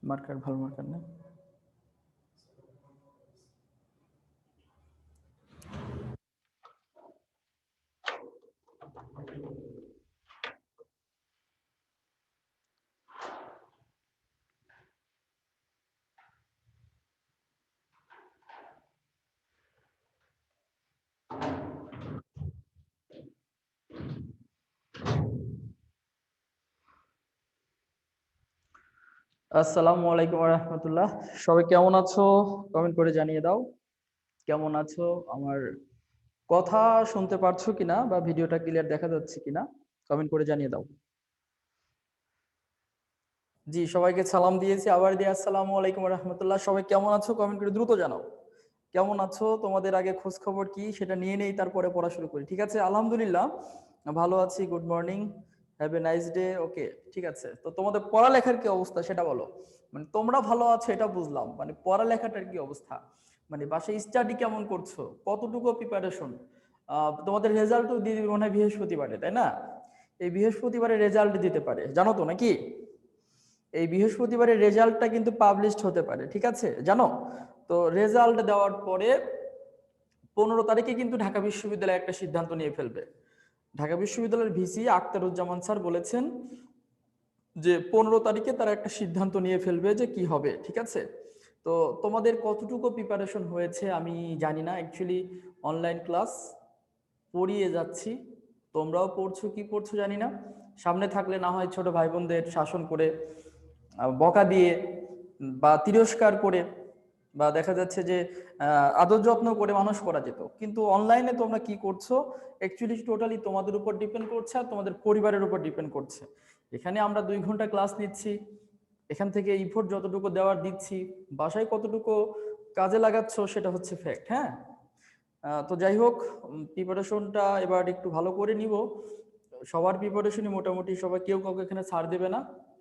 Marker ভালো marker না। আসসালামু আলাইকুম ওয়া রাহমাতুল্লাহ। সবাই কেমন আছো? কমেন্ট করে জানিয়ে দাও কেমন আছো। আমার কথা শুনতে পারছো কিনা বা ভিডিওটা ক্লিয়ার দেখা যাচ্ছে কিনা কমেন্ট করে জানিয়ে দাও। জি, সবাইকে সালাম দিয়েছি, আবার দিয়ে আসসালামু আলাইকুম ওয়া রাহমাতুল্লাহ। সবাই কেমন আছো কমেন্ট করে দ্রুত জানাও। কেমন আছো, তোমাদের আগে খোঁজ খবর কি সেটা নিয়ে নেই, তারপরে পড়া শুরু করি। ঠিক আছে, আলহামদুলিল্লাহ ভালো আছি। Good morning, have a nice day. Okay, ঠিক আছে। তো তোমাদের পড়ালেখার কি অবস্থা সেটা বলো। মানে তোমরা ভালো আছো এটা বুঝলাম, মানে পড়ালেখাটার কি অবস্থা, মানে বাসায় স্টাডি কেমন করছো, কতটুকু প্রিপারেশন। তোমাদের রেজাল্টও দিয়ে দিবে মনে হয় বৃহস্পতিবারে, তাই না? এই বৃহস্পতিবারে রেজাল্ট দিতে পারে, জানো তো নাকি? এই বৃহস্পতিবারের রেজাল্টটা কিন্তু পাবলিশড হতে পারে, ঠিক আছে, জানো? তো রেজাল্ট দেওয়ার পরে 15 তারিখে কিন্তু ঢাকা বিশ্ববিদ্যালয় একটা সিদ্ধান্ত নিয়ে ফেলবে। ঢাকা বিশ্ববিদ্যালয়ের ভিসি আখতারুজ্জামান স্যার বলেছেন যে 15 তারিখে তারা একটা সিদ্ধান্ত নিয়ে ফেলবে যে কি হবে, ঠিক আছে? তো তোমাদের কতটুকু প্রিপারেশন হয়েছে আমি জানি না, অ্যাকচুয়ালি অনলাইন ক্লাস পড়িয়ে যাচ্ছি, তোমরাও পড়ছো কি পড়ছো জানি না। সামনে থাকলে না হয় ছোট ভাই বোনদের শাসন করে, বকা দিয়ে বা তিরস্কার করে বা দেখা যাচ্ছে যে আদর যত্ন করে মানুষ করা যেত, কিন্তু অনলাইনে তোমরা কি করছো অ্যাকচুয়ালি টোটালি তোমাদের উপর ডিপেন্ড করছে আর তোমাদের পরিবারের উপর ডিপেন্ড করছে। এখানে আমরা 2 ঘন্টা ক্লাস নিচ্ছি, এখান থেকে ইফোর্ট যতটুকু দেওয়ার দিচ্ছি, বাসায় কতটুকু কাজে লাগাচ্ছ সেটা হচ্ছে ফ্যাক্ট। হ্যাঁ, তো যাই হোক, প্রিপারেশনটা এবার একটু ভালো করে নিব। সবার প্রিপারেশনই মোটামুটি, সবাই কেউ কাউকে এখানে ছাড় দেবে না,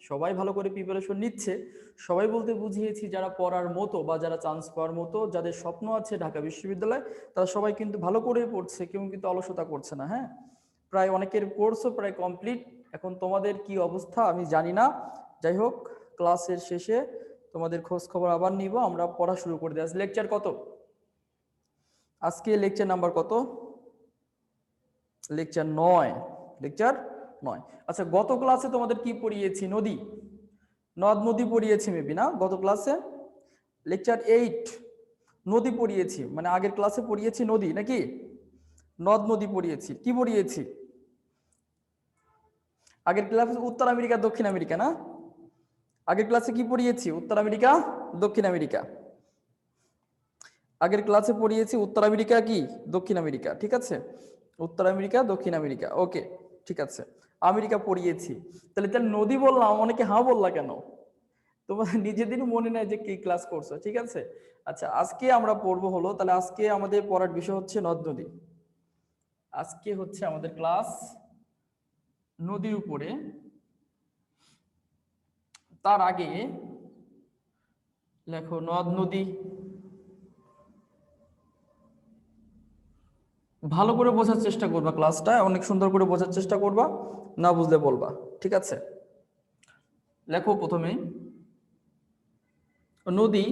সবাই ভালো করে প্রিপারেশন নিচ্ছে। সবাই বলতে বুঝিয়েছি যারা পড়ার মতো বা যারা চান্স পাওয়ার মতো, যাদের স্বপ্ন আছে ঢাকা বিশ্ববিদ্যালয়, তারা সবাই কিন্তু ভালো করেই পড়ছে, কেউ কিন্তু অলসতা করছে না। হ্যাঁ, প্রায় অনেকের কোর্সও প্রায় কমপ্লিট। এখন তোমাদের কি অবস্থা আমি জানি না, যাই হোক ক্লাসের শেষে তোমাদের খোঁজ খবর আবার নিব, আমরা পড়া শুরু করে দিই। আজ লেকচার কত? আজকে লেকচার নাম্বার কত? লেকচার 9। লেকচার 9। আচ্ছা, গত ক্লাসে তোমাদের কি পড়িয়েছি? নদী, নদ নদী পড়িয়েছি মেবি, না গত ক্লাসে? লেকচার 8 নদী পড়িয়েছি, মানে আগের ক্লাসে পড়িয়েছি নদী নাকি নদ নদী পড়িয়েছি। কি পড়িয়েছি আগের ক্লাসে? উত্তর আমেরিকা দক্ষিণ আমেরিকা, না? আগের ক্লাসে কি পড়িয়েছি? উত্তর আমেরিকা দক্ষিণ আমেরিকা। আগের ক্লাসে পড়িয়েছি উত্তর আমেরিকা কি দক্ষিণ আমেরিকা, ঠিক আছে? উত্তর আমেরিকা দক্ষিণ আমেরিকা, ওকে, ঠিক আছে। আমেরিকা পড়িয়েছি। তাহলে তাহলে নদী বললাম, অনেকে হা বললা কেন? তোমার নিজেদেরই মনে নাই যে কি ক্লাস করছো, ঠিক আছে? আচ্ছা, আজকে আমরা পড়বো হলো, তাহলে আজকে আমাদের পড়ার বিষয় হচ্ছে নদ নদী। আজকে হচ্ছে আমাদের ক্লাস নদীর উপরে। তার আগে লেখো নদ নদী, ভালো করে বোঝার চেষ্টা করবা, ক্লাসটা অনেক সুন্দর করে বোঝার চেষ্টা করবা, না বুঝলে বলবা, ঠিক আছে? লেখো প্রথমে নদী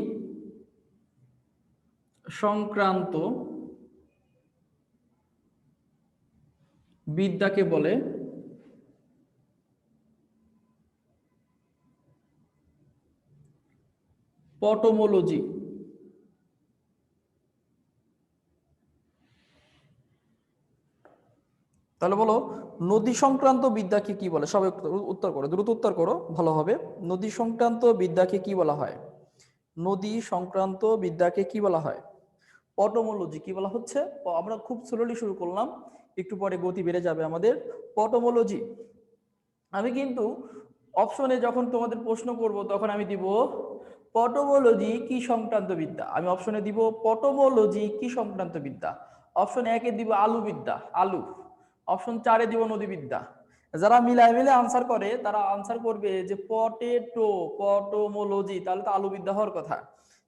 সংক্রান্ত বিদ্যাকে বলে পটোমোলজি। তাহলে বলো, নদী সংক্রান্ত বিদ্যাকে কি বলে? সবাই উত্তর করো, দ্রুত উত্তর করো, ভালো হবে। নদী সংক্রান্ত বিদ্যাকে কি বলা হয়? নদী সংক্রান্ত বিদ্যাকে কি বলা হয়? পটোমোলজি কি বলা হচ্ছে? আমরা খুব স্লোলি শুরু করলাম, একটু পরে গতি বেড়ে যাবে আমাদের। পটোমোলজি। আমি কিন্তু অপশনে যখন তোমাদের প্রশ্ন করব তখন আমি দিব পটোমোলজি কি সংক্রান্ত বিদ্যা, আমি অপশনে দিব পটোমোলজি কি সংক্রান্ত বিদ্যা। অপশন 1-এ দিব আলু বিদ্যা, আলু। অপশন 4-এ দিব নদী বিদ্যা। যারা মিলায় মিলে আনসার করে তারা আনসার করবে যে পটেটো, পটোমোলজি, তাহলে তো আলু বিদ্যা হওয়ার কথা।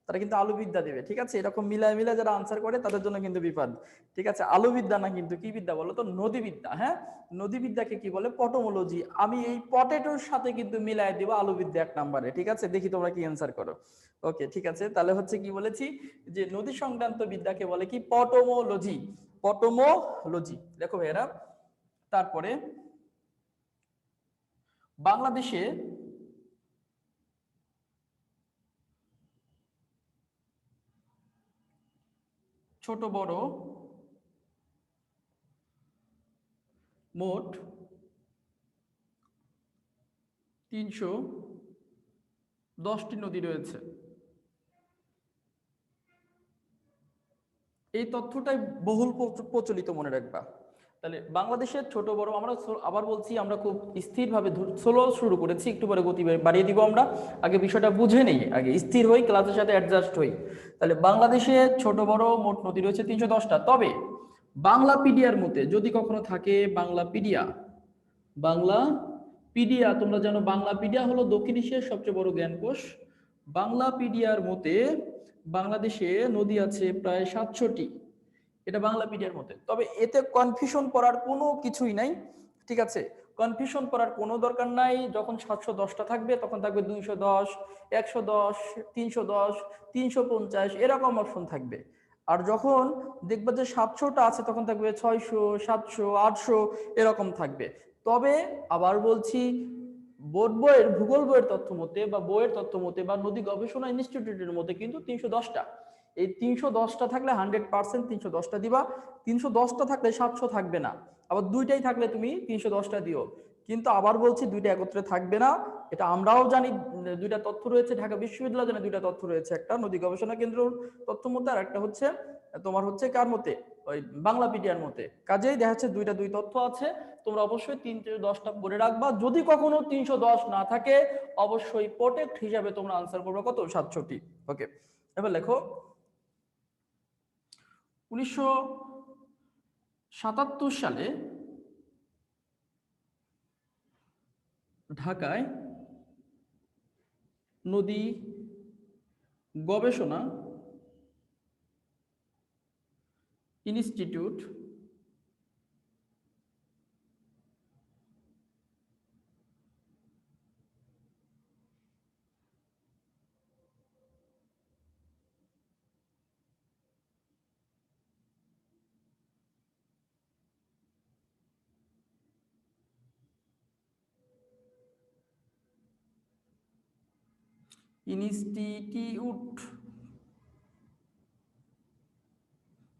তারা কিন্তু আলুবিদ্যা দেবে, ঠিক আছে? এরকম মিলায় মিলায় যারা আনসার করে তাদের জন্য কিন্তু বিপদ, ঠিক আছে? আলুবিদ্যা না, কিন্তু কি বিদ্যা বলো তো? নদীবিদ্যা। হ্যাঁ, নদীবিদ্যাকে কি বলে? পটোমোলজি। আমি এই পটেটোর সাথে কিন্তু মিলায় দিব আলুবিদ্যা 1 নম্বরে, ঠিক আছে? দেখি তোমরা কি অ্যান্সার করো। ওকে, ঠিক আছে, তাহলে হচ্ছে কি বলেছি যে নদী সংক্রান্ত বিদ্যাকে বলে কি? পটোমোলজি। পটোমোলজি, দেখো ভাইয়েরা। তারপরে বাংলাদেশে ছোট বড় মোট 310টি নদী রয়েছে। এই তথ্যটাই বহুল প্রচলিত, মনে রাখবা। তাহলে বাংলাদেশের ছোট বড়, আমরা আবার বলছি, আমরা খুব স্থিরভাবে স্লো শুরু করেছি, একটু পরে গতি বাড়িয়ে দিব। আমরা আগে বিষয়টা বুঝে নেই, আগে স্থির হই, ক্লাসের সাথে অ্যাডজাস্ট হই। তাহলে বাংলাদেশে ছোট বড় মোট নদী রয়েছে 310টা। তবে বাংলাপিডিয়ার মতে যদি কখনো থাকে, বাংলাপিডিয়া, তোমরা জানো বাংলাপিডিয়া হলো দক্ষিণ এশিয়ার সবচেয়ে বড় জ্ঞানকোষ। বাংলাপিডিয়ার মতে বাংলাদেশে নদী আছে প্রায় 700টি, এটা বাংলাপিডিয়ার মতে। তবে এতে কনফিউশন করার কোনো কিছুই নাই, ঠিক আছে? কনফিউশন করার কোনো দরকার নাই। যখন 710টা থাকবে তখন থাকবে 210, 110, 310, 350 এরকম অপশন থাকবে। আর যখন দেখবে যে 700টা আছে তখন থাকবে 600, 700, 800 এরকম থাকবে। তবে আবার বলছি, বোর্ড বইয়ের, ভূগোল বইয়ের তথ্য মতে বা বইয়ের তথ্য মতে বা নদী গবেষণা ইনস্টিটিউটের মতে কিন্তু 310টা। এই 310টা থাকলে 100% 310টা দিবা। 310টা থাকলে 700 থাকবে না। আবার দুইটাই থাকলে তুমি 310টা দিও। কিন্তু আবার বলছি, দুইটা একত্রে থাকবে না। এটা আমরাও জানি, দুইটা তথ্য রয়েছে। ঢাকা বিশ্ববিদ্যালয় জানে দুইটা তথ্য রয়েছে, একটা নদী গবেষণা কেন্দ্র তথ্য মতে, আর একটা হচ্ছে তোমার হচ্ছে কার মতে? ওই বাংলাপিডিয়ার মতে। কাজেই দেখা যাচ্ছে দুই তথ্য আছে। তোমরা অবশ্যই 310টা পড়ে রাখবা। যদি কখনো 310 না থাকে, অবশ্যই প্রোটেক্ট হিসাবে তোমরা আনসার করবে কত? 700টি। ওকে, এবার লেখো 1977 সালে ঢাকায় নদী গবেষণা ইনস্টিটিউট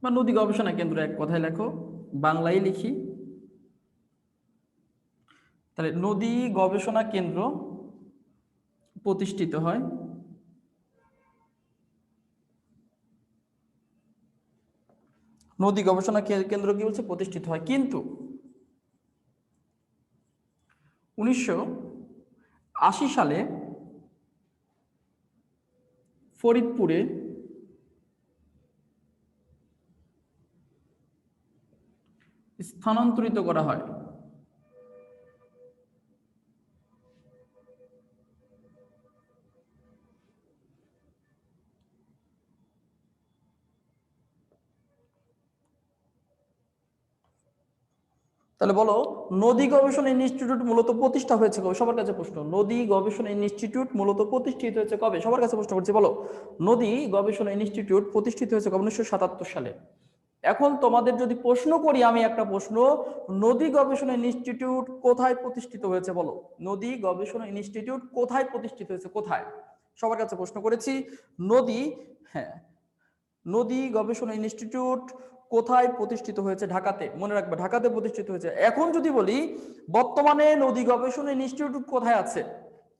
বা নদী গবেষণা কেন্দ্র, এক কথায় লেখো, বাংলায় লিখি। তাহলে নদী গবেষণা কেন্দ্র প্রতিষ্ঠিত হয় নদী গবেষণা কেন্দ্র কি বলছে? প্রতিষ্ঠিত হয়। কিন্তু 1980 সালে ফরিদপুরে স্থানান্তরিত করা হয়। তাহলে বলো, নদী গবেষণা ইনস্টিটিউট মূলত প্রতিষ্ঠা হয়েছে কবে? সবার কাছে প্রশ্ন। নদী গবেষণা ইনস্টিটিউট মূলত প্রতিষ্ঠিত হয়েছে কবে? সবার কাছে প্রশ্ন করছি, বলো। নদী গবেষণা ইনস্টিটিউট প্রতিষ্ঠিত হয়েছে কবে? 1977 সালে। এখন তোমাদের যদি প্রশ্ন করি, আমি একটা প্রশ্ন, নদী গবেষণা ইনস্টিটিউট কোথায় প্রতিষ্ঠিত হয়েছে বলো? নদী গবেষণা ইনস্টিটিউট কোথায় প্রতিষ্ঠিত হয়েছে? কোথায়? সবার কাছে প্রশ্ন করেছি। নদী, হ্যাঁ, নদী গবেষণা ইনস্টিটিউট কোথায় প্রতিষ্ঠিত হয়েছে? ঢাকাতে। মনে রাখবে, ঢাকাতে প্রতিষ্ঠিত হয়েছে। এখন যদি বলি বর্তমানে নদী গবেষণা ইনস্টিটিউট কোথায় আছে,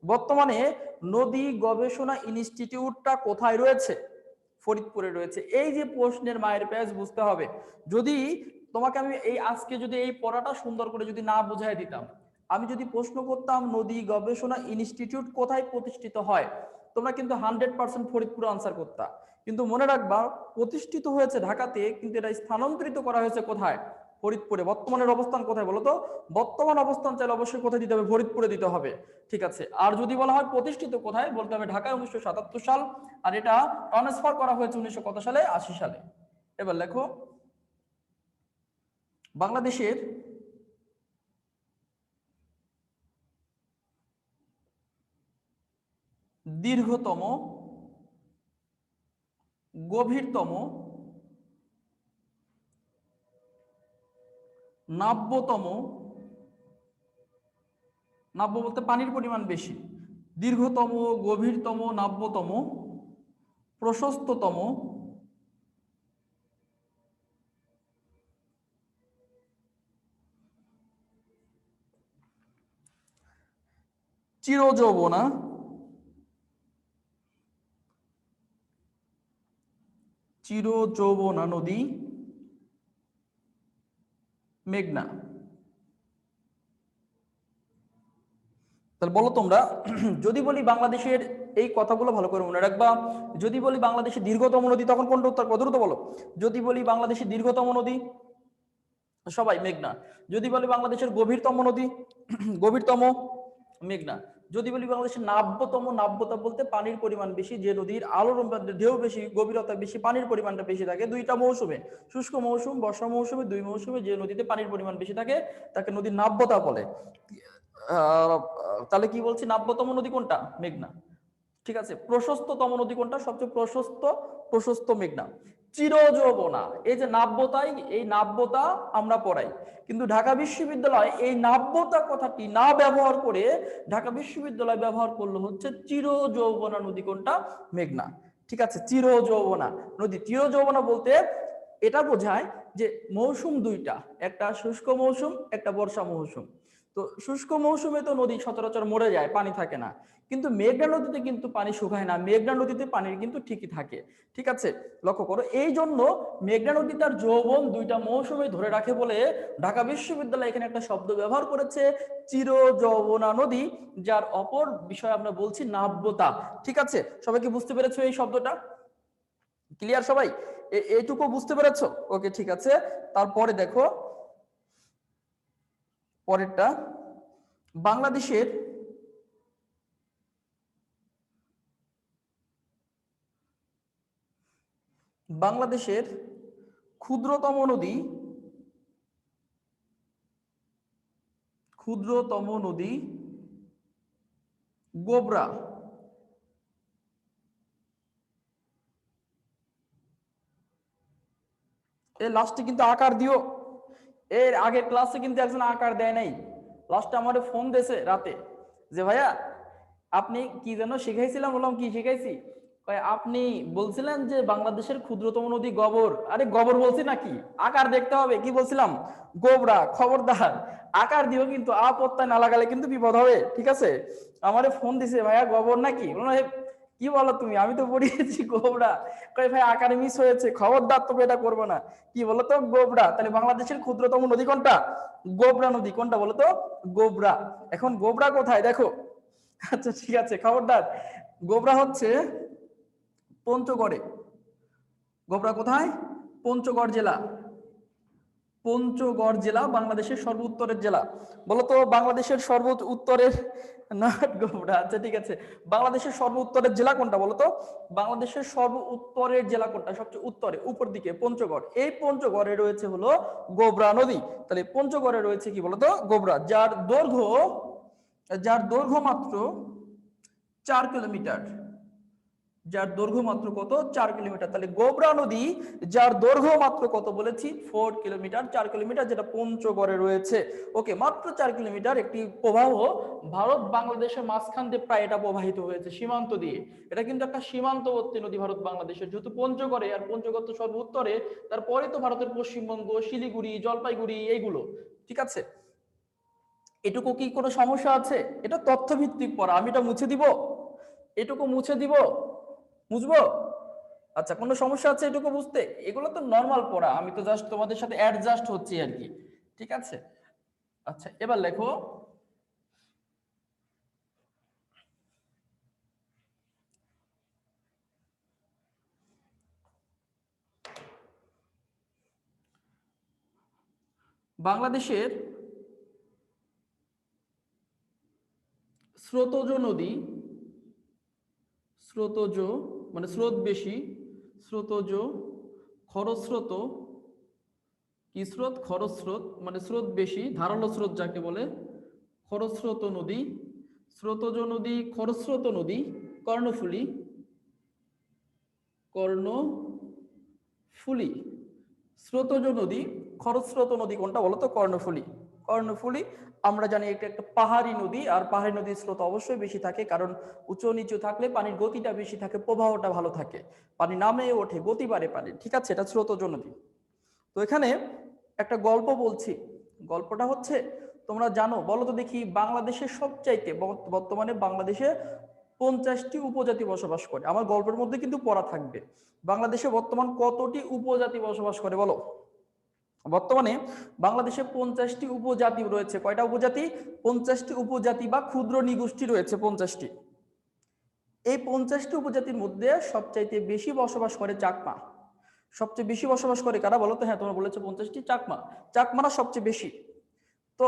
বর্তমানে নদী গবেষণা ইনস্টিটিউটটা কোথায় রয়েছে? ফরিদপুরে রয়েছে। এই যে প্রশ্নের মায়ের পেজ বুঝতে হবে। যদি তোমাকে আমি এই আজকে যদি এই পড়াটা সুন্দর করে যদি না বুঝাই দিতাম, আমি যদি প্রশ্ন করতাম নদী গবেষণা ইনস্টিটিউট কোথায় প্রতিষ্ঠিত হয়, তোমরা কিন্তু 100% ফরিদপুর আনসার করতা। কিন্তু মনে রাখবা, প্রতিষ্ঠিত হয়েছে ঢাকাতে, কিন্তু এটা স্থানান্তরিত করা হয়েছে কোথায়? ফরিদপুরে। বর্তমানের অবস্থান কোথায় বলো তো? বর্তমান অবস্থান চাইলে অবশ্যই কোথায় দিতে হবে? ফরিদপুরে দিতে হবে। ঠিক আছে। আর যদি বলা হয় প্রতিষ্ঠিত কোথায়, বলতে হবে ঢাকায় 1977 সাল। আর এটা ট্রান্সফার করা হয়েছে 1900 কত সালে? 80 সালে। এবার লেখো বাংলাদেশের দীর্ঘতম, গভীরতম, নাব্যতম, নাব্য বলতে পানির পরিমাণ বেশি, দীর্ঘতম, গভীরতম, নাব্যতম, প্রশস্ততম, চিরযৌবনা, চিরযৌবনা নদী মেঘনা। তাহলে বলো তোমরা, যদি বলি বাংলাদেশের, এই কথাগুলো ভালো করে মনে রাখবা, যদি বলি বাংলাদেশের দীর্ঘতম নদী, তখন কোনটা উত্তর? কত দ্রুত বলো। যদি বলি বাংলাদেশের দীর্ঘতম নদী, সবাই মেঘনা। যদি বলি বাংলাদেশের গভীরতম নদী, গভীরতম মেঘনা। যদি বলি বাংলাদেশের নাব্যতম, নাব্যতা বলতে পানির পরিমাণ বেশি, যে নদীর আলোর ঢেউ বেশি, গভীরতা বেশি, পানির পরিমাণটা বেশি থাকে, দুইটা মৌসুমে, শুষ্ক মৌসুম, বর্ষা মৌসুমে, দুই মৌসুমে যে নদীতে পানির পরিমাণ বেশি থাকে তাকে নদীর নাব্যতা বলে। তাহলে কি বলছি, নাব্যতম নদী কোনটা? মেঘনা। ঠিক আছে। প্রশস্ততম নদী কোনটা? সবচেয়ে প্রশস্ত, প্রশস্ত মেঘনা। চিরযৌবনা, এই যে নাব্যতাই, এই নাব্যতা আমরা পড়াই, কিন্তু ঢাকা বিশ্ববিদ্যালয় এই নাব্যতা কথাটি না ব্যবহার করে ঢাকা বিশ্ববিদ্যালয় ব্যবহার করলো হচ্ছে চিরযৌবনা নদী কোনটা? মেঘনা। ঠিক আছে। চিরযৌবনা নদী, চিরযৌবনা বলতে এটা বোঝায় যে মৌসুম দুইটা, একটা শুষ্ক মৌসুম, একটা বর্ষা মৌসুম। তো শুষ্ক মৌসুমে তো নদী সচরাচর মরে যায়, পানি থাকে না, কিন্তু মেঘনা নদীতে কিন্তু পানি শুকায় না, মেঘনা নদীতে পানির কিন্তু ঠিকই থাকে। ঠিক আছে। লক্ষ্য করো, এই জন্য মেঘনা নদী তার যৌবন দুইটা মৌসুমে ধরে রাখে বলে ঢাকা বিশ্ববিদ্যালয় এখানে একটা শব্দ ব্যবহার করেছে, চির যৌবনা নদী, যার অপর বিষয় আমরা বলছি নাব্যতা। ঠিক আছে। সবাই কি বুঝতে পেরেছো এই শব্দটা? ক্লিয়ার সবাই? এইটুকু বুঝতে পেরেছো? ওকে, ঠিক আছে। তারপরে দেখো পরেরটা, বাংলাদেশের বাংলাদেশের ক্ষুদ্রতম নদী, ক্ষুদ্রতম নদী গোবরা। এর লাস্টে কিন্তু আকার দিও। এর আগের ক্লাসে কিন্তু একজন আকার দেয় নাই, লাস্টে আমার ফোন দিয়েছে রাতে যে ভাইয়া আপনি কি যেন শিখাইছিলাম, বললাম কি শিখাইছি, আপনি বলছিলেন যে বাংলাদেশের ক্ষুদ্রতম নদী গবর। আরে গবর বলছি নাকি, আকার দেখতে হবে, কি বলছিলাম? গোবরা। খবরদার আকার দিও, কিন্তু আপত্তায় না লাগালে কিন্তু বিপদ হবে। ঠিক আছে। আমারে ফোন দিছে, ভাইয়া গবর নাকি, বললাম কি বলো তুমি, আমি তো পড়িয়েছি গোবরা। কই ভাই আকারে মিস হয়েছে, খবরদার তোকে এটা করবো না। কি বলতো? গোবরা। তাহলে বাংলাদেশের ক্ষুদ্রতম নদী কোনটা? গোবরা নদী। কোনটা বলতো? গোবরা। এখন গোবরা কোথায় দেখো। আচ্ছা ঠিক আছে, খবরদার। গোবরা হচ্ছে পঞ্চগড়ে। গোবরা কোথায়? পঞ্চগড় জেলা। পঞ্চগড় জেলা বাংলাদেশের সর্ব উত্তরের জেলা। বলতো বাংলাদেশের সর্ব উত্তরের, না গোবরা, আচ্ছা ঠিক আছে, বাংলাদেশের সর্ব উত্তরের জেলা কোনটা বলতো? বাংলাদেশের সর্ব উত্তরের জেলা কোনটা? সবচেয়ে উত্তরে, উপর দিকে পঞ্চগড়। এই পঞ্চগড়ে রয়েছে হলো গোবরা নদী। তাহলে পঞ্চগড়ে রয়েছে কি বলতো? গোবরা, যার দৈর্ঘ্য মাত্র 4 কিলোমিটার। যার দৈর্ঘ্য মাত্র কত? 4 কিলোমিটার। তাহলে গোবরা নদী যার দৈর্ঘ্য মাত্র কত বলেছি? 4 কিলোমিটার। 4 কিলোমিটার, যেটা পঞ্চগড়ে রয়েছে। ওকে, মাত্র 4 কিলোমিটার একটি প্রবাহ ভারত বাংলাদেশের মাঝখান দিয়ে প্রায় এটা প্রবাহিত হয়েছে সীমান্ত দিয়ে। এটা কিন্তু একটা সীমান্তবর্তী নদী ভারত বাংলাদেশের, যেহেতু পঞ্চগড়ে, আর পঞ্চগড় তো সর্ব উত্তরে, তারপরে তো ভারতের পশ্চিমবঙ্গ, শিলিগুড়ি, জলপাইগুড়ি এইগুলো। ঠিক আছে। এটুকু কি কোনো সমস্যা আছে? এটা তথ্যভিত্তিক পড়া, আমি এটা মুছে দিব, এটুকু মুছে দিব, বুঝবো? আচ্ছা, কোনো সমস্যা আছে এটুকু বুঝতে? এগুলো তো নর্মাল পড়া, আমি তো জাস্ট তোমাদের সাথে অ্যাডজাস্ট হচ্ছি আর কি। ঠিক আছে। আচ্ছা, এবার লেখো বাংলাদেশের স্রোতজ নদী, স্রোতজ মানে স্রোত বেশি, স্রোতজ, খরস্রোত, কি স্রোত? খরস্রোত মানে স্রোত বেশি, ধারালো স্রোত যাকে বলে, খরস্রোত নদী, স্রোতজ নদী, খরস্রোত নদী, কর্ণফুলী, কর্ণফুলী, স্রোতজ নদী, খরস্রোত নদী কোনটা বলো তো? কর্ণফুলী। কর্ণফুলী আমরা জানি এটা একটা পাহাড়ি নদী, আর পাহাড়ি নদীর স্রোত অবশ্যই বেশি থাকে, কারণ উঁচু নিচু থাকলে পানির গতিটা বেশি থাকে, প্রবাহটা ভালো থাকে, পানি নামে ওঠে, গতি বাড়ে পানির, ঠিক আছে? এটা স্রোতজ নদী। তো এখানে একটা গল্প বলছি, গল্পটা হচ্ছে তোমরা জানো, বলো তো দেখি, বাংলাদেশের সবচাইতে বর্তমানে বাংলাদেশে 50টি উপজাতি বসবাস করে। আমার গল্পের মধ্যে কিন্তু পড়া থাকবে, বাংলাদেশে বর্তমান কতটি উপজাতি বসবাস করে বলো? বর্তমানে বাংলাদেশে 50টি উপজাতি রয়েছে। কয়টা উপজাতি? 50টি উপজাতি বা ক্ষুদ্র নিগোষ্ঠী রয়েছে 50টি। এই 50টি উপজাতির মধ্যে সবচাইতে বেশি বসবাস করে চাকমা। সবচেয়ে বেশি বসবাস করে কারা বলো তো? হ্যাঁ, তোমরা বলেছো 50টি, চাকমা। চাকমারা সবচেয়ে বেশি। তো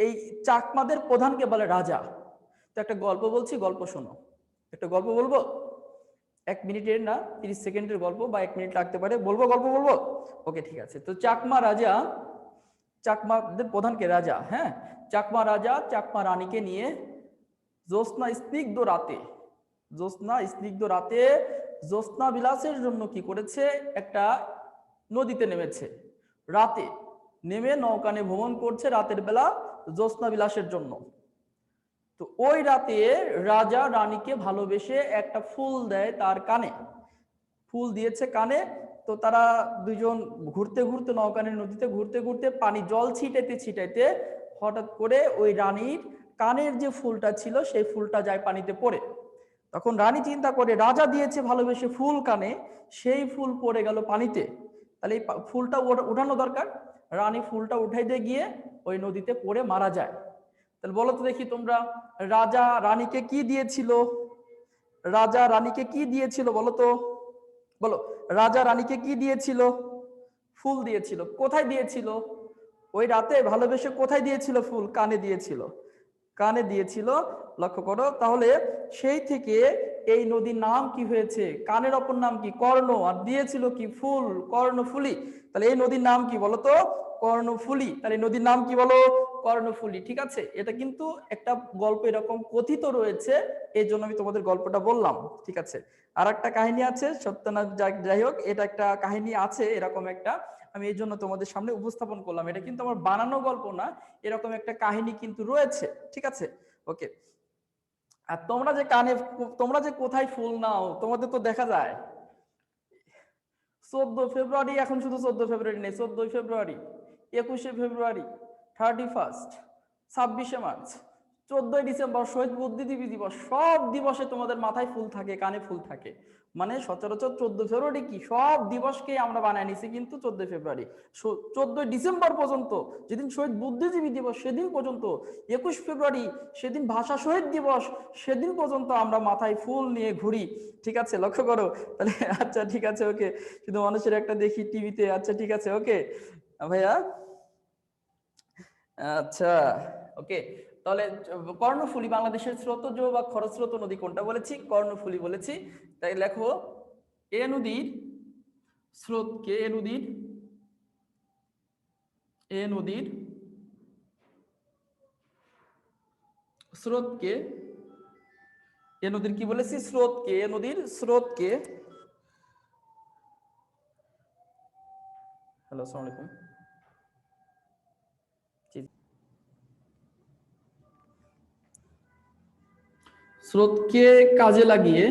এই চাকমাদের প্রধানকে বলে রাজা। তো একটা গল্প বলছি, গল্প শোনো। একটা গল্প বলবো, 1 মিনিটের না 30 সেকেন্ডের গল্প, বা 1 মিনিট লাগতে পারে। বলবো, গল্প বলবো? ওকে, ঠিক আছে। তো চাকমা রাজা, চাকমাদের প্রধানকে রাজা, হ্যাঁ, চাকমা রাজা চাকমা রানীকে নিয়ে জ্যোৎস্না স্নিগ্ধ রাতে, জ্যোৎস্না স্নিগ্ধ রাতে জ্যোৎস্না বিলাসের জন্য কি করেছে? একটা নদীতে নেমেছে। রাতে নেমে নৌকানে ভ্রমণ করছে রাতের বেলা জ্যোৎস্না বিলাসের জন্য। তো ওই রাতে রাজা রানীকে ভালোবেসে একটা ফুল দেয় তার কানে, ফুল দিয়েছে কানে। তো তারা দুজন ঘুরতে ঘুরতে, নৌকানের নদীতে ঘুরতে ঘুরতে, পানি জল ছিটাইতে ছিটাইতে হঠাৎ করে ওই রানীর কানের যে ফুলটা ছিল সেই ফুলটা যায় পানিতে পড়ে। তখন রানী চিন্তা করে, রাজা দিয়েছে ভালোবেসে ফুল কানে, সেই ফুল পড়ে গেল পানিতে, তাহলে এই ফুলটা উঠানো দরকার। রানী ফুলটা উঠাইতে গিয়ে ওই নদীতে পড়ে মারা যায়। তাহলে বলো তো দেখি তোমরা, রাজা রানীকে কি দিয়েছিল? রাজা রানীকে কি দিয়েছিল বলো তো? বলো, রাজা রানীকে কি দিয়েছিল? ফুল দিয়েছিল। কোথায় দিয়েছিল? ওই রাতে ভালোবেসে কোথায় দিয়েছিল ফুল? কানে দিয়েছিল, কানে দিয়েছিল। লক্ষ্য করো তাহলে, সেই থেকে এই নদীর নাম কি হয়েছে? কানের অপর নাম কি? কর্ণ। আর দিয়েছিল কি? ফুল, কর্ণফুলী। তাহলে এই নদীর নাম কি বলতো? কর্ণফুলী। তাহলে নদীর নাম কি বলো? কর্ণফুলী। ঠিক আছে, এটা কিন্তু একটা গল্প এরকম কথিত রয়েছে, এই জন্য আমি তোমাদের গল্পটা বললাম। ঠিক আছে, আর একটা কাহিনী আছে, সত্য না যাই হোক, এটা একটা কাহিনী আছে এরকম একটা, আমি এই জন্য তোমাদের সামনে উপস্থাপন করলাম। এটা কিন্তু আমার বানানো গল্প না, এরকম একটা কাহিনী কিন্তু রয়েছে। ঠিক আছে, ওকে। আর তোমরা যে কানে, তোমরা যে কোথায় ফুল নাও, তোমাদের তো দেখা যায় 14 ফেব্রুয়ারি, এখন শুধু 14 ফেব্রুয়ারি নেই, 14 ফেব্রুয়ারি, 21 ফেব্রুয়ারি, 31, 26 মার্চ, 14 ডিসেম্বর, শহীদ বুদ্ধিজীবী দিবস, সব দিবসে তোমাদের মাথায় ফুল থাকে, কানে ফুল থাকে। মানে সচরাচর 14 ফেব্রুয়ারি কি, সব দিবসকে আমরা বানায় নিছি, কিন্তু 14 ফেব্রুয়ারি, 14 ডিসেম্বর পর্যন্ত, যেদিন শহীদ বুদ্ধিজীবী দিবস সেদিন পর্যন্ত, 21 ফেব্রুয়ারি সেদিন ভাষা শহীদ দিবস, সেদিন পর্যন্ত আমরা মাথায় ফুল নিয়ে ঘুরি। ঠিক আছে, লক্ষ্য করো তাহলে। আচ্ছা ঠিক আছে, ওকে। শুধু মানুষের একটা দেখি টিভিতে। আচ্ছা ঠিক আছে, ওকে ভাইয়া। আচ্ছা, ওকে। তাহলে কর্ণফুলী, বাংলাদেশের স্রোতজ বা খরস্রোত নদী কোনটা বলেছি? কর্ণফুলী বলেছি। তাই লেখো, এ নদীর স্রোতকে, এ নদীর স্রোতকে, এ নদীর কি বলেছি? স্রোতকে, এ নদীর স্রোতকে, হ্যালো আসসালামু আলাইকুম, স্রোতকে কাজে লাগিয়ে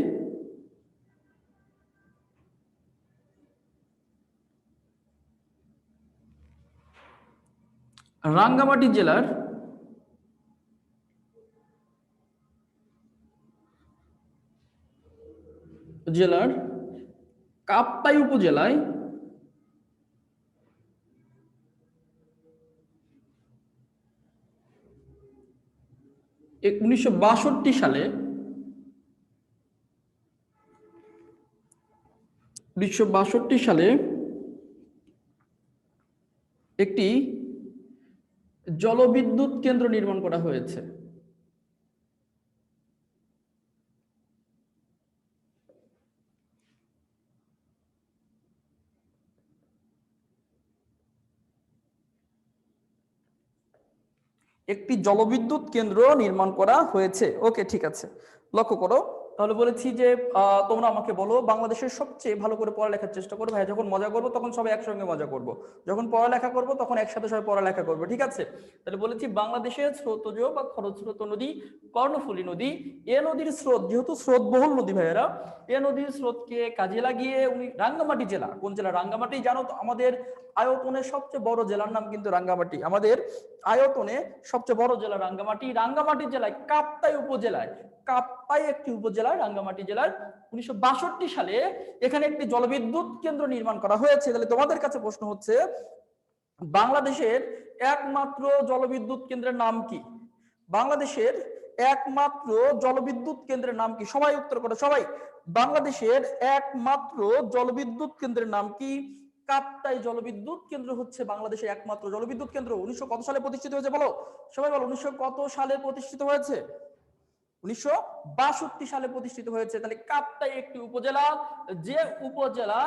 রাঙ্গামাটি জেলার কাপ্তাই উপজেলায় 1962 সালে, 1962 সালে একটি জলবিদ্যুৎ কেন্দ্র নির্মাণ করা হয়েছে? একটি জলবিদ্যুৎ কেন্দ্র নির্মাণ করা হয়েছে। ওকে, ঠিক আছে, লক্ষ্য করো। তাহলে বলেছি যে তোমরা আমাকে বলো বাংলাদেশের সবচেয়ে ভালো করে পড়ালেখার চেষ্টা করো। ভাই যখন মজা করবো তখন সবাই একসঙ্গে মজা করব, যখন পড়ালেখা করব তখন একসাথে সবাই পড়ালেখা করবো, ঠিক আছে? তাহলে বলেছি বাংলাদেশের স্রোতজ বা খরস্রোত নদী কর্ণফুলী নদী। এ নদীর স্রোত যেহেতু স্রোতবহুল নদী ভাইয়েরা, এ নদীর স্রোতকে কাজে লাগিয়ে উনি রাঙ্গামাটি জেলা, কোন জেলা? রাঙ্গামাটি। জানো তো আমাদের আয়তনে সবচেয়ে বড় জেলার নাম কিন্তু রাঙ্গামাটি। আমাদের আয়তনে সবচেয়ে বড় জেলা রাঙ্গামাটি। রাঙ্গামাটি জেলায় কাপ্তাই উপজেলায়, কাপ্তাই একটি উপজেলায় রাঙ্গামাটি জেলার 1962 সালে এখানে একটি জলবিদ্যুৎ কেন্দ্র নির্মাণ করা হয়েছে। তাহলে তোমাদের কাছে প্রশ্ন হচ্ছে বাংলাদেশের একমাত্র জলবিদ্যুৎ কেন্দ্রের নাম কি? বাংলাদেশের একমাত্র জলবিদ্যুৎ কেন্দ্রের নাম কি? সবাই উত্তর করো, সবাই। বাংলাদেশের একমাত্র জলবিদ্যুৎ কেন্দ্রের নাম কি? কাপ্তাই জলবিদ্যুৎ কেন্দ্র হচ্ছে বাংলাদেশের একমাত্র জলবিদ্যুৎ কেন্দ্র। 1900 কত সালে প্রতিষ্ঠিত হয়েছে বলো, সবাই বলো। 1900 কত সালে প্রতিষ্ঠিত হয়েছে? 1962 সালে প্রতিষ্ঠিত হয়েছে। তাহলে কাপ্তাই একটি উপজেলা, যে উপজেলা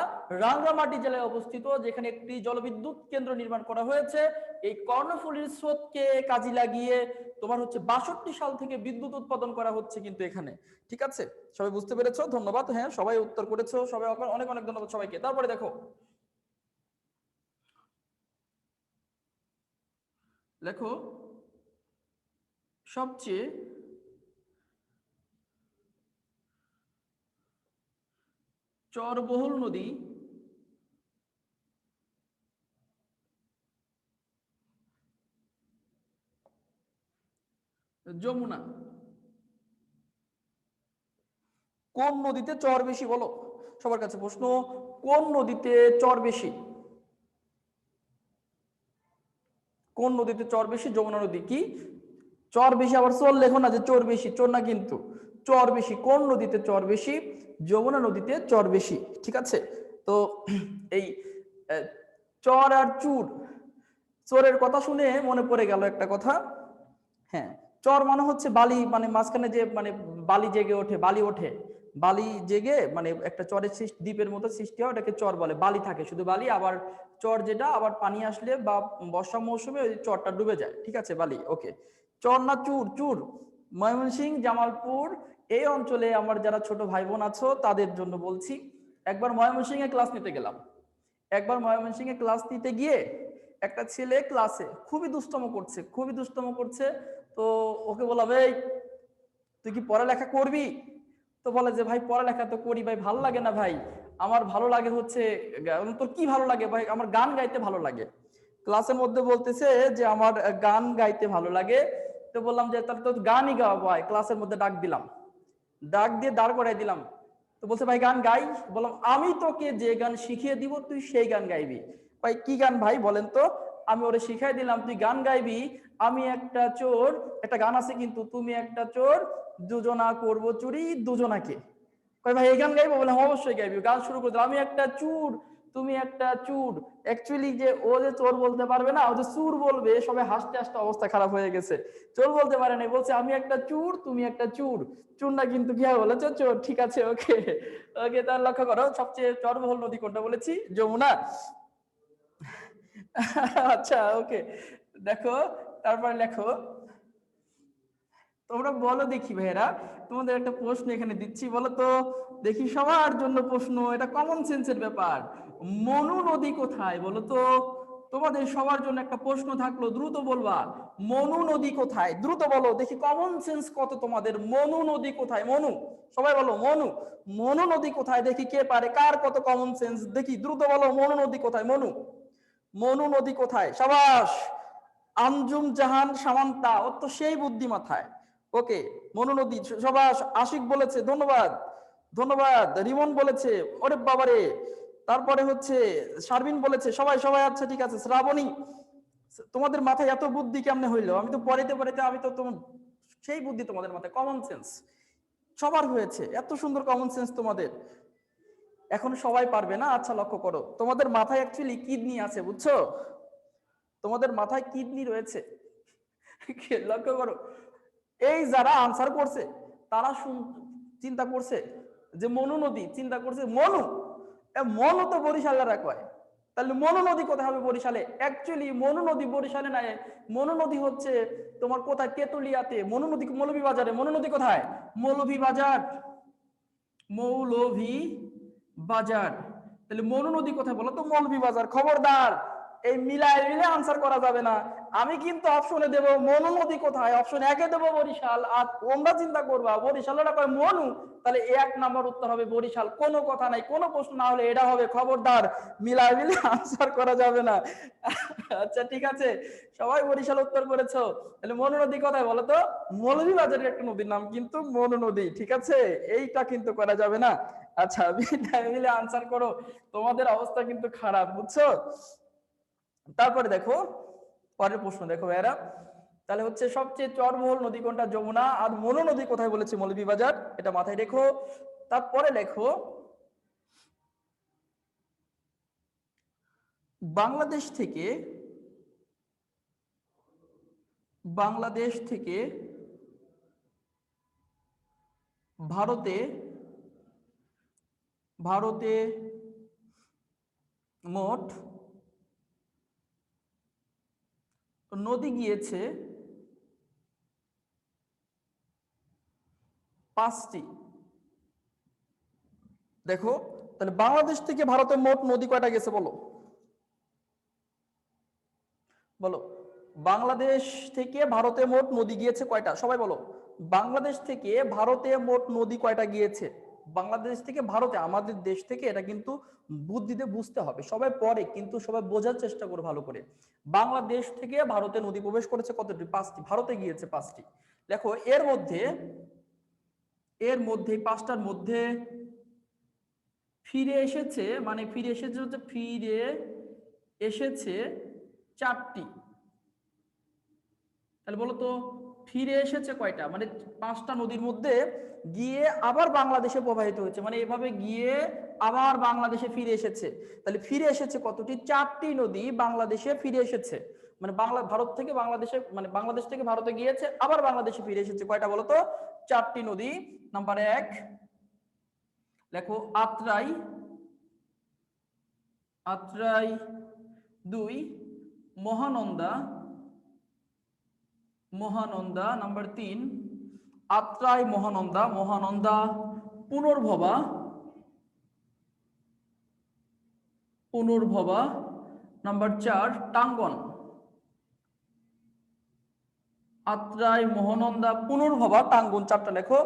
রাঙ্গামাটি জেলায় অবস্থিত, যেখানে একটি জলবিদ্যুৎ কেন্দ্র নির্মাণ করা হয়েছে। এই কর্ণফুলীর স্রোতকে কাজে লাগিয়ে তোমার হচ্ছে 62 সাল থেকে বিদ্যুৎ উৎপাদন করা হচ্ছে কিন্তু এখানে, ঠিক আছে? সবাই বুঝতে পেরেছো? ধন্যবাদ। হ্যাঁ, সবাই উত্তর করেছো, সবাই অনেক অনেক ধন্যবাদ সবাইকে। তারপরে দেখো, লেখো সবচেয়ে চরবহুল নদী যমুনা। কোন নদীতে চর বেশি বলো? সবার কাছে প্রশ্ন, কোন নদীতে চর বেশি? কোন নদীতে চর বেশি? যমুনা নদী। কি চর বেশি? আবার চোর লেখো না যে চোর বেশি, চোর না কিন্তু, চর বেশি। কোন নদীতে চর বেশি? যমুনা নদীতে চর বেশি, ঠিক আছে? তো এই চর আর চুর, চোরের কথা শুনে মনে পড়ে গেল একটা কথা। হ্যাঁ, চর মানে হচ্ছে বালি, মানে মাঝখানে যে মানে বালি জেগে ওঠে, বালি ওঠে, বালি জেগে মানে একটা চরের সৃষ্টি, দ্বীপের মতো সৃষ্টি হয়, ওটাকে চর বলে। বালি থাকে, শুধু বালি। আবার চর যেটা আবার পানি আসলে বা বর্ষা মৌসুমে ওই চরটা ডুবে যায়, ঠিক আছে? বালি। ওকে, চর না চুর? চুর। ময়মনসিংহ, জামালপুর এই অঞ্চলে আমার যারা ছোট ভাই বোন আছো তাদের জন্য বলছি, একবার ময়মনসিংহে ক্লাস নিতে গেলাম। একবার ময়মনসিংহে ক্লাস নিতে গিয়ে একটা ছেলে ক্লাসে খুবই দুষ্টম করছে, খুবই দুষ্টম করছে। তো ওকে বললাম, এই তুই কি পড়ালেখা করবি? তো বলে যে ভাই পড়ালেখা তো করি ভাই, ভালো লাগে না ভাই, আমার ভালো লাগে হচ্ছে। তোর কি ভালো লাগে? ভাই আমার গান গাইতে ভালো লাগে। ক্লাসের মধ্যে বলতেছে যে আমার গান গাইতে ভালো লাগে। তো বললাম যে তাহলে তো গানই গাওয়া ভাই। ক্লাসের মধ্যে ডাক দিলাম, ডাক দিয়ে দাঁড় করাই দিলাম। তো বলছে ভাই গান গাই। বললাম আমি তোকে যে গান শিখিয়ে দিব তুই সেই গান গাইবি। ভাই কি গান ভাই বলেন তো? আমি ওরে শিখাই দিলাম, তুই গান গাইবি, আমি একটা চোর, একটা গান আছে কিন্তু, তুমি একটা চোর দুজনা করব চুরি দুজনাকে। কই ভাই এই গান গাইবো? বলে অবশ্যই গাইবি। গান শুরু করে দিলাম, আমি একটা চুর তুমি একটা চুর। অ্যাকচুয়ালি যে ও যে চোর বলতে পারবে না, ও যে চুর বলবে, সবাই হাসতে হাসতে অবস্থা খারাপ হয়ে গেছে। চোর বলতে পারে না, বলছে আমি একটা চুর তুমি একটা চুর। চুর না কিন্তু কি হয় বলেছে? চোর। ঠিক আছে, ওকে ওকে। তার লক্ষ্য করো সবচেয়ে চরবহুল নদী কোনটা বলেছি? যমুনা। আচ্ছা, ওকে। দেখো তারপর লেখো, তোমরা বলো দেখি ভাইয়েরা, তোমাদের একটা প্রশ্ন এখানে দিচ্ছি, বলো তো দেখি, সবার জন্য প্রশ্ন, এটা কমন সেন্সের ব্যাপার। মনু নদী কোথায় বলো তো? তোমাদের সবার জন্য একটা প্রশ্ন থাকলো, দ্রুত বলবা। মনু নদী কোথায়? দ্রুত বলো দেখি, কমন সেন্স কত তোমাদের। মনু নদী কোথায়? মনু, সবাই বলো মনু। মনু নদী কোথায়? দেখি কে পারে, কার কত কমন সেন্স দেখি, দ্রুত বলো মনু নদী কোথায়? মনু, মনু নদী কোথায়? সাবাস, আঞ্জুম জাহান সামান্তা, ও তো সেই বুদ্ধি মাথায়। ওকে, মনু নদী। সবাস, আশিক বলেছে, ধন্যবাদ ধন্যবাদ। রিমন বলেছে, ওরে বাবারে। তারপরে হচ্ছে শারবিন বলেছে, সবাই সবাই। আচ্ছা ঠিক আছে। শ্রাবণী, তোমাদের মাথায় এত বুদ্ধি কেমনে হইলো? আমি তো পড়াইতে পড়াইতে আমি তো তোমার সেই বুদ্ধি তোমাদের মাথায়, কমন সেন্স সবার হয়েছে, এত সুন্দর কমন সেন্স তোমাদের। এখন সবাই পারবে না। আচ্ছা লক্ষ্য করো, তোমাদের মাথায় অ্যাকচুয়ালি কিডনি আছে, বুঝছো? তোমাদের মাথায় কিডনি রয়েছে। লক্ষ্য করো, এই যারা আনসার করছে তারা চিন্তা করছে যে মনু নদী, চিন্তা করছে মনু, মনু তো বরিশালেরা কয়, তাহলে মনু নদী কোথায় হবে বরিশালে? অ্যাকচুয়ালি মনু নদী বরিশালে নাই, মনু নদী হচ্ছে তোমার কোথায়, তেতুলিয়াতে। মনু নদী মৌলভীবাজারে। মনু নদী কোথায়? মৌলভীবাজার, মৌলভী বাজার। তাহলে মনু নদী কোথায় বলো তো? মৌলভীবাজার। খবরদার এই মিলায় মিলে আনসার করা যাবে না। আমি কিন্তু অপশনে দেব মনু নদী কোথায়, অপশন একে দেব বরিশাল, আর তোমরা চিন্তা করবা বরিশালেরা কয় মনু, তাহলে এক নাম্বার উত্তর হবে বরিশাল। কোনো কথা নাই, কোনো প্রশ্ন না হলে এটা হবে। খবরদার মিলায় মিলে আনসার করা যাবে না। আচ্ছা ঠিক আছে, সবাই বরিশাল উত্তর করেছো। তাহলে মনু নদী কোথায় বলো তো? মৌলভীবাজারের একটা নদীর নাম কিন্তু মনু নদী। ঠিক আছে, এইটা কিন্তু করা যাবে না। আচ্ছা মিলে আনসার করো, তোমাদের অবস্থা কিন্তু খারাপ, বুঝছো? তারপরে দেখো পরের প্রশ্ন, দেখো ভাইরা, তাহলে হচ্ছে সবচেয়ে চরমহল নদী কোনটা? যমুনা। আর মনু নদী কোথায় বলেছে? মৌলভীবাজার, এটা মাথায় রেখো। তারপরে লেখো বাংলাদেশ থেকে, বাংলাদেশ থেকে ভারতে, ভারতে মোট নদী গিয়েছে 5টি। দেখো তাহলে বাংলাদেশ থেকে ভারতে মোট নদী কয়টা গেছে বলো? বলো, বাংলাদেশ থেকে ভারতে মোট নদী গিয়েছে কয়টা? সবাই বলো, বাংলাদেশ থেকে ভারতে মোট নদী কয়টা গিয়েছে? বাংলাদেশ থেকে ভারতে, আমাদের দেশ থেকে, এটা কিন্তু বুদ্ধিতে বুঝতে হবে। সবাই পড়ে কিন্তু সবাই বোঝার চেষ্টা করো ভালো করে। বাংলাদেশ থেকে ভারতে নদী প্রবেশ করেছে কতটি? 5টি। ভারতে গিয়েছে 5টি। দেখো এর মধ্যে, এর মধ্যে 5টার মধ্যে ফিরে এসেছে, মানে ফিরে এসেছে হচ্ছে, ফিরে এসেছে 4টি। তাহলে বলো তো ফিরে এসেছে কয়টা? মানে 5টা নদীর মধ্যে গিয়ে আবার বাংলাদেশে প্রবাহিত হয়েছে, মানে এভাবে গিয়ে আবার বাংলাদেশে ফিরে এসেছে। তাহলে ফিরে এসেছে কতটি? 4টি নদী বাংলাদেশে ফিরে এসেছে। মানে ভারত থেকে বাংলাদেশে, মানে বাংলাদেশ থেকে ভারতে গিয়েছে আবার বাংলাদেশে ফিরে এসেছে। কয়টা বলো তো? 4টি নদী। নাম্বার 1 লেখো আত্রাই, আত্রাই। 2 মহানন্দা, মহানন্দা। নাম্বার 3 আত্রাই, মহানন্দা, মহানন্দা পুনর্ভবা, পুনর্ভবা। নাম্বার 4 টাঙ্গন, আত্রাই, মহানন্দা, পুনর্ভবা, টাঙ্গন। 4টা লেখো।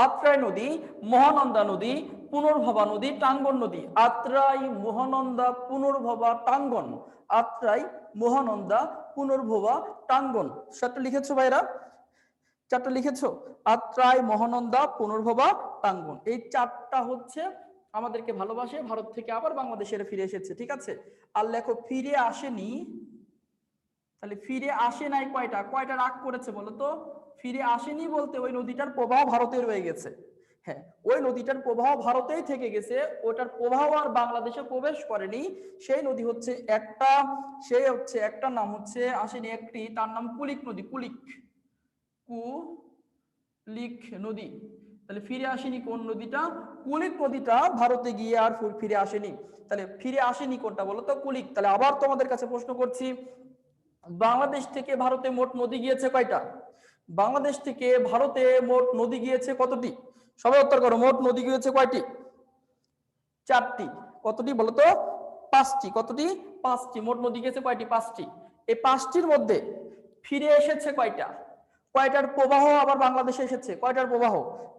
আত্রাই নদী, মহানন্দা নদী, পুনর্ভবা নদী, টাঙ্গন নদী। আত্রাই, মহানন্দা, পুনর্ভবা, টাঙ্গন। আত্রাই, মহানন্দা, পুনর্ভবা, টাঙ্গন। 4টা লিখেছো ভাইরা? 4টা লিখেছো? আত্রাই, মহানন্দা, পুনর্ভবা, টাঙ্গন। এই 4টা হচ্ছে আমাদেরকে ভালোবাসে, ভারত থেকে আবার বাংলাদেশে ফিরে এসেছে। ঠিক আছে, আর লেখো ফিরে আসেনি। তাহলে ফিরে আসে নাই কয়টা? কয়টা রাগ করেছে বলো তো? ফিরে আসেনি বলতে ওই নদীটার প্রবাহ ভারতে রয়ে গেছে। হ্যাঁ, ওই নদীটার প্রবাহ ভারতেই থেকে গেছে, ওটার প্রবাহ আর বাংলাদেশে প্রবেশ করেনি। সেই নদী হচ্ছে একটা, সেই হচ্ছে একটা নাম হচ্ছে আসেনি একটি, তার নাম কুলিক নদী। কুলিক, কুলিক নদী। তাহলে ফিরে আসেনি কোন নদীটা? কুলিক নদীটা ভারতে গিয়ে আর ফিরে আসেনি। তাহলে ফিরে আসেনি কোনটা বলো তো? কুলিক। তাহলে আবার তোমাদের কাছে প্রশ্ন করছি, বাংলাদেশ থেকে ভারতে মোট নদী গিয়েছে কয়টা? বাংলাদেশ থেকে ভারতে মোট নদী গিয়েছে কতটি? সবাই উত্তর করো, মোট নদী গিয়েছে কয়টি? 4টি। কতটি বলতো? 5টি। কতটি? 5টি। মোট নদী গিয়েছে কয়টি? 5টি। এই 5টির মধ্যে ফিরে এসেছে কয়টা? কয়টার প্রবাহ আবার বাংলাদেশে এসেছে? কয়টার প্রবাহ?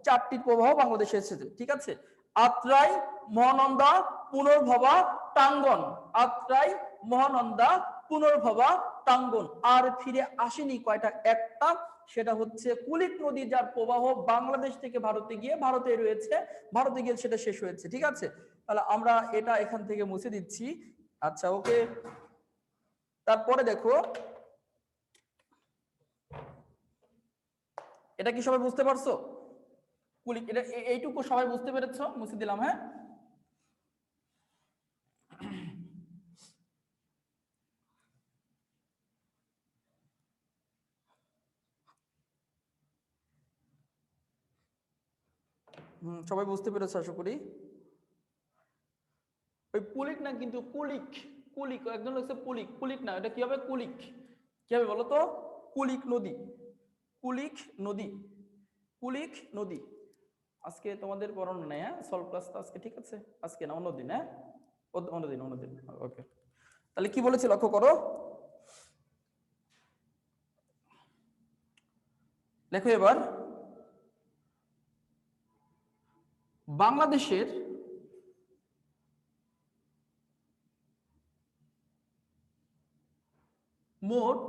4টির প্রবাহ বাংলাদেশে এসেছে। ঠিক আছে, আত্রাই, মহানন্দা, পুনর্ভবা, টাঙ্গন। আত্রাই, মহানন্দা, পুনর্ভবা, টাঙ্গন। আর ফিরে আসেনি কয়টা? একটা, সেটা হচ্ছে কুলিক নদী, যার প্রবাহ বাংলাদেশ থেকে ভারতে গিয়ে ভারতে রয়েছে, ভারতে গিয়ে সেটা শেষ হয়েছে। ঠিক আছে, তাহলে আমরা এটা এখান থেকে মুছে দিচ্ছি। আচ্ছা ওকে, তারপরে দেখো, এটা কি সবাই বুঝতে পারছো? কুলিক, এটা এইটুকু সবাই বুঝতে পেরেছো? মুছে দিলাম। হ্যাঁ, সবাই বুঝতে পেরেছে আশা করি। ওই পুলিক না কিন্তু কুলিক, কুলিক একজন হচ্ছে পুলিক, কুলিক না, এটা কি হবে কুলিক, কি হবে বলো তো? কুলিক নদী, কুলিক নদী, কুলিক নদী। আজকে তোমাদের পড়ানো নেই, হ্যাঁ সলভ ক্লাস তো আজকে, ঠিক আছে? আজকে না অন্যদিন, হ্যাঁ অন্যদিন, অন্যদিন, ওকে। তাহলে কি বলেছি লক্ষ্য করো, দেখো এবার বাংলাদেশের মোট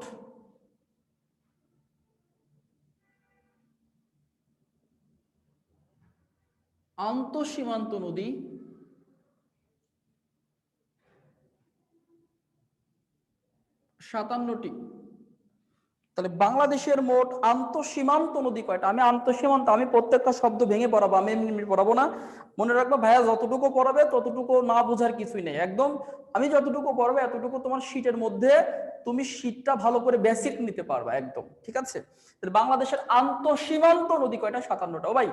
আন্তঃসীমান্ত নদী 57টি। তাহলে বাংলাদেশের মোট আন্তঃসীমান্ত নদী কয়টা? আমি আন্তঃসীমান্ত, আমি প্রত্যেকটা শব্দ ভেঙে পড়াবো, আমি এমনি পড়াবো না। মনে রাখবো ভাইয়া যতটুকু পড়াবে ততটুকু না বোঝার কিছুই নেই, একদম আমি যতটুকু পড়াবে এতটুকু তোমার শীটের মধ্যে তুমি শীটটা ভালো করে বেসিক নিতে পারবা একদম, ঠিক আছে? তাহলে বাংলাদেশের আন্তঃসীমান্ত নদী কয়টা? 57টা। ও ভাই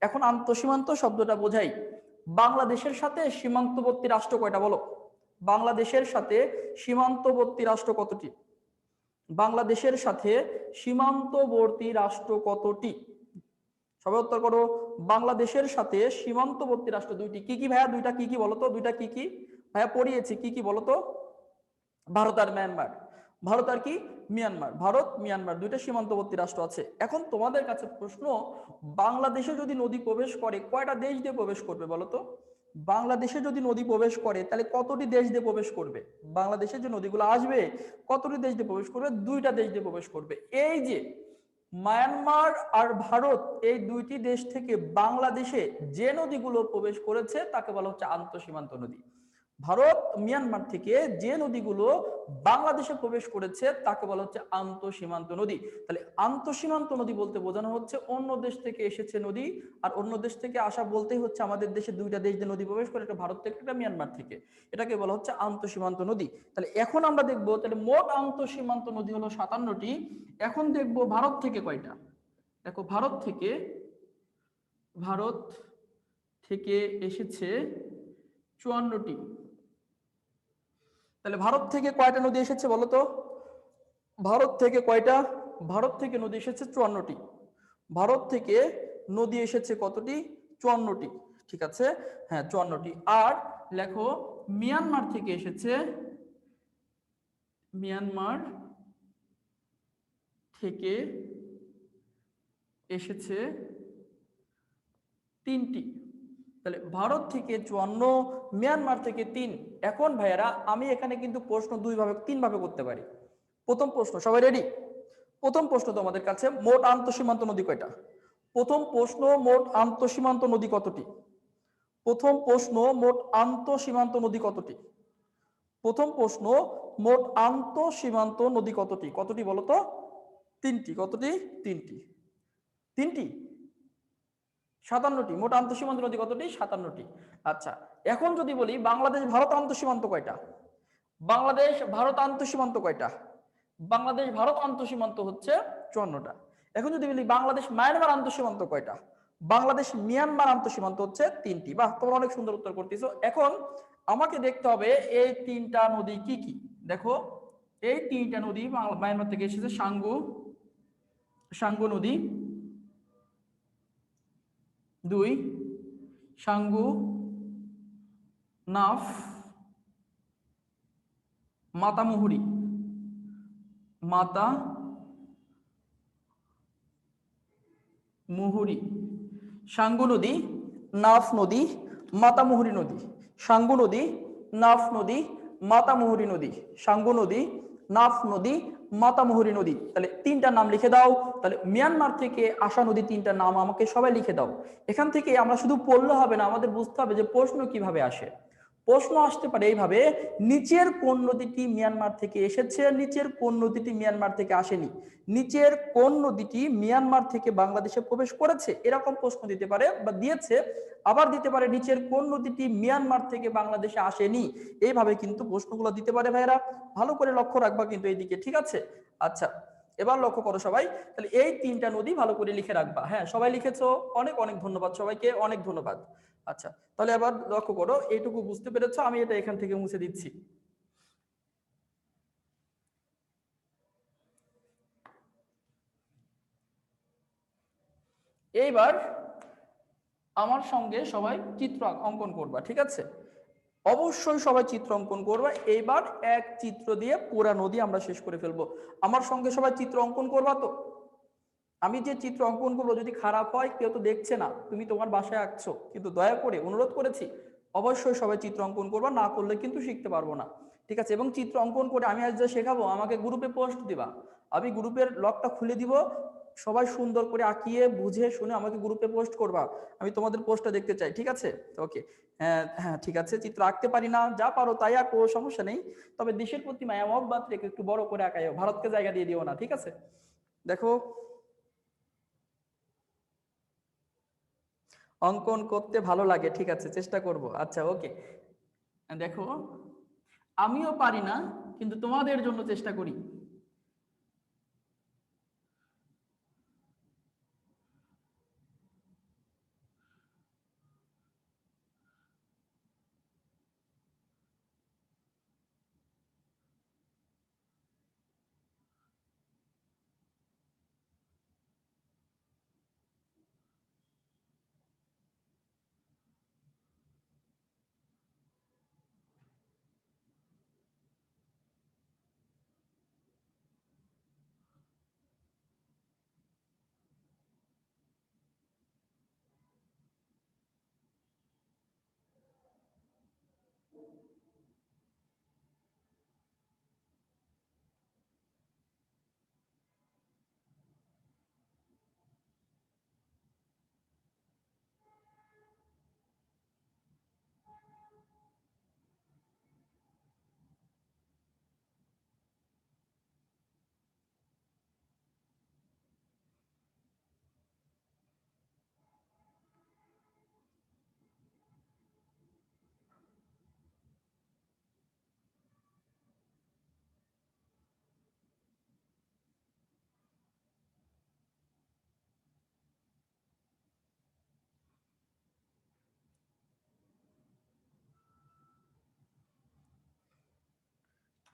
এখন আন্তঃসীমান্ত শব্দটা বোঝাই, বাংলাদেশের সাথে সীমান্তবর্তী রাষ্ট্র কয়টা বলো? বাংলাদেশের সাথে সীমান্তবর্তী রাষ্ট্র কতটি? বাংলাদেশের সাথে সীমান্তবর্তী রাষ্ট্র কতটি? সবাই উত্তর করো। বাংলাদেশের সাথে সীমান্তবর্তী রাষ্ট্র দুইটি। কি কি ভাইয়া? দুইটা কি কি বলতো? দুইটা কি কি ভাইয়া পড়িয়েছি, কি কি বলতো? ভারত আর মিয়ানমার। ভারত আর কি? মিয়ানমার। ভারত মিয়ানমার দুইটা সীমান্তবর্তী রাষ্ট্র আছে। এখন তোমাদের কাছে প্রশ্ন, বাংলাদেশে যদি নদী প্রবেশ করে কয়টা দেশ দিয়ে প্রবেশ করবে বলতো? বাংলাদেশে যদি নদী প্রবেশ করে তাহলে কতটি দেশ দিয়ে প্রবেশ করবে? বাংলাদেশে যে নদীগুলো আসবে কতটি দেশ দিয়ে প্রবেশ করবে? দুইটা দেশ দিয়ে প্রবেশ করবে। এই যে মায়ানমার আর ভারত, এই দুইটি দেশ থেকে বাংলাদেশে যে নদীগুলো প্রবেশ করেছে তাকে বলা হচ্ছে আন্তঃসীমান্ত নদী। ভারত মিয়ানমার থেকে যে নদীগুলো বাংলাদেশে প্রবেশ করেছে তাকে বলা হচ্ছে আন্তঃসীমান্ত নদী। তাহলে আন্তঃসীমান্ত নদী বলতে বোঝানো হচ্ছে অন্য দেশ থেকে এসেছে নদী, আর অন্য দেশ থেকে আসা বলতেই হচ্ছে আমাদের দেশে দুইটা দেশ দিয়ে নদী প্রবেশ করে, একটা ভারত থেকে একটা মিয়ানমার থেকে, এটাকে বলা হচ্ছে আন্তঃসীমান্ত নদী। তাহলে এখন আমরা দেখবো তাহলে মোট আন্তঃসীমান্ত নদী হলো 57টি। এখন দেখবো ভারত থেকে কয়টা। দেখো ভারত থেকে এসেছে 54টি। তাহলে ভারত থেকে কয়টা নদী এসেছে বলতো? ভারত থেকে কয়টা? ভারত থেকে নদী এসেছে 54টি। ভারত থেকে নদী এসেছে কতটি? 54টি, ঠিক আছে, হ্যাঁ 54টি। আর লেখো মিয়ানমার থেকে এসেছে, মিয়ানমার থেকে এসেছে 3টি। তাহলে ভারত থেকে 54, মিয়ানমার থেকে 3। এখন ভাইয়েরা আমি এখানে কিন্তু প্রশ্ন তিন ভাবে করতে পারি। প্রথম প্রশ্ন, সবাই রেডি? প্রথম প্রশ্ন তোমাদের কাছে, মোট আন্তঃসীমান্ত নদী কয়টা? প্রথম প্রশ্ন, মোট আন্তঃসীমান্ত নদী কতটি? প্রথম প্রশ্ন, মোট আন্তঃসীমান্ত নদী কতটি? প্রথম প্রশ্ন, মোট আন্তঃসীমান্ত নদী কতটি? কতটি বলতো? 3টি। কতটি? 3টি। 3টি? 57টি। মোট আন্তঃসীমান্ত নদী কতটি? 57টি। আচ্ছা, এখন যদি বলি বাংলাদেশ ভারত আন্তঃসীমান্ত কয়টা? বাংলাদেশ ভারত আন্তঃসীমান্ত কয়টা? বাংলাদেশ ভারত আন্তঃসীমান্ত হচ্ছে 54টা। এখন যদি বলি বাংলাদেশ মায়ানমার আন্তঃসীমান্ত কয়টা? বাংলাদেশ মিয়ানমার আন্তঃসীমান্ত হচ্ছে 3টি। বাহ, তোমরা অনেক সুন্দর উত্তর করতেছো। এখন আমাকে দেখতে হবে এই 3টা নদী কি কি। দেখো এই 3টা নদী মায়ানমার থেকে এসেছে, সাঙ্গু নদী 2, সাঙ্গু নাফ, মাতামুহুরি সাঙ্গু নদী, নাফ নদী, মাতামুহুরি নদী। সাঙ্গু নদী, নাফ নদী, মাতামুহুরি নদী। সাঙ্গু নদী, নাফ নদী, মাতামুহুরি নদী। তাহলে 3টা নাম লিখে দাও। তাহলে মিয়ানমার থেকে আসা নদী 3টা নাম আমাকে সবাই লিখে দাও। এখান থেকে আমরা শুধু পড়লে হবে না, আমাদের বুঝতে হবে যে প্রশ্ন কিভাবে আসে। প্রশ্ন আসতে পারে এইভাবে, নিচের কোন নদীটি মিয়ানমার থেকে এসেছে, নিচের কোন নদীটি মিয়ানমার থেকে আসেনি, নিচের কোন নদীটি মিয়ানমার থেকে বাংলাদেশে প্রবেশ করেছে, এরকম প্রশ্ন দিতে পারে বা দিয়েছে। আবার দিতে পারে নিচের কোন নদীটি মিয়ানমার থেকে বাংলাদেশে আসেনি। এইভাবে কিন্তু প্রশ্নগুলো দিতে পারে ভাইরা, ভালো করে লক্ষ্য রাখবা কিন্তু এইদিকে, ঠিক আছে? আচ্ছা, এবার লক্ষ্য করো সবাই, তাহলে এই তিনটা নদী ভালো করে লিখে রাখবা। হ্যাঁ, সবাই লিখেছো, অনেক অনেক ধন্যবাদ সবাইকে, অনেক ধন্যবাদ। আচ্ছা, তাহলে এবার লক্ষ্য করো, এইটুকু বুঝতে পেরেছো, আমি এটা এখান থেকে মুছে দিচ্ছি। এইবার আমার সঙ্গে সবাই চিত্র অঙ্কন করবা, ঠিক আছে? অবশ্যই সবাই চিত্র অঙ্কন করবা। এইবার এক চিত্র দিয়ে পুরা নদী আমরা শেষ করে ফেলবো। আমার সঙ্গে সবাই চিত্র অঙ্কন করবা তো? আমি যে চিত্র অঙ্কন করবো যদি খারাপ হয়, কেউ তো দেখছে না, তুমি তোমার বাসায় আঁকছো, কিন্তু দয়া করে অনুরোধ করেছি অবশ্যই সবাই চিত্র অঙ্কন করবা, না করলে কিন্তু শিখতে পারবো না, ঠিক আছে? এবং চিত্র অঙ্কন করে আমি আজ যা শেখাবো আমাকে গ্রুপে পোস্ট দিবা, আমি গ্রুপের লকটা খুলে দিব, সবাই সুন্দর করে আঁকিয়ে বুঝে শুনে আমাকে গ্রুপে পোস্ট করবা, আমি তোমাদের পোস্টটা দেখতে চাই, ঠিক আছে? ওকে, হ্যাঁ হ্যাঁ ঠিক আছে। চিত্র আঁকতে পারি না, যা পারো তাই আঁকো, সমস্যা নেই, তবে দেশের প্রতি মায়া মহব্বত রেখে একটু বড় করে আঁকাইও, ভারতকে জায়গা দিয়ে দিও না, ঠিক আছে? দেখো, অঙ্কন করতে ভালো লাগে, ঠিক আছে, চেষ্টা করব। আচ্ছা ওকে, দেখো আমিও পারি না, কিন্তু তোমাদের জন্য চেষ্টা করি।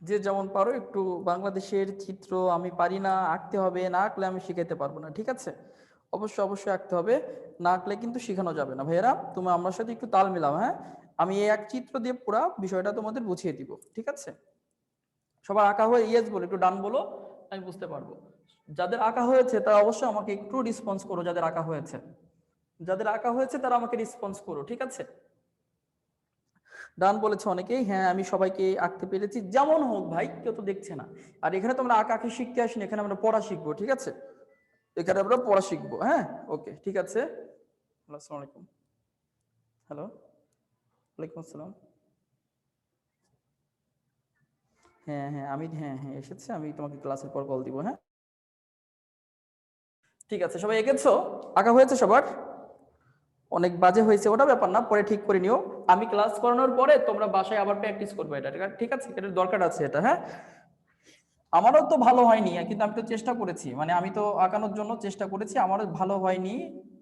যে যেমন পারো একটু, বাংলাদেশের চিত্র আমি পারি না, আঁকতে হবে, না আঁকলে আমি শিখাইতে পারবো না, ঠিক আছে? অবশ্যই অবশ্যই আঁকতে হবে, না আঁকলে কিন্তু শেখানো যাবে না। ভাইয়েরা তুমি আমার সাথে একটু তাল মিলাও, হ্যাঁ? আমি এই এক চিত্র দিয়ে পুরো বিষয়টা তোমাদের বুঝিয়ে দিব, ঠিক আছে? সবার আঁকা হয়ে ইয়েস বলো, একটু ডান বলো, আমি বুঝতে পারবো। যাদের আঁকা হয়েছে তারা অবশ্যই আমাকে একটু রেসপন্স করো, যাদের আঁকা হয়েছে, যাদের আঁকা হয়েছে তারা আমাকে রেসপন্স করো, ঠিক আছে? ডান বলেছে অনেকেই, হ্যাঁ আমি সবাইকে আঁকতে পেরেছি, যেমন হোক ভাই, কেউ তো দেখছে না। আর এখানে তোমরা আঁকা আঁকি শিখতে আসিনি, এখানে আমরা পড়া শিখবো, ঠিক আছে? এখানে আমরা পড়া শিখবো, হ্যাঁ। ওকে ঠিক আছে। আসসালামু আলাইকুম। হ্যালো, ওয়ালাইকুম আসসালাম। হ্যাঁ হ্যাঁ আমি, হ্যাঁ হ্যাঁ এসেছে, আমি তোমাকে ক্লাসের পর কল দিব, হ্যাঁ? ঠিক আছে, সবাই এঁকেছো? আঁকা হয়েছে সবার? অনেক বাজে হয়েছে ওটা ব্যাপার না, পরে ঠিক করে নিও। আমি ক্লাস করানোর পরে তোমরা বাসায় আবার প্র্যাকটিস করবে এটা, ঠিক আছে? এটা দরকার আছে এটা, হ্যাঁ। আমারও তো ভালো হয়নি, কিন্তু আমি তো চেষ্টা করেছি, মানে আমি তো আঁকানোর জন্য চেষ্টা করেছি, আমারও ভালো হয়নি।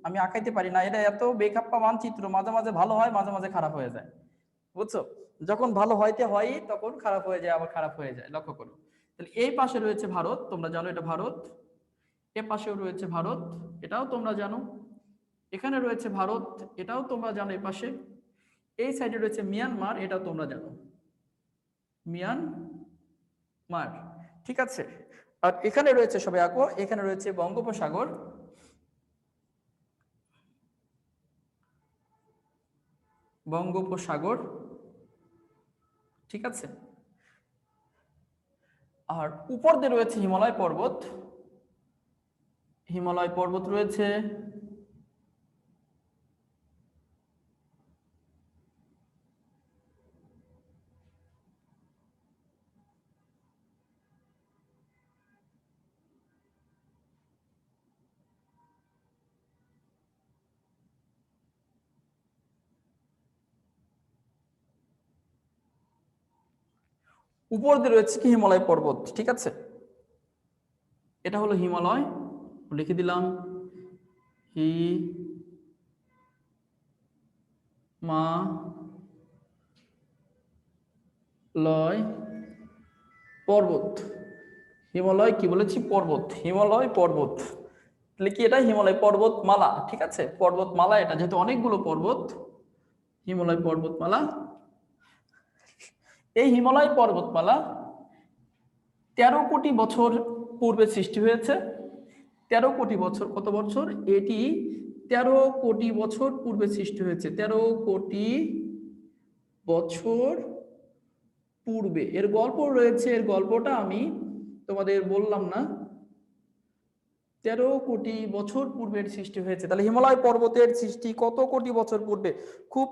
আমি আঁকাইতে পারি না, এটা এত বেখাপ্পা মানচিত্র, মাঝে মাঝে ভালো হয়, মাঝে মাঝে খারাপ হয়ে যায়, বুঝছো? যখন ভালো হইতে হয় তখন খারাপ হয়ে যায়, আবার খারাপ হয়ে যায়, লক্ষ্য করো। তাহলে এই পাশে রয়েছে ভারত, তোমরা জানো এটা ভারত। এ পাশেও রয়েছে ভারত, এটাও তোমরা জানো। এখানে রয়েছে ভারত, এটাও তোমরা জানো। এ পাশে এই সাইডে রয়েছে মিয়ানমার, এটাও তোমরা জানো, মিয়ানমার, ঠিক আছে? আর এখানে রয়েছে, সবাই আঁকো, এখানে রয়েছে বঙ্গোপসাগর, বঙ্গোপসাগর, ঠিক আছে? আর উপর দিয়ে রয়েছে হিমালয় পর্বত, হিমালয় পর্বত রয়েছে। উপর দিয়ে রয়েছে কি হিমালয় পর্বত, ঠিক আছে? এটা হলো হিমালয়, লিখে দিলাম হিমালয় পর্বত। হিমালয় কি বলেছি? পর্বত। হিমালয় পর্বত, তাহলে কি এটা হিমালয় পর্বতমালা। ঠিক আছে, পর্বতমালা এটা, যেহেতু অনেকগুলো পর্বত, হিমালয় পর্বতমালা। এই হিমালয় পর্বতমালা 13 কোটি বছর পূর্বে সৃষ্টি হয়েছে। 13 কোটি বছর, কত বছর? এটি 13 কোটি বছর পূর্বে সৃষ্টি হয়েছে। 13 কোটি বছর পূর্বে এর গল্প রয়েছে, এর গল্পটা আমি তোমাদের বললাম না। 13 কোটি বছর পূর্বের সৃষ্টি হয়েছে। তাহলে হিমালয় পর্বতের সৃষ্টি কত কোটি বছর পূর্বে? খুব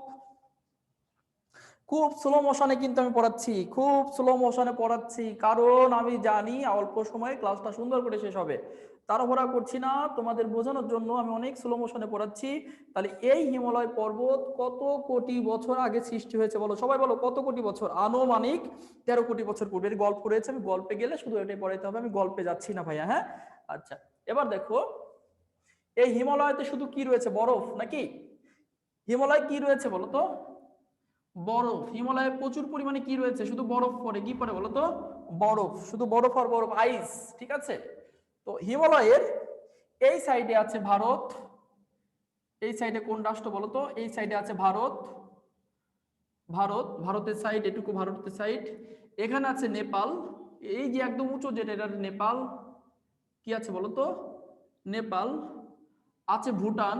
খুব স্লো মোশনে কিন্তু আমি পড়াচ্ছি, খুব স্লো মোশনে পড়াচ্ছি, কারণ আমি জানি অল্প সময়ে ক্লাসটা সুন্দর করে শেষ হবে। তাড়াহুড়া করছি না, তোমাদের বোঝানোর জন্য আমি অনেক স্লো মোশনে পড়াচ্ছি। তাহলে এই হিমালয় পর্বত কত কোটি বছর আগে সৃষ্টি হয়েছে বলো, সবাই বলো কত কোটি বছর? আনুমানিক 13 কোটি বছর পূর্বে। এর গল্প রয়েছে, আমি গল্পে গেলে শুধু এটাই পড়াইতে হবে, আমি গল্পে যাচ্ছি না ভাইয়া। হ্যাঁ, আচ্ছা, এবার দেখো এই হিমালয়তে শুধু কি রয়েছে? বরফ নাকি? হিমালয় কি রয়েছে বলো তো? বরফ। হিমালয়ে প্রচুর পরিমাণে কি রয়েছে? শুধু বরফ পড়ে। কি পড়ে বলো তো? বরফ, শুধু বরফ আর বরফ, আইস। ঠিক আছে, তো হিমালয়ের এই সাইডে আছে ভারত। এই সাইডে কোন রাষ্ট্র বলো তো? এই সাইডে আছে ভারত। ভারতের সাইড, এটুকু ভারতের সাইড। এখানে আছে নেপাল। এই যে একদম উঁচু যেটা, এটা নেপাল। কি আছে বলো তো? নেপাল। আছে ভুটান।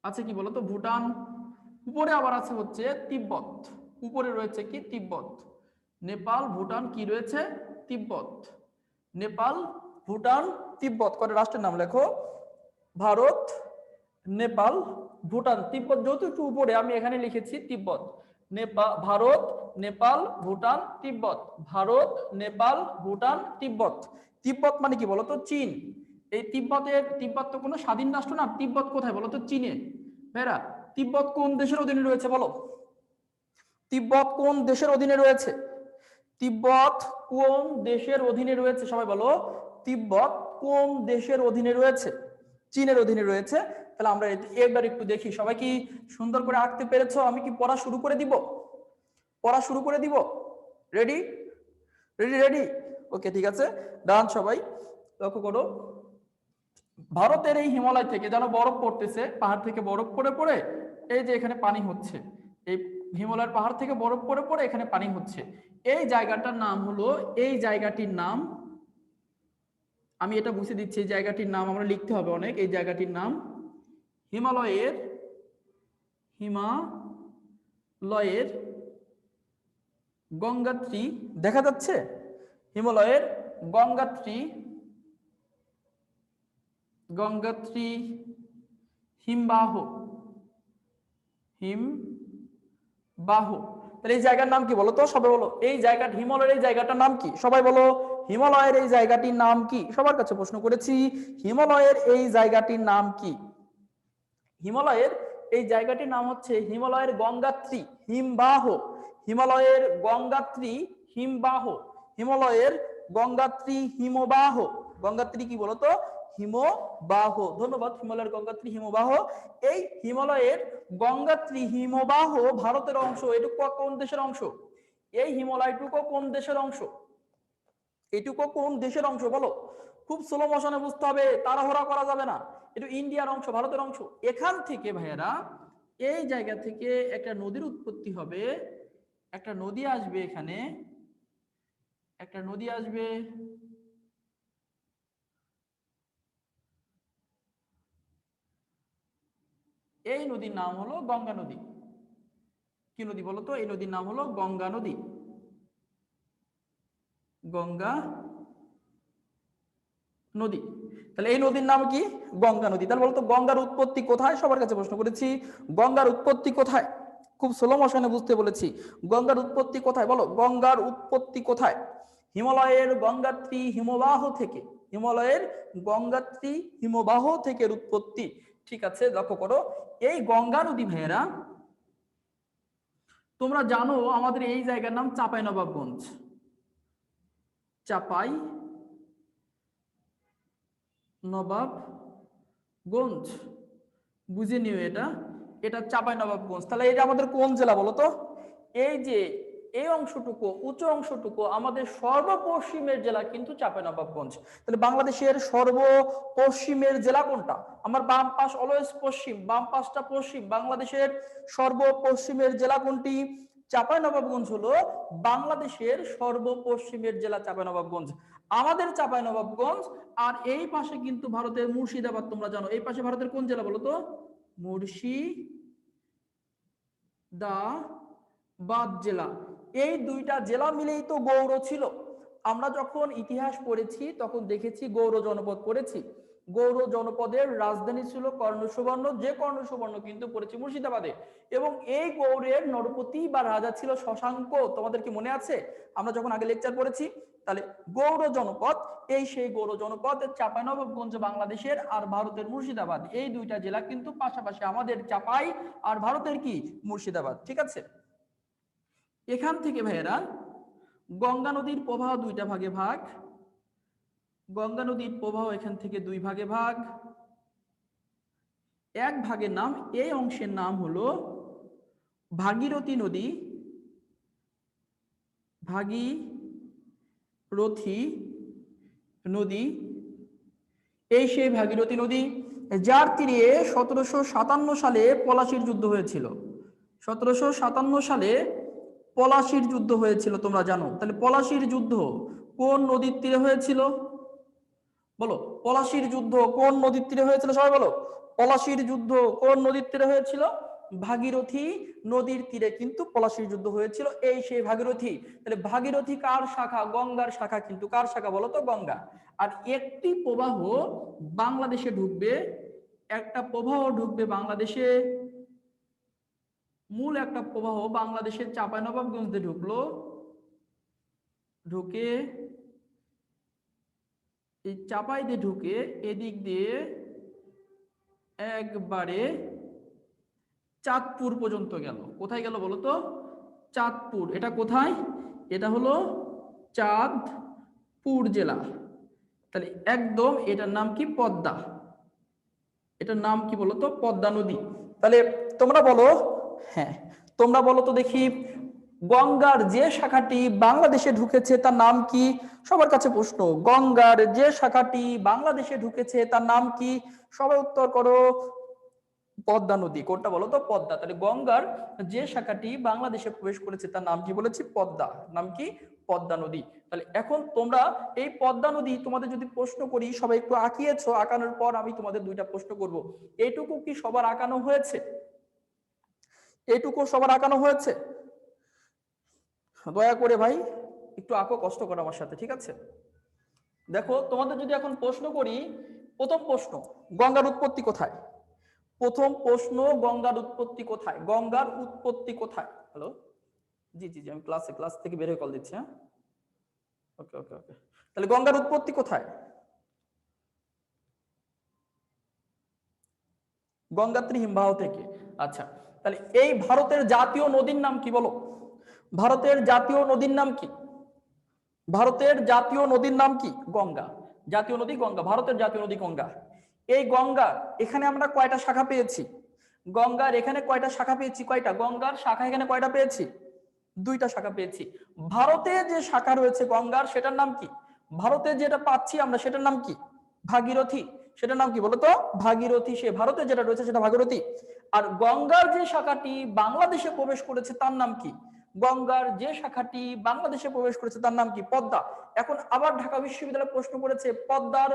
আছে কি বলতো? ভুটান। উপরে আবার আছে হচ্ছে তিব্বত। উপরে রয়েছে কি? তিব্বত। নেপাল, ভুটান, কি রয়েছে? তিব্বত। নেপাল, ভুটান, তিব্বত। করে রাষ্ট্রের নাম লেখো। ভারত, নেপাল, ভুটান, তিব্বত। যেহেতু একটু উপরে, আমি এখানে লিখেছি তিব্বত। ভারত, নেপাল, ভুটান, তিব্বত। ভারত, নেপাল, ভুটান, তিব্বত। তিব্বত মানে কি বলতো? চীন। এই তিব্বত তো কোনো স্বাধীন রাষ্ট্র না। তিব্বত কোথায় বলতো? চীনে। ভাইরা, তিব্বত কোন দেশের অধীনে রয়েছে বলো? তিব্বত কোন দেশের অধীনে রয়েছে? তিব্বত কোন দেশের অধীনে রয়েছে? সবাই বলো, তিব্বত কোন দেশের অধীনে রয়েছে? চীনের অধীনে রয়েছে। তাহলে আমরা এবার একটু দেখি, সবাই কি সুন্দর করে আঁকতে পেরেছো? আমি কি পড়া শুরু করে দিব? পড়া শুরু করে দিব? রেডি? Ready ready? ওকে, ঠিক আছে, ডান। সবাই লক্ষ্য করো, ভারতের এই হিমালয় থেকে যেন বরফ পড়তেছে, পাহাড় থেকে বরফ পড়ে পড়ে এই যে এখানে পানি হচ্ছে। এই হিমালয়ের পাহাড় থেকে বরফ পড়ে পড়ে এখানে পানি হচ্ছে। এই জায়গাটার নাম হলো, এই জায়গাটির নাম, আমি এটা বুঝে দিচ্ছি, এই জায়গাটির নাম আমরা লিখতে হবে অনেক। এই জায়গাটির নাম হিমালয়ের, হিমালয়ের গঙ্গোত্রী। দেখা যাচ্ছে? হিমালয়ের গঙ্গোত্রী, গঙ্গোত্রী হিমবাহ, হিমবাহ। তাহলে এই জায়গার নাম কি বলো তো? সবাই বলো, এই জায়গা, হিমালয়ের এই জায়গাটার নাম কি? সবাই বলো, হিমালয়ের এই জায়গাটির নাম কি? সবার কাছে প্রশ্ন করেছি, হিমালয়ের এই জায়গাটির নাম কি? হিমালয়ের এই জায়গাটির নাম হচ্ছে হিমালয়ের গঙ্গোত্রী হিমবাহ। হিমালয়ের গঙ্গোত্রী হিমবাহ। হিমালয়ের গঙ্গোত্রী হিমবাহ। গঙ্গোত্রী কি বলতো? হিমবাহ। ধন্যবাদ। হিমালয়ের গঙ্গোত্রী হিমবাহ। এই হিমালয়ের গঙ্গোত্রী হিমবাহ ভারতের অংশ। এটুকু কোন দেশের অংশ? এই হিমালয়টুকু কোন দেশের অংশ? এটুকু কোন দেশের অংশ বলো? খুব স্লো মোশনে বুঝতে হবে, তাড়াহুড়া করা যাবে না। এটা ইন্ডিয়ার অংশ, ভারতের অংশ। এখান থেকে ভাইয়েরা, এই জায়গা থেকে একটা নদীর উৎপত্তি হবে। একটা নদী আসবে এখানে, একটা নদী আসবে। এই নদীর নাম হলো গঙ্গা নদী। কি নদী বলতো? এই নদীর নাম হলো গঙ্গা নদী। গঙ্গা নদী। তাহলে এই নদীর নাম কি? গঙ্গা নদী। তাহলে বলতো গঙ্গার উৎপত্তি কোথায়? সবার কাছে প্রশ্ন করেছি, গঙ্গার উৎপত্তি কোথায়? খুব স্লো মোশনে বুঝতে বলেছি। গঙ্গার উৎপত্তি কোথায় বলো? গঙ্গার উৎপত্তি কোথায়? হিমালয়ের গঙ্গোত্রী হিমবাহ থেকে। হিমালয়ের গঙ্গোত্রী হিমবাহ থেকে উৎপত্তি। ঠিক আছে, লক্ষ্য করো, এই গঙ্গা নদী ভাইয়েরা, তোমরা জানো আমাদের এই জায়গার নাম চাঁপাইনবাবগঞ্জ। চাপাই নবাবগঞ্জ, বুঝে নিও এটা, এটা চাঁপাইনবাবগঞ্জ। তাহলে এটা আমাদের কোন জেলা বলো তো? এই যে এই অংশটুকু, উঁচু অংশটুকু আমাদের সর্বপশ্চিমের জেলা কিন্তু চাঁপাইনবাবগঞ্জ। তাহলে বাংলাদেশের সর্বপশ্চিমের জেলা কোনটা? আমার বাম পাশ অলওয়েজ পশ্চিম, বাম পাশটা পশ্চিম। বাংলাদেশের সর্বপশ্চিমের জেলা কোনটি? চাঁপাইনবাবগঞ্জ হলো বাংলাদেশের সর্বপশ্চিমের জেলা, চাঁপাইনবাবগঞ্জ আমাদের চাঁপাইনবাবগঞ্জ। আর এই পাশে কিন্তু ভারতের মুর্শিদাবাদ, তোমরা জানো এই পাশে ভারতের কোন জেলা বলো তো? মুর্শিদাবাদ জেলা। এই দুইটা জেলা মিলেই তো গৌড় ছিল। আমরা যখন ইতিহাস পড়েছি তখন দেখেছি গৌড় জনপদ পড়েছি। গৌড় জনপদের রাজধানী ছিল কর্ণসুবর্ণ, যে কর্ণসুবর্ণ কিন্তু পড়েছি মুর্শিদাবাদে। এবং এই গৌড়ের নরপতি বা রাজা ছিল শশাঙ্ক, তোমাদের কি মনে আছে আমরা যখন আগে লেকচার পড়েছি? তাহলে গৌড় জনপদ, এই সেই গৌড় জনপদ চাঁপাইনবাবগঞ্জ বাংলাদেশের, আর ভারতের মুর্শিদাবাদ, এই দুইটা জেলা কিন্তু পাশাপাশি, আমাদের চাঁপাই আর ভারতের কি মুর্শিদাবাদ। ঠিক আছে, এখান থেকে ভাইয়েরা গঙ্গা নদীর প্রবাহ দুইটা ভাগে ভাগ, গঙ্গা নদীর প্রবাহ এখান থেকে দুই ভাগে ভাগ। এক ভাগের নাম, এই অংশের নাম হলো ভাগীরথী নদী, ভাগীরথী নদী, এই সেই ভাগীরথী নদী যার তীরে 1757 সালে পলাশির যুদ্ধ হয়েছিল। 1757 সালে পলাশির যুদ্ধ হয়েছিল, তোমরা জানো। তাহলে পলাশির যুদ্ধ কোন নদীর তীরে হয়েছিল বলো? পলাশির যুদ্ধ কোন নদীর তীরে হয়েছিল সবাই বলো? পলাশির যুদ্ধ কোন নদীর তীরে হয়েছিল? ভাগীরথী নদীর তীরে কিন্তু পলাশির যুদ্ধ হয়েছিল, এই সেই ভাগীরথী। তাহলে ভাগীরথী কার শাখা? গঙ্গার শাখা। কিন্তু কার শাখা বলো তো? গঙ্গা। আর একটি প্রবাহ বাংলাদেশে ঢুকবে, একটা প্রবাহ ঢুকবে বাংলাদেশে, মূল একটা প্রবাহ বাংলাদেশের চাঁপাইনবাবগঞ্জে ঢুকলো, ঢুকে এই চাপাই দিয়ে ঢুকে এদিক দিয়ে একবারে চাঁদপুর পর্যন্ত গেল। কোথায় গেল বলো তো? চাঁদপুর। এটা কোথায়? এটা হলো চাঁদপুর জেলা। তাহলে একদম এটার নাম কি? পদ্মা। এটার নাম কি বলো তো? পদ্মা নদী। তাহলে তোমরা বলো, হ্যাঁ তোমরা বলো তো দেখি, গঙ্গার যে শাখাটি বাংলাদেশে ঢুকেছে তার নাম কি? সবার কাছে প্রশ্ন, গঙ্গার যে শাখাটি বাংলাদেশে ঢুকেছে তার নাম কি? সবাই উত্তর করো। পদ্মা নদী। কোনটা বলো তো? পদ্মা। তাহলে গঙ্গার যে শাখাটি বাংলাদেশে প্রবেশ করেছে তার নাম কি বলেছি? পদ্মা। নাম কি? পদ্মা নদী। তাহলে এখন তোমরা এই পদ্মা নদী, তোমাদের যদি প্রশ্ন করি, সবাই একটু আঁকিয়েছো, আঁকানোর পর আমি তোমাদের দুইটা প্রশ্ন করব। এইটুকু কি সবার আঁকানো হয়েছে? এইটুকু সবার আঁকানো হয়েছে? দয়া করে ভাই একটু আঁকো, কষ্ট করো আমার সাথে, ঠিক আছে? দেখো তোমাদের যদি এখন প্রশ্ন করি, প্রথম প্রশ্ন, গঙ্গার উৎপত্তি কোথায়? প্রথম প্রশ্ন, গঙ্গার উৎপত্তি কোথায়? গঙ্গার উৎপত্তি কোথায়? হ্যালো, জি জি জি, আমি ক্লাস থেকে বের হয়ে কল দিচ্ছি। হ্যাঁ, ওকে ওকে ওকে। তাহলে গঙ্গার উৎপত্তি কোথায়? গঙ্গাত্রী হিমবাহ থেকে। আচ্ছা, তাহলে এই ভারতের জাতীয় নদীর নাম কি বলো? ভারতের জাতীয় নদীর নাম কি? ভারতের জাতীয় নদীর নাম কি? গঙ্গা। জাতীয় নদী গঙ্গা, ভারতের জাতীয় নদী গঙ্গা। এই গঙ্গা, এখানে আমরা কয়টা শাখা পেয়েছি? গঙ্গার এখানে কয়টা শাখা পেয়েছি? কয়টা? গঙ্গার শাখা এখানে কয়টা পেয়েছি? দুইটা শাখা পেয়েছি। ভারতে যে শাখা রয়েছে গঙ্গার, সেটার নাম কি? ভারতে যেটা পাচ্ছি আমরা সেটার নাম কি? ভাগীরথী। সেটার নাম কি বলতো? ভাগীরথী। সে ভারতে যেটা রয়েছে সেটা ভাগীরথী। আর গঙ্গার যে শাখাটি বাংলাদেশে প্রবেশ করেছে তার নাম কি? গঙ্গার যে শাখাটি বাংলাদেশে প্রবেশ করেছে তার নাম কি? পদ্মা। এখন আবার ঢাকা বিশ্ববিদ্যালয় প্রশ্ন করেছে, পদ্মার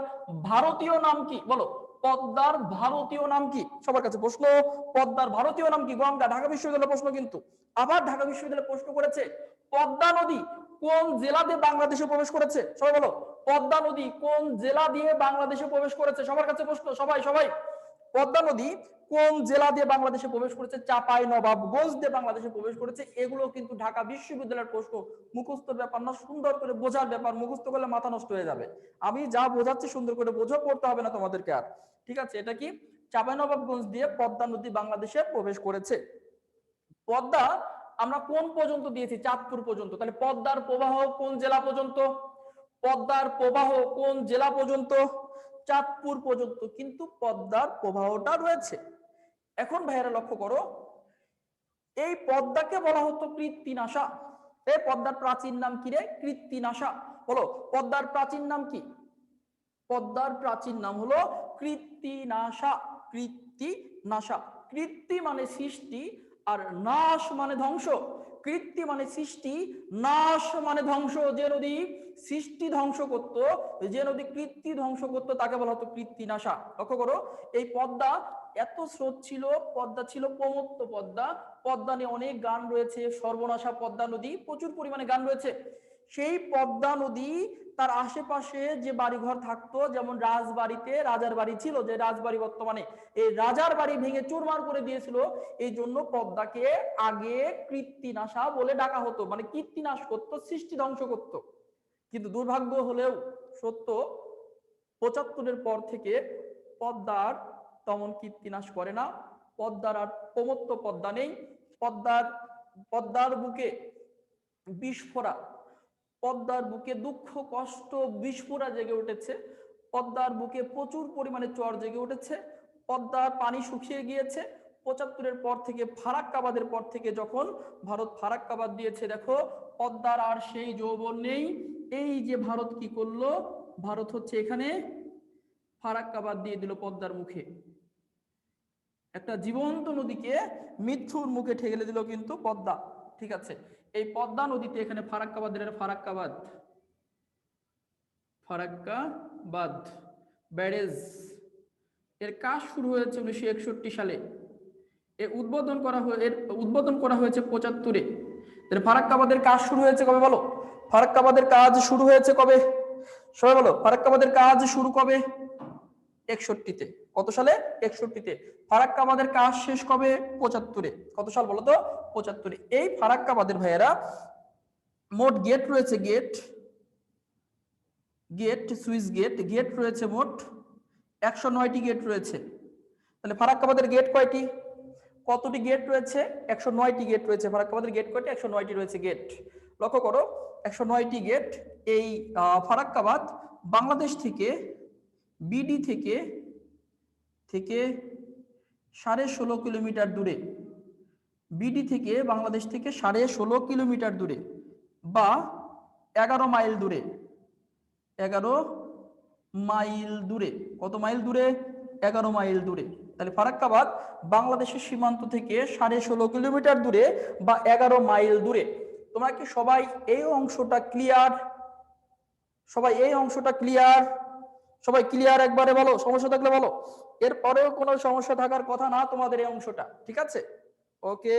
ভারতীয় নাম কি বলো? পদ্মার ভারতীয় নাম কি? সবার কাছে প্রশ্ন, পদ্মার ভারতীয় নাম কি? গঙ্গা। ঢাকা বিশ্ববিদ্যালয় প্রশ্ন কিন্তু। আবার ঢাকা বিশ্ববিদ্যালয় প্রশ্ন করেছে, পদ্মা নদী কোন জেলা দিয়ে বাংলাদেশে প্রবেশ করেছে? সবাই বলো, পদ্মা নদী কোন জেলা দিয়ে বাংলাদেশে প্রবেশ করেছে? সবার কাছে প্রশ্ন, সবাই সবাই, পদ্মা নদী কোন জেলা দিয়ে বাংলাদেশে প্রবেশ করেছে? চাঁপাইনবাবগঞ্জ দিয়ে বাংলাদেশে প্রবেশ করেছে। এগুলো কিন্তু ঢাকা বিশ্ববিদ্যালয়ের প্রশ্ন, মুখস্থর ব্যাপার না, সুন্দর করে বোঝার ব্যাপার। মুখস্থ করলে মাথা নষ্ট হয়ে যাবে। আমি যা বোঝাচ্ছি সুন্দর করে বোঝো, পড়তে হবে না তোমাদেরকে আর, ঠিক আছে? এটা কি? চাঁপাইনবাবগঞ্জ দিয়ে পদ্মা নদী বাংলাদেশে প্রবেশ করেছে। পদ্মা আমরা কোন পর্যন্ত দিয়েছি? চাঁদপুর পর্যন্ত। তাহলে পদ্মার প্রবাহ কোন জেলা পর্যন্ত? পদ্মার প্রবাহ কোন জেলা পর্যন্ত? চাঁদপুর পর্যন্ত কিন্তু পদ্মার প্রবাহটা রয়েছে। এখন ভাইয়েরা লক্ষ্য করো, এই পদ্মাকে বলা হতো কৃত্তিনাশা। এই পদ্মার প্রাচীন নাম কি রে? কৃত্তিনাশা। বলো, পদ্মার প্রাচীন নাম কি? পদ্মার প্রাচীন নাম হলো কৃত্তিনাশা। কৃত্তিনাশা। কৃত্তি মানে সৃষ্টি, আর নাশ মানে ধ্বংস। কৃত্তি মানে সৃষ্টি, নাশ মানে ধ্বংস। যে নদী সৃষ্টি ধ্বংস করত, যে নদী কৃত্তি ধ্বংস করত, তাকে বলা হতো কৃত্তিনাশা। লক্ষ্য করো, এই পদ্মা এত স্রোত ছিল, পদ্মা ছিল প্রমত্ত পদ্মা। পদ্মা নিয়ে অনেক গান রয়েছে, সর্বনাশা পদ্মা নদী, প্রচুর পরিমাণে গান রয়েছে। সেই পদ্মা নদী, তার আশেপাশে যে বাড়িঘর থাকতো, যেমন রাজবাড়িতে রাজার বাড়ি ছিল, যে রাজবাড়ি বর্তমানে এই রাজার বাড়ি ভেঙে চুরমার করে দিয়েছিল। এই জন্য পদ্মাকে আগে কৃত্তিনাশা বলে ডাকা হতো, মানে কীর্তিনাশ করতো, সৃষ্টি ধ্বংস করতো। কিন্তু দুর্ভাগ্য হলেও সত্য, ৭৫-এর পর থেকে পদ্মার তেমন কীর্তিনাশ করে না। পদ্মার আর প্রমত্ত পদ্মা নেই। পদ্মার বুকে বিস্ফোরা, পদ্মার বুকে দুঃখ কষ্ট বিস্ফোরা জেগে উঠেছে। পদ্মার বুকে প্রচুর পরিমাণে চর জেগে উঠেছে। পদ্মার পানি শুকিয়ে গিয়েছে। ৭৫-এর পর থেকে, ফারাক্কাবাদের পর থেকে যখন ভারত ফারাক্কাবাদ দিয়েছে, দেখো পদ্মার আর সেই যৌবন নেই। এই যে ভারত কি করলো, ভারত হচ্ছে এখানে ফারাক্কাবাদ দিয়ে দিল পদ্মার মুখে। একটা জীবন্ত নদীকে মৃত্যুর মুখে ঠেলে দিল কিন্তু পদ্মা। ঠিক আছে, এই পদ্মা নদীতে এখানে ফারাক্কাবাদ ব্যারেজ এর কাজ শুরু হয়েছে 1961 সালে। এর উদ্বোধন করা হয়েছে ৭৫-এ। ফারাক্কাবাদের কাজ শুরু হয়েছে কবে বলো? ফারাক্কাবাদের কাজ শুরু হয়েছে কবে? সবাই বলো, ফারাক্কাবাদের কাজ শুরু কবে? 61-তে। কত সালে? 61-তে। ফারাক্কাবাদের কাজ শেষ কবে? ৭৫-এ। কত সাল বলো তো? ৭৫-এ। এই ফারাক্কাবাদের ভাইয়েরা মোট গেট রয়েছে, সুইচ গেট রয়েছে মোট 109টি গেট রয়েছে। তাহলে ফারাক্কাবাদের গেট কয়টি? কতটি গেট রয়েছে? 109টি গেট রয়েছে। ফারাক্কাবাদের গেট কয়টি? 109টি রয়েছে গেট। লক্ষ্য করো, 109টি গেট। এই ফারাক্কাবাদ বাংলাদেশ থেকে, বিডি থেকে 16.5 কিলোমিটার দূরে। বিডি থেকে, বাংলাদেশ থেকে 16.5 কিলোমিটার দূরে, বা 11 মাইল দূরে। 11 মাইল দূরে। কত মাইল দূরে? 11 মাইল দূরে। তাহলে ফারাক্কাবাদ বাংলাদেশের সীমান্ত থেকে 16.5 কিলোমিটার দূরে বা 11 মাইল দূরে। তোমরা কি সবাই এই অংশটা ক্লিয়ার? সবাই এই অংশটা ক্লিয়ার? সবাই ক্লিয়ার একবারে বলো, সমস্যা থাকলে বলো। এরপরেও কোনো সমস্যা থাকার কথা না তোমাদের এই অংশটা। ঠিক আছে, ওকে,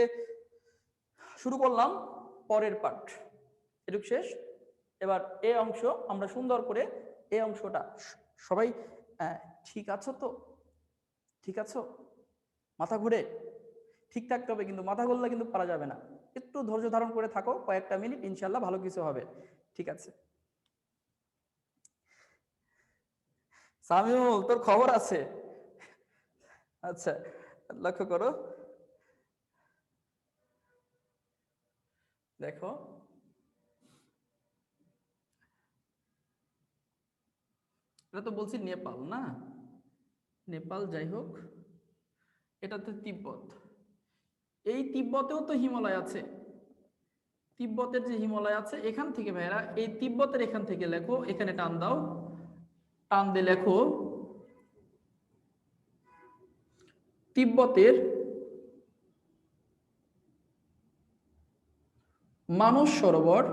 শুরু করলাম পরের পার্ট। এটুক শেষ। এবার এই অংশ আমরা সুন্দর করে, এই অংশটা সবাই ঠিক আছো তো? ঠিক আছো? মাথা ঘুরে? ঠিক থাকতে হবে কিন্তু, মাথা ঘুরলে কিন্তু পারা যাবে না। একটু ধৈর্য ধারণ করে থাকো, কয়েকটা মিনিট, ইনশাল্লাহ ভালো কিছু হবে। ঠিক আছে, সামিউল তোর খবর আছে? আচ্ছা, লক্ষ্য করো, দেখো এটা তো বলছি নেপাল না, নেপাল যাই হোক, এটা তো তিব্বত। এই তিব্বতেও তো হিমালয় আছে। তিব্বতের যে হিমালয় আছে, এখান থেকে ভাইরা, এই তিব্বতের এখান থেকে লেখো, এখানে টান দাও, টান দিয়ে লেখো তিব্বতের মানস সরোবর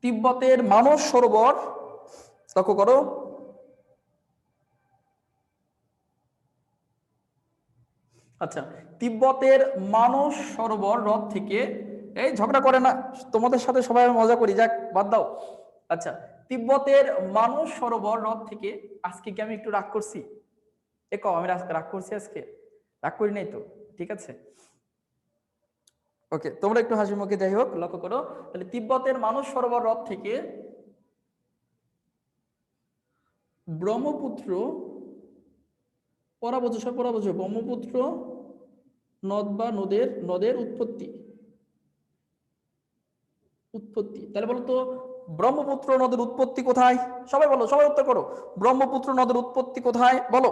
তিব্বতের মানস সরোবর, লক্ষ্য করো, আচ্ছা, তিব্বতের মানস সরোবর হ্রদ থেকে, এই ঝগড়া করে না, তোমাদের সাথে সবাই মজা করি, যাক বাদ দাও। আচ্ছা, তিব্বতের মানস সরোবর হ্রদ থেকে, আজকে কি আমি একটু রাগ করছি? আমি রাগ করছি আজকে? রাগ করি নাই তো? ঠিক আছে, ওকে, তোমরা একটু হাসি মুখে, যাই হোক, লক্ষ্য করো। তাহলে তিব্বতের মানস সরোবর হ্রদ থেকে ব্রহ্মপুত্র, ব্রহ্মপুত্র নদ বা নদের উৎপত্তি। তাহলে বলো তো ব্রহ্মপুত্র নদের উৎপত্তি কোথায়? সবাই বলো, সবাই উত্তর করো। ব্রহ্মপুত্র নদের উৎপত্তি কোথায় বলো?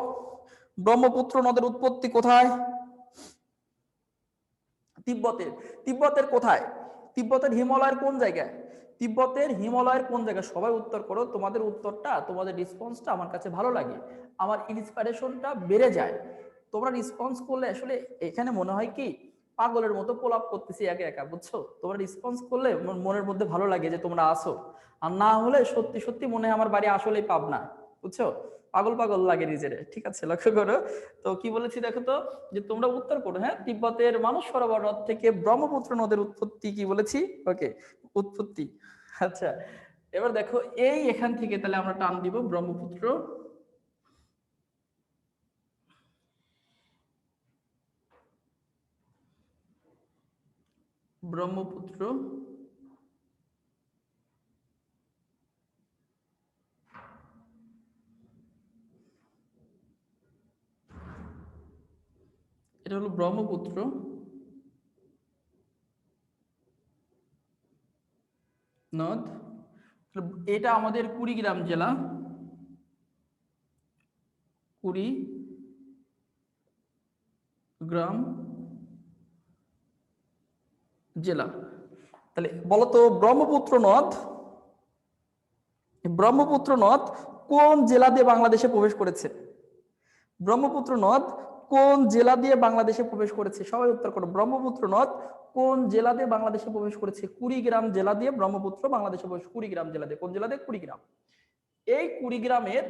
ব্রহ্মপুত্র নদের উৎপত্তি কোথায়? তিব্বতের। তিব্বতের কোথায়? তিব্বতের হিমালয়ের কোন জায়গায়? তিব্বতের হিমালয়ের কোন জায়গায়? সবাই উত্তর করো। তোমাদের উত্তরটা, তোমাদের রেসপন্সটা আমার কাছে ভালো লাগে, আমার ইন্সপিরেশনটা বেড়ে যায়। তোমরা রেসপন্স করলে আসলে এখানে মনে হয় কি পাগলের মতো প্রলাপ করতেছি একা একা, বুঝছো? তোমরা রেসপন্স করলে মনের মধ্যে ভালো লাগে যে তোমরা আসো, আর না হলে সত্যি সত্যি মনে হয় আমার বাড়ি আসলেই পাবনা, বুঝছো? পাগল পাগল লাগে নিজেরে। ঠিক আছে, লক্ষ্য করো। তো কি বলেছি দেখো তো, যে তোমরা উত্তর করো। হ্যাঁ, তিব্বতের মানস সরোবর হ্রদ থেকে ব্রহ্মপুত্র নদের উৎপত্তি কি বলেছি? ওকে, উৎপত্তি। আচ্ছা, এবার দেখো এই এখান থেকে তাহলে আমরা টান দিব ব্রহ্মপুত্র। ব্রহ্মপুত্র এটা হলো ব্রহ্মপুত্র নদ। এটা আমাদের কুড়িগ্রাম জেলা, কুড়িগ্রাম জেলা। তাহলে বলতো ব্রহ্মপুত্র নদ কোন জেলা দিয়ে বাংলাদেশে প্রবেশ করেছে? ব্রহ্মপুত্র নদ কোন জেলা দিয়ে বাংলাদেশে প্রবেশ করেছে? সবাই উত্তর করো। ব্রহ্মপুত্র নদ কোন জেলা দিয়ে বাংলাদেশে প্রবেশ করেছে? কুড়িগ্রাম জেলা দিয়ে ব্রহ্মপুত্র বাংলাদেশে প্রবেশ। কুড়িগ্রাম জেলা দিয়ে। কোন জেলা দিয়ে? কুড়িগ্রাম। এই কুড়িগ্রামের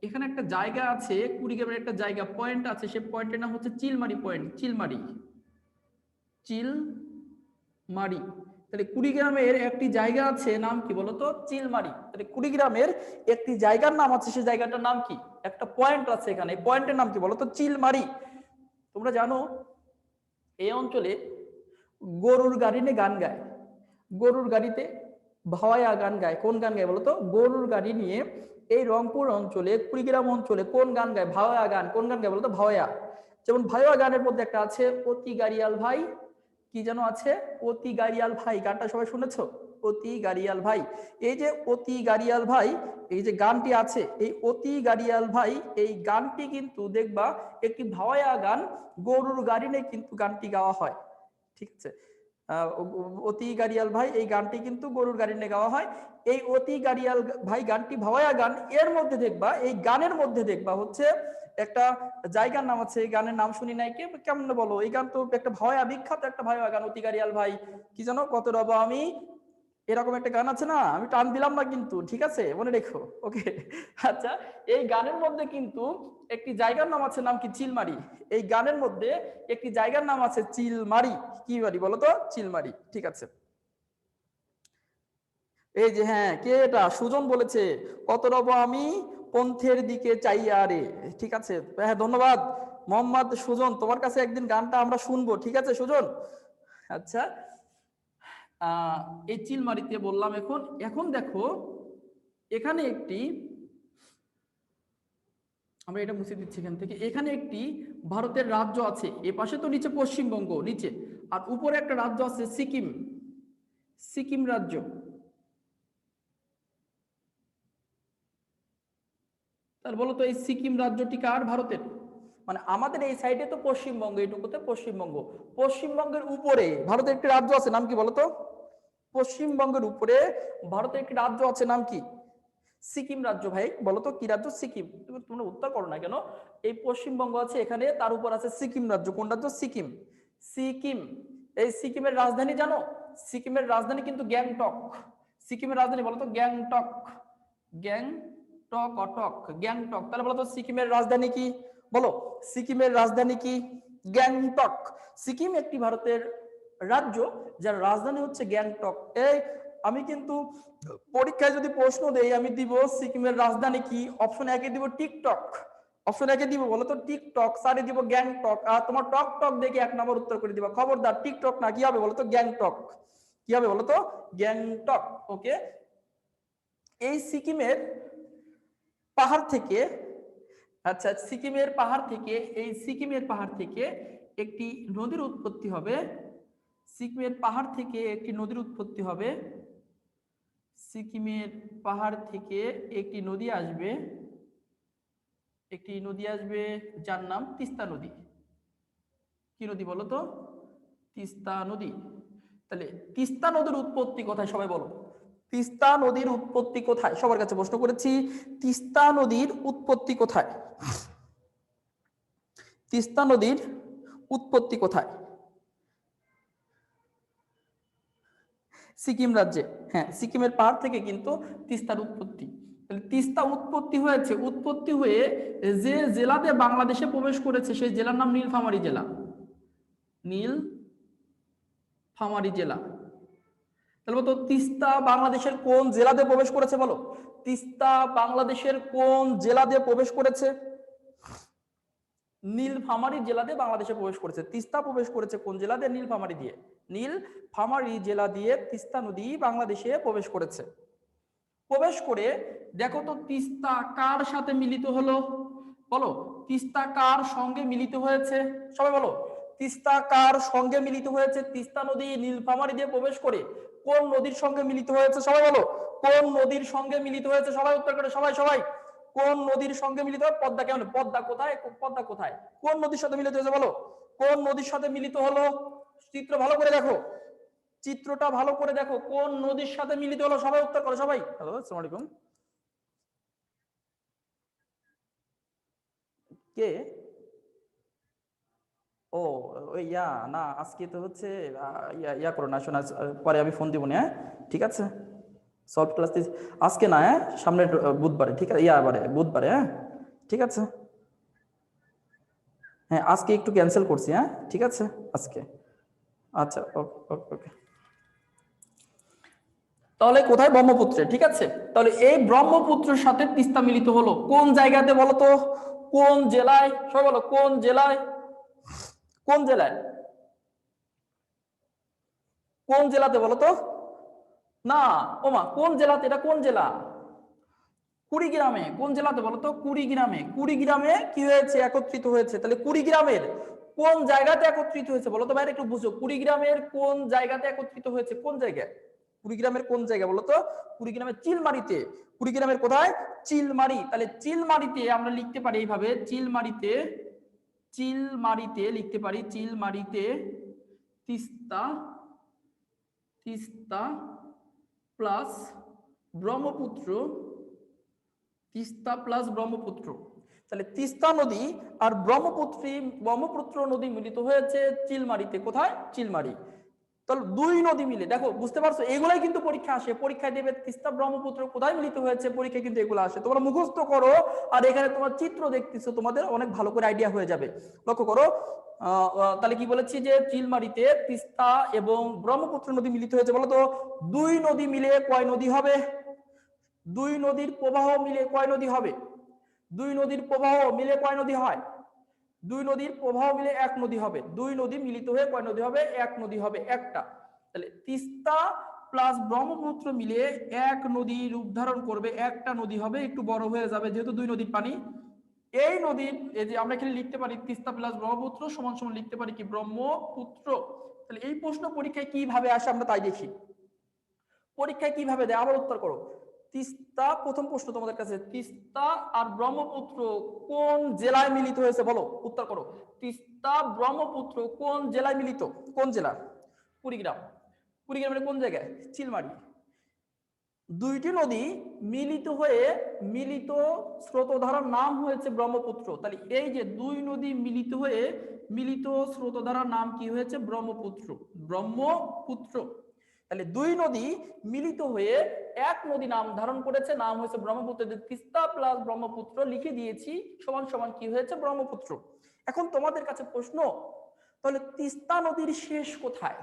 এখানে একটা জায়গা আছে, কুড়িগ্রামের একটা জায়গা পয়েন্ট আছে, সেই পয়েন্টের নাম হচ্ছে চিলমারি পয়েন্ট। চিলমারি। তাহলে কুড়িগ্রামের একটি জায়গা আছে, নাম কি বলতো? চিলমারি। তাহলে কুড়িগ্রামের একটি জায়গার নাম আছে, সেই জায়গাটার নাম কি? একটা পয়েন্ট আছে এখানে, এই পয়েন্টের নাম কি বলতো? চিলমারি। তোমরা জানো এই অঞ্চলে গরুর গাড়ি নিয়ে গান গায়। গরুর গাড়িতে ভাওয়াইয়া গান গায়। কোন গান গায় বলতো? গরুর গাড়ি নিয়ে এই রংপুর অঞ্চলে, কুড়িগ্রাম অঞ্চলে কোন গান গায়? ভাওয়াইয়া গান। কোন গান গায় বলতো? ভাওয়াইয়া। যেমন ভাওয়াইয়া গানের মধ্যে একটা আছে অতি গাড়িয়াল ভাই, কি যেন আছে? অতি গাড়িয়াল ভাই। গানটা সবাই শুনেছো? অতি গাড়িয়াল ভাই। এই যে অতি গাড়িয়াল ভাই, এই যে গানটি আছে, এই অতি গাড়িয়াল ভাই, এই গানটি কিন্তু দেখবা একটি ভাওয়াইয়া গান, গরুর গাড়ি নিয়ে কিন্তু গানটি গাওয়া হয়। ঠিক আছে, অতি গাড়িয়াল ভাই এই গানটি কিন্তু গরুর গাড়ি নিয়ে গাওয়া হয়। এই অতি গাড়িয়াল ভাই গানটি ভাওয়াইয়া গান। এর মধ্যে দেখবা, এই গানের মধ্যে দেখবা হচ্ছে একটা জায়গার নাম আছে, এই গানের নাম শুনি নাই, কে কেমন বলো? এই গান তো একটা ভাওয়াইয়া, বিখ্যাত একটা ভাওয়াইয়া গান, অতি গাড়িয়াল ভাই। কি জানো? কত রব আমি, এরকম একটা গান আছে না? আমি টান দিলাম না কিন্তু, ঠিক আছে, মনে রেখো। ওকে, আচ্ছা। এই গানের মধ্যে কিন্তু একটি জায়গার নাম আছে, নাম কি? চিলমারি। এই গানের মধ্যে একটি জায়গার নাম আছে চিলমারি। কি বাড়ি বলতো? চিলমারি। ঠিক আছে। এই যে, হ্যাঁ, কে এটা? সুজন বলেছে, কত রব আমি পন্থের দিকে চাইয়া রে। ঠিক আছে, হ্যাঁ, ধন্যবাদ মোহাম্মদ সুজন। তোমার কাছে একদিন গানটা আমরা শুনবো, ঠিক আছে সুজন? আচ্ছা, এই চিলমারিতে বললাম। এখন এখন দেখো এখানে একটি, আমরা এটা মুছে দিচ্ছি এখান থেকে। এখানে একটি ভারতের রাজ্য আছে, এ পাশে তো নিচে পশ্চিমবঙ্গ নিচে, আর উপরে একটা রাজ্য আছে সিকিম। সিকিম রাজ্য। তাহলে বলো তো এই সিকিম রাজ্যটি কার? ভারতের। মানে আমাদের এই সাইডে তো পশ্চিমবঙ্গ, এইটুকুতে পশ্চিমবঙ্গ। পশ্চিমবঙ্গের উপরে ভারতের একটি রাজ্য আছে, নাম কি বলতো? পশ্চিমবঙ্গের উপরে ভারতের একটি রাজ্য আছে, নাম কি? সিকিম রাজ্য। ভাই বলতো কি রাজ্য? সিকিম। তোমরা উত্তর করো না কেন? এই পশ্চিমবঙ্গ আছে এখানে, তার উপর আছে সিকিম রাজ্য। কোন রাজ্য? সিকিম। সিকিম। এই সিকিমের রাজধানী জানো? সিকিমের রাজধানী কিন্তু গ্যাংটক। সিকিমের রাজধানী বলতো? গ্যাংটক। গ্যাংটক অটক, গ্যাংটক। তাহলে বলতো সিকিমের রাজধানী কি? বলো, সিকিমের রাজধানী কি? গ্যাংটক। সিকিম একটি ভারতের রাজ্য, যার রাজধানী হচ্ছে গ্যাংটক। এই আমি কিন্তু পরীক্ষায় যদি প্রশ্ন দেই, আমি দিব সিকিমের রাজধানী কি, অপশন একে দিব টিকটক। অপশন একে দিব বলতো টিকটক, সারে দিব গ্যাংটক। আর তোমার টক টক দেখে 1 নম্বর উত্তর করে দিবা। খবরদার টিকটক না, কি হবে বলতো? গ্যাংটক। কি হবে বলতো? গ্যাংটক। ওকে। এই সিকিমের পাহাড় থেকে, আচ্ছা, সিকিমের পাহাড় থেকে, এই সিকিমের পাহাড় থেকে একটি নদীর উৎপত্তি হবে, সিকিমের পাহাড় থেকে একটি নদীর উৎপত্তি হবে, সিকিমের পাহাড় থেকে একটি নদী আসবে, যার নাম তিস্তা নদী। কি নদী বলো তো? তিস্তা নদী। তাহলে তিস্তা নদীর উৎপত্তি কোথায় সবাই বলো? তিস্তা নদীর উৎপত্তি কোথায়? সবার কাছে প্রশ্ন করেছি, তিস্তা নদীর উৎপত্তি কোথায়? তিস্তা নদীর উৎপত্তি কোথায়? সিকিম রাজ্যে। হ্যাঁ, সিকিমের পাহাড় থেকে কিন্তু তিস্তার উৎপত্তি। তাহলে তিস্তা উৎপত্তি হয়েছে, উৎপত্তি হয়ে যে জেলাতে বাংলাদেশে প্রবেশ করেছে সেই জেলার নাম নীলফামারী জেলা। নীলফামারী জেলা। তাহলে বলো তো তিস্তা বাংলাদেশের কোন জেলাতে প্রবেশ করেছে? বলো, তিস্তা বাংলাদেশের কোন জেলাতে প্রবেশ করেছে? নীলফামারী জেলাতে বাংলাদেশে প্রবেশ করেছে। তিস্তা প্রবেশ করেছে কোন জেলাতে? নীলফামারী দিয়ে। নীলফামারী জেলা দিয়ে তিস্তা নদী বাংলাদেশে প্রবেশ করেছে। প্রবেশ করে দেখো তো তিস্তা কার সাথে মিলিত হলো? বলো, তিস্তা কার সঙ্গে মিলিত হয়েছে? সবাই বলো, তিস্তা কার সঙ্গে মিলিত হয়েছে? তিস্তা নদী নীলফামারী দিয়ে প্রবেশ করে কোন নদীর সঙ্গে মিলিত হয়েছে? সবাই বলো, কোন নদীর সঙ্গে মিলিত হয়েছে? সবাই উত্তর করে, সবাই সবাই। কোন নদীর সঙ্গে মিলিত হয়? পদ্মা। কেমন? পদ্মা কোথায়? পদ্মা কোথায়? কোন নদীর সাথে মিলিত হয়েছে? বলো, কোন নদীর সাথে মিলিত হলো? চিত্র ভালো করে দেখো, চিত্রটা ভালো করে দেখো, কোন নদীর সাথে মিলিত হলো? সবাই উত্তর করো, সবাই। হ্যালো, আসসালামু আলাইকুম। কে? ও, ওই না, আজকে তো হচ্ছে ইয়া করো না, শোনা, পরে আমি ফোন দিব না, হ্যাঁ ঠিক আছে? সলভ ক্লাস আজকে না, হ্যাঁ সামনের বুধবারে, ঠিক আছে? এবারে বুধবারে, হ্যাঁ ঠিক আছে। হ্যাঁ আজকে একটু ক্যান্সেল করছি, হ্যাঁ ঠিক আছে আজকে। আচ্ছা, ওকে ওকে ওকে। তাহলে কোথায়? ব্রহ্মপুত্রে, ঠিক আছে। তাহলে এই ব্রহ্মপুত্রের সাথে তিস্তা মিলিত হলো কোন জায়গাতে বলো তো? কোন জেলায়? সবাই বলো, কোন জেলায়? কোন জেলায়? কোন জেলাতে বলো তো? না, ওমা, কোন জেলাতে? এটা কোন জেলা? কুড়িগ্রামে। কোন জেলাতে বলো তো? কুড়িগ্রামে। কুড়িগ্রামে কি হয়েছে? একত্রিত হয়েছে। তাহলে কুড়িগ্রামের কোন জায়গাতে একত্রিত হয়েছে বলো তো? বাইরে একটু বুঝো, কুড়িগ্রামের কোন জায়গাতে একত্রিত হয়েছে? কোন জায়গায়? কুড়িগ্রামের কোন জায়গা বলো তো? কুড়িগ্রামের চিলমারিতে। কুড়িগ্রামের কোথায়? চিলমারি। তাহলে চিলমারিতে আমরা লিখতে পারি এইভাবে, চিলমারিতে, চিলমারিতে লিখতে পারি, চিলমারিতে তিস্তা, তিস্তা প্লাস ব্রহ্মপুত্র, তিস্তা প্লাস ব্রহ্মপুত্র। তাহলে তিস্তা নদী আর ব্রহ্মপুত্র নদী মিলিত হয়েছে চিলমারিতে। কোথায়? চিলমারি। তাহলে দুই নদী মিলে, দেখো বুঝতে পারছো, এগুলাই কিন্তু পরীক্ষা আসে, পরীক্ষায় দেবে তিস্তা ব্রহ্মপুত্র কোথায় মিলিত হয়েছে, পরীক্ষায় কিন্তু এগুলো আসে। তোমরা মুখস্থ করো, আর এখানে তোমার চিত্র দেখতেছো, তোমাদের অনেক ভালো করে আইডিয়া হয়ে যাবে। লক্ষ্য করো, তাহলে কি বলেছি যে চিলমারিতে তিস্তা এবং ব্রহ্মপুত্র নদী মিলিত হয়েছে। বলো তো দুই নদী মিলে কয় নদী হবে? দুই নদীর প্রবাহ মিলে কয় নদী হবে? দুই নদীর প্রবাহ মিলে কয় নদী হয়? দুই নদীর প্রবাহ মিলে এক নদী হবে। দুই নদী মিলিত হয়ে কয় নদী হবে? এক নদী হবে, একটা। তাহলে তিস্তা প্লাস ব্রহ্মপুত্র মিলে এক নদী রূপ ধারণ করবে, একটা নদী হবে, একটু বড় হয়ে যাবে যেহেতু দুই নদীর পানি। এই নদীর, এই যে আমরা এখানে লিখতে পারি তিস্তা প্লাস ব্রহ্মপুত্র সমান সমান লিখতে পারি কি? ব্রহ্মপুত্র। তাহলে এই প্রশ্ন পরীক্ষায় কিভাবে আসে আমরা তাই দেখি, পরীক্ষায় কিভাবে দেয়, আবার উত্তর করো। তিস্তা, প্রথম প্রশ্ন তোমাদের কাছে, তিস্তা আর ব্রহ্মপুত্র কোন জেলায় মিলিত হয়েছে? বলো, উত্তর করো। তিস্তা ব্রহ্মপুত্র কোন জেলায় মিলিত? কোন জেলা? কুড়িগ্রাম। কুড়িগ্রামের কোন জায়গায়? চিলমারি। দুইটি নদী মিলিত হয়ে মিলিত স্রোতধারার নাম হয়েছে ব্রহ্মপুত্র। তাহলে এই যে দুই নদী মিলিত হয়ে মিলিত স্রোতধারার নাম কি হয়েছে? ব্রহ্মপুত্র। ব্রহ্মপুত্র। তাহলে দুই নদী মিলিত হয়ে এক নদী নাম ধারণ করেছে, নাম হয়েছে ব্রহ্মপুত্র। তিস্তা প্লাস ব্রহ্মপুত্র লিখে দিয়েছি, সমান সমান কি হয়েছে? ব্রহ্মপুত্র। এখন তোমাদের কাছে প্রশ্ন, তাহলে তিস্তা নদীর শেষ কোথায়?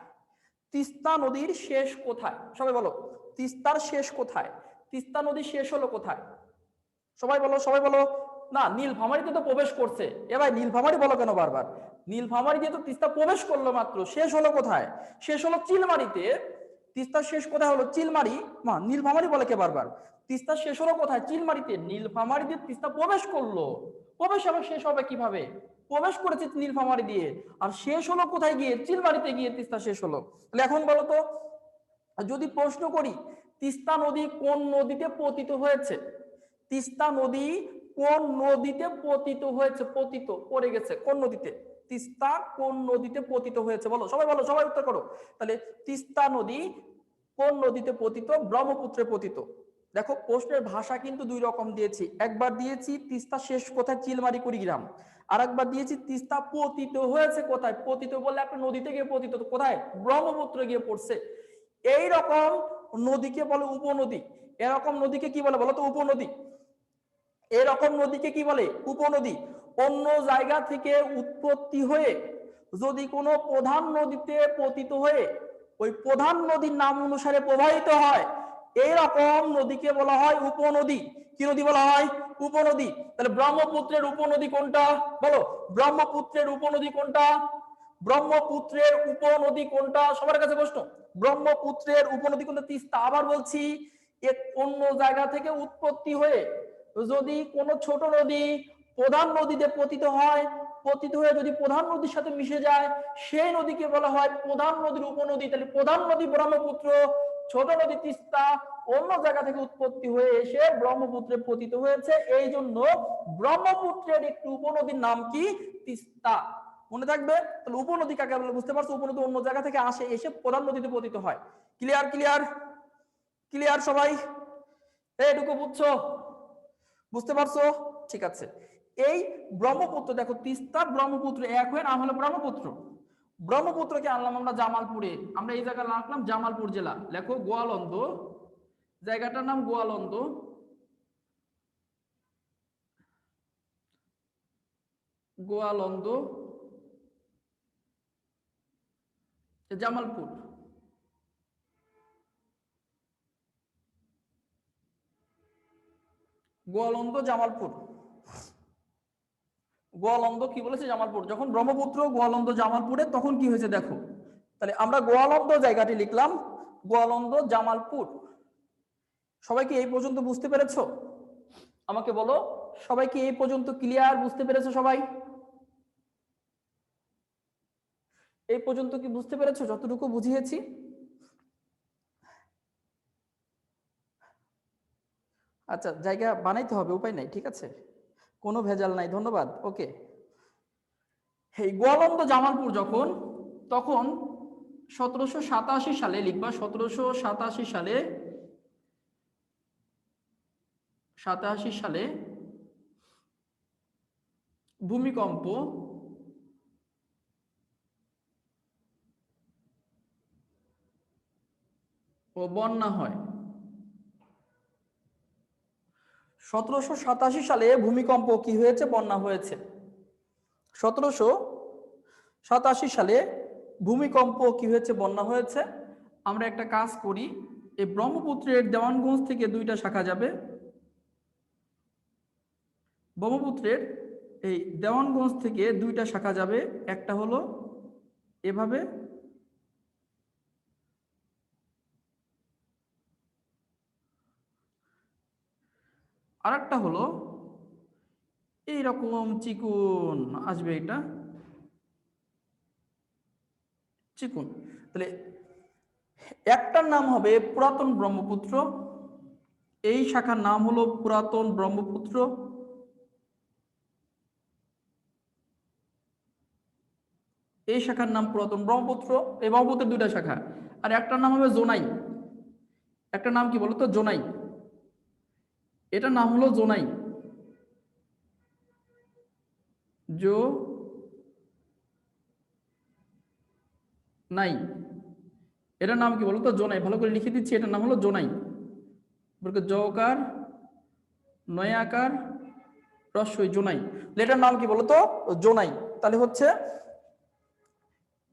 তিস্তা নদীর শেষ কোথায়? সবাই বলো, তিস্তার শেষ কোথায়? তিস্তা নদী শেষ হলো কোথায়? সবাই বলো, সবাই বলো। না, নীলফামারীতে তো প্রবেশ করছে। এবার নীলফামারী বলো কেন বারবার? নীলফামারী দিয়ে তো তিস্তা প্রবেশ করলো মাত্র, শেষ হলো কোথায়? শেষ হলো চিলমারিতে। তিস্তার শেষ কোথায় হলো? চিলমারি। নীলফামারী বলে কে বারবার? তিস্তার শেষ হলো কোথায়? চিলমারিতে। নীলফামারী দিয়ে তিস্তা প্রবেশ করলো, প্রবেশ আবার শেষ হবে কিভাবে? প্রবেশ করেছে নীলফামারী দিয়ে, আর শেষ হলো কোথায় গিয়ে? চিলমারিতে গিয়ে তিস্তা শেষ হলো। তাহলে এখন বলো তো, যদি প্রশ্ন করি তিস্তা নদী কোন নদীতে পতিত হয়েছে? তিস্তা নদী কোন নদীতে পতিত হয়েছে? পতিত পড়ে গেছে কোন নদীতে? তিস্তা কোন নদীতে পতিত হয়েছে? বলো সবাই, বলো সবাই, উত্তর করো। তাহলে তিস্তা নদী কোন নদীতে পতিত? ব্রহ্মপুত্রে পতিত। দেখো প্রশ্নের ভাষা কিন্তু দুই রকম দিয়েছি। একবার দিয়েছি তিস্তা শেষ কোথায়? চিলমারি কুড়িগ্রাম। আর একবার দিয়েছি তিস্তা পতিত হয়েছে কোথায়? পতিত বললে একটা নদীতে গিয়ে পতিত, কোথায়? ব্রহ্মপুত্রে গিয়ে পড়ছে। এই রকম নদীকে বলে উপনদী। এরকম নদীকে কি বলে বলো তো? উপনদী। এরকম নদীকে কি বলে? উপনদী। অন্য জায়গা থেকে উৎপত্তি হয়ে যদি কোনো প্রধান নদীতে পতিত হয়ে ওই প্রধান নদীর নাম অনুসারে প্রবাহিত হয়, এইরকম নদীকে বলা হয় উপনদী। কি নদী বলা হয়? উপনদী। তাহলে ব্রহ্মপুত্রের উপনদী কোনটা? বলো, ব্রহ্মপুত্রের উপনদী কোনটা? ব্রহ্মপুত্রের উপনদী কোনটা? সবার কাছে প্রশ্ন, ব্রহ্মপুত্রের উপনদী কোনটা? তিস্তা। আবার বলছি, অন্য জায়গা থেকে উৎপত্তি হয়ে যদি কোনো ছোট নদী প্রধান নদীতে পতিত হয়, পতিত হয়ে যদি প্রধান নদীর সাথে মিশে যায়, সেই নদীকে বলা হয় প্রধান নদীর উপনদী। তাহলে প্রধান নদী ব্রহ্মপুত্র, ছোট নদী তিস্তা, অন্য জায়গা থেকে উৎপত্তি হয়ে এসে ব্রহ্মপুত্রে পতিত হয়েছে। এই জন্য ব্রহ্মপুত্রের একটি উপনদীর নাম কি? তিস্তা। মনে থাকবে। তাহলে উপনদী কাকে বলে বুঝতে পারছো? উপনদী অন্য জায়গা থেকে আসে, এসে প্রধান নদীতে পতিত হয়। ক্লিয়ার? ক্লিয়ার? ক্লিয়ার সবাই? এইটুকু বুঝছো? বুঝতে পারছো? ঠিক আছে। এই ব্রহ্মপুত্র, দেখো তিস্তা ব্রহ্মপুত্র এক হয়ে নাম হলো ব্রহ্মপুত্র। ব্রহ্মপুত্রকে আনলাম আমরা জামালপুরে। আমরা এই জায়গা রাখলাম জামালপুর জেলা। লেখো গোয়ালন্দ, জায়গাটার নাম গোয়ালন্দ। গোয়ালন্দ, জামালপুর। গোয়ালন্দ, জামালপুর। গোয়ালন্দ কি বলেছে? জামালপুর। যখন ব্রহ্মপুত্র গোয়ালন্দ জামালপুরে, তখন কি হয়েছে দেখো। তাহলে আমরা গোয়ালন্দ জায়গাটি লিখলাম, গোয়ালন্দ জামালপুর। সবাই কি এই পর্যন্ত বুঝতে পেরেছো? আমাকে বলো, সবাই কি এই পর্যন্ত ক্লিয়ার? বুঝতে পেরেছো সবাই? এই পর্যন্ত কি বুঝতে পেরেছো যতটুকু বুঝিয়েছি? আচ্ছা, জায়গা বানাইতে হবে, উপায় নাই, ঠিক আছে, কোনো ভেজাল নাই। ধন্যবাদ। ওকে। এই গোয়ালন্দ জামালপুর যখন, তখন 1787 সালে লিখবা, 1787 সালে, 87 সালে ভূমিকম্প ও বন্যা হয়। 1787 সালে ভূমিকম্প কি হয়েছে? বন্যা হয়েছে। 1787 সালে ভূমিকম্প কি হয়েছে? বন্যা হয়েছে। আমরা একটা কাজ করি, এই ব্রহ্মপুত্রের দেওয়ানগঞ্জ থেকে দুইটা শাখা যাবে। ব্রহ্মপুত্রের এই দেওয়ানগঞ্জ থেকে দুইটা শাখা যাবে। একটা হলো এভাবে, আর একটা হলো এইরকম চিকুন আসবে, এটা চিকুন। তাহলে একটার নাম হবে পুরাতন ব্রহ্মপুত্র, এই শাখার নাম হলো পুরাতন ব্রহ্মপুত্র। এই শাখার নাম পুরাতন ব্রহ্মপুত্র। এই ব্রহ্মপুত্রের দুইটা শাখা। আর একটার নাম হবে জোনাই। একটা নাম কি বলতো? জোনাই। এটার নাম হলো জোনাই। জো নাই, এটার নাম কি বলতো? জোনাই। ভালো করে লিখে দিচ্ছি, এটার নাম হলো জোনাই। জকার নয়াকার রস্বই, জোনাই। এটার নাম কি বলতো? জোনাই। তাহলে হচ্ছে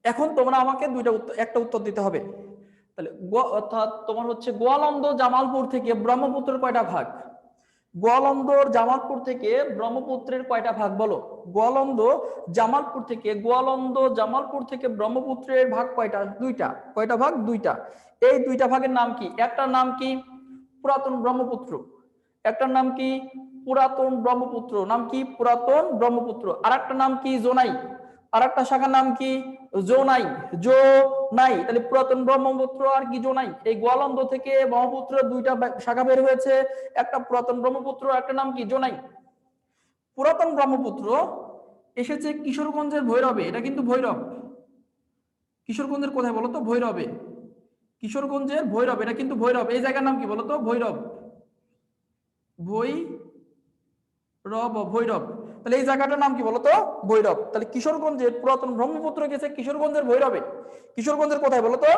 এখন তোমরা আমাকে দুইটা একটা উত্তর দিতে হবে। তাহলে অর্থাৎ তোমার হচ্ছে গোয়ালন্দ জামালপুর থেকে ব্রহ্মপুত্রের কয়টা ভাগ? গোয়ালন্দর জামালপুর থেকে ব্রহ্মপুত্রের কয়টা ভাগ বলো? গোয়ালন্দ জামালপুর থেকে ব্রহ্মপুত্রের ভাগ কয়টা? দুইটা। কয়টা ভাগ? দুইটা। এই দুইটা ভাগের নাম কি? একটার নাম কি পুরাতন ব্রহ্মপুত্র, একটার নাম কি পুরাতন ব্রহ্মপুত্র, নাম কি পুরাতন ব্রহ্মপুত্র। আর একটা নাম কি জোনাই, আর একটা শাখার নাম কি জোনাই, জোনাই। তাহলে পুরাতন ব্রহ্মপুত্র আর কি জোনাই। এই গোয়ালন্দ থেকে ব্রহ্মপুত্র দুইটা শাখা বের হয়েছে, একটা পুরাতন ব্রহ্মপুত্র, একটা নাম কি জোনাই। পুরাতন ব্রহ্মপুত্র এসেছে কিশোরগঞ্জের ভৈরবে, এটা কিন্তু ভৈরব। কিশোরগঞ্জের কোথায় বলতো? ভৈরবে। কিশোরগঞ্জের ভৈরব, এটা কিন্তু ভৈরব। এই জায়গার নাম কি বলতো? ভৈরব। ভৈরব। তাহলে এই জায়গাটার নাম কি বলতো? ভৈরব। তাহলে কিশোরগঞ্জের পুরাতন ব্রহ্মপুত্র গেছে কিশোরগঞ্জের ভৈরবে। কিশোরগঞ্জের কোথায় বলতো?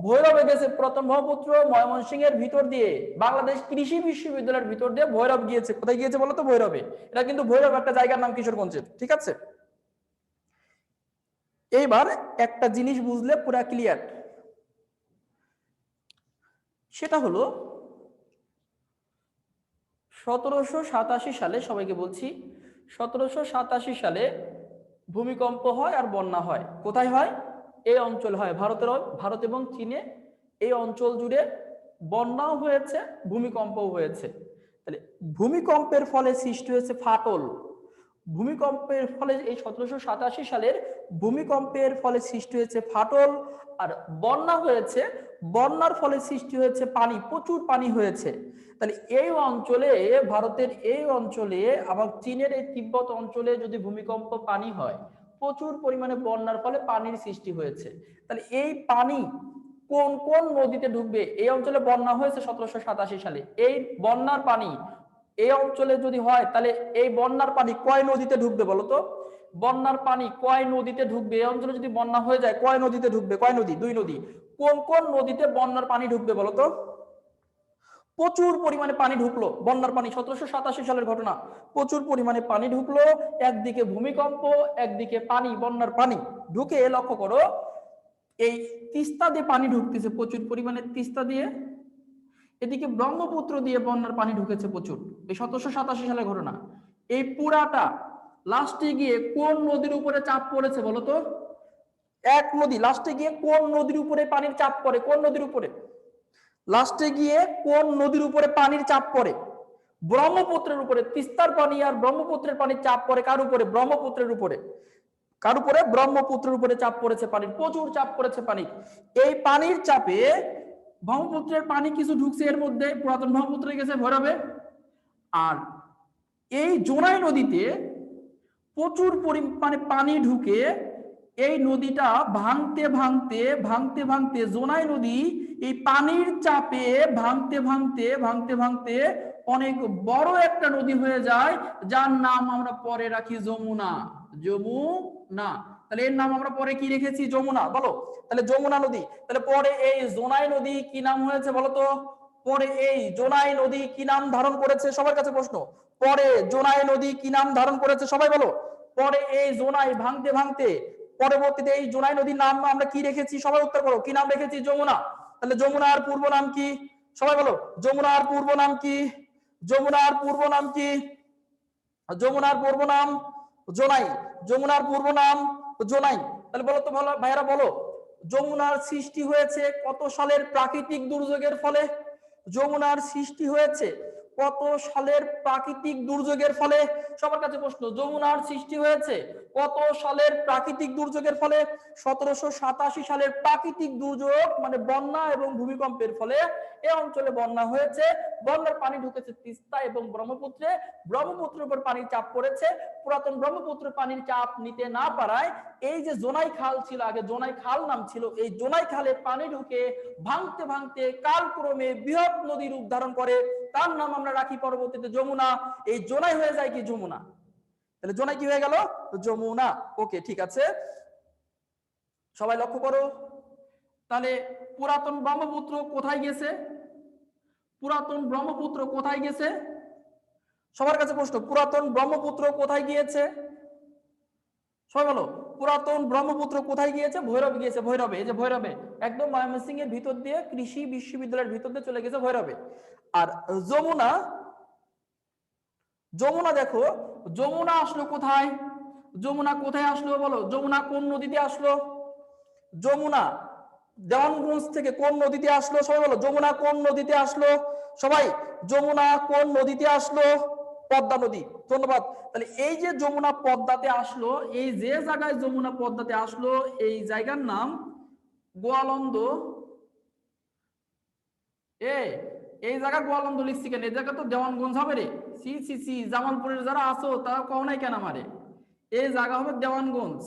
ভৈরবে গেছে পুরাতন ব্রহ্মপুত্র, ময়মনসিংহের ভিতর দিয়ে, বাংলাদেশ কৃষি বিশ্ববিদ্যালয়ের ভিতর দিয়ে ভৈরব গিয়েছে। কোথায় গিয়েছে বলতো? ভৈরবে। এটা কিন্তু ভৈরব একটা জায়গার নাম কিশোরগঞ্জের, ঠিক আছে। এইবার একটা জিনিস বুঝলে পুরা ক্লিয়ার, সেটা হলো 1787 সালে, সবাইকে বলছি 1787 সালে ভূমিকম্প হয় আর বন্যা হয়। কোথায় হয়? এই অঞ্চল হয়, ভারত এবং চীনে এই অঞ্চল জুড়ে বন্যাও হয়েছে, ভূমিকম্পও হয়েছে। তাহলে ভূমিকম্পের ফলে সৃষ্টি হয়েছে ফাটল। ভূমিকম্পের ফলে এই 1787 সালের ভূমিকম্পের ফলে সৃষ্টি হয়েছে ফাটল। আর বন্যা হয়েছে, বন্যার ফলে সৃষ্টি হয়েছে পানি, প্রচুর পানি হয়েছে। তাহলে এই অঞ্চলে, ভারতের এই অঞ্চলে, আবার চীনের এই তিব্বত অঞ্চলে যদি ভূমিকম্প পানি হয়, প্রচুর পরিমাণে বন্যার ফলে পানির সৃষ্টি হয়েছে। তাহলে এই পানি কোন কোন নদীতে ঢুকবে? এই অঞ্চলে বন্যা হয়েছে 1787 সালে, এই বন্যার পানি এই অঞ্চলে যদি হয়, তাহলে এই বন্যার পানি কয় নদীতে ঢুকবে বলতো? বন্যার পানি কয় নদীতে ঢুকবে? এই অঞ্চলে যদি বন্যা হয়ে যায় কয় নদীতে ঢুকবে? কয় নদী? দুই নদী। কোন কোন নদীতে বন্যার পানি ঢুকবে বলতো? প্রচুর পরিমাণে পানি ঢুকলো, বন্যার পানি, 1787 সালের ঘটনা। প্রচুর পরিমাণে পানি ঢুকলো, একদিকে ভূমিকম্প, একদিকে পানি, বন্যার পানি ঢুকে, লক্ষ্য করো এই তিস্তা দিয়ে পানি ঢুকতেছে প্রচুর পরিমাণে, তিস্তা দিয়ে। এদিকে ব্রহ্মপুত্র দিয়ে বন্যার পানি ঢুকেছে প্রচুর। এই 1787 সালের ঘটনা। এই পুরাটা লাস্টে গিয়ে কোন নদীর উপরে চাপ পড়েছে বলতো? এক নদী লাস্টে গিয়ে কোন নদীর উপরে পানির চাপ পড়ে? কোন নদীর উপরে লাস্টে গিয়ে কোন নদীর উপরে পানির চাপ পড়ে? ব্রহ্মপুত্রের উপরে। তিস্তার পানি আর ব্রহ্মপুত্রের পানির চাপ পড়ে কার উপরে? ব্রহ্মপুত্রের উপরে। কার উপরে? ব্রহ্মপুত্রের উপরে চাপ পড়েছে পানির, প্রচুর চাপ পড়েছে পানির। এই পানির চাপে ব্রহ্মপুত্রের পানি কিছু ঢুকছে এর মধ্যে, পুরাতন ব্রহ্মপুত্রে গেছে ভৈরবে। আর এই জোনাই নদীতে প্রচুর পরিমাণে পানি ঢুকে এই নদীটা ভাঙতে ভাঙতে ভাঙতে ভাঙতে, জোনাই নদী এই পানির চাপে ভাঙতে ভাঙতে ভাঙতে ভাঙতে অনেক বড় একটা নদী হয়ে যায়, যার নাম আমরা পরে রাখি যমুনা। যমুনা। তাহলে এর নাম আমরা পরে কি রেখেছি? যমুনা। বলো তাহলে যমুনা নদী। তাহলে পরে এই জোনাই নদী কি নাম হয়েছে বলতো? পরে এই জোনাই নদী কি নাম ধারণ করেছে? সবার কাছে প্রশ্ন, পরে জোনাই নদী কি নাম ধারণ করেছে? সবাই বলো। পরে এই জোনাই ভাঙতে ভাঙতে পরবর্তীতে এই জোনাই নদীর নাম আমরা কি রেখেছি? সবাই উত্তর করো, কি নাম রেখেছি? যমুনা। তাহলে যমুনার পূর্ব নাম কি? সবাই বলো, যমুনার পূর্ব নাম কি? যমুনার পূর্ব নাম কি? যমুনার পূর্ব নাম জোনাই। যমুনার পূর্ব নাম জোনাই। তাহলে বলো তো, বলো ভাইরা বলো, যমুনার সৃষ্টি হয়েছে কত সালের প্রাকৃতিক দুর্যোগের ফলে? যমুনার সৃষ্টি হয়েছে কত সালের প্রাকৃতিক দুর্যোগের ফলে? সবার কাছে প্রশ্ন, যমুনার সৃষ্টি হয়েছে কত সালের প্রাকৃতিক দুর্যোগের ফলে? 1787 সালের প্রাকৃতিক দুর্যোগ, মানে বন্যা এবং ভূমিকম্পের ফলে এই অঞ্চলে বন্যা হয়েছে। বন্যার পানি ঢুকেছে তিস্তা এবং ব্রহ্মপুত্রে, ব্রহ্মপুত্রের উপর পানির চাপ পড়েছে। পুরাতন ব্রহ্মপুত্র পানির চাপ নিতে না পারায় এই যে জোনাই খাল ছিল, আগে জোনাই খাল নাম ছিল, এই জোনাই খালে পানি ঢুকে ভাঙতে ভাঙতে কালক্রমে বৃহৎ নদী রূপ ধারণ করে, তার নাম আমরা রাখি পরবর্তীতে যমুনা। এই জোনাই হয়ে যায় কি? যমুনা। তাহলে জোনাই কি হয়ে গেল? যমুনা। ওকে, ঠিক আছে, সবাই লক্ষ্য করো। তাহলে পুরাতন ব্রহ্মপুত্র কোথায় গেছে? পুরাতন ব্রহ্মপুত্র কোথায় গেছে? সবার কাছে প্রশ্ন, পুরাতন ব্রহ্মপুত্র কোথায় গিয়েছে? সবাই বলো, পুরাতন ব্রহ্মপুত্র কোথায় গিয়েছে? ভৈরব গিয়েছে। ভৈরবে, এই যে ভৈরবে, একদম ময়মনসিংহ এর ভিতর দিয়ে, কৃষি বিশ্ববিদ্যালয়ের ভিতর দিয়ে চলে গেছে ভৈরবে। আর যমুনা, যমুনা দেখো, যমুনা আসলো কোথায়? যমুনা কোথায় আসলো বলো? যমুনা কোন নদীতে আসলো? যমুনা দেওয়ানগঞ্জ থেকে কোন নদীতে আসলো? সবাই বলো, যমুনা কোন নদীতে আসলো? সবাই, যমুনা কোন নদীতে আসলো? পদ্মা নদী। ধন্যবাদ। তাহলে এই যে যমুনা পদ্মাতে আসলো, এই যে জায়গায় যমুনা পদ্মাতে আসলো, এই জায়গার নাম গোয়ালন্দ। এই জায়গা গোয়ালন্দ লিখছি কেন? এই জায়গা তো দেওয়ানগঞ্জ হবে রে। সি সি সি, জামালপুরের যারা আছো তারা কও নাই কেন আমারে? এই জায়গা হবে দেওয়ানগঞ্জ।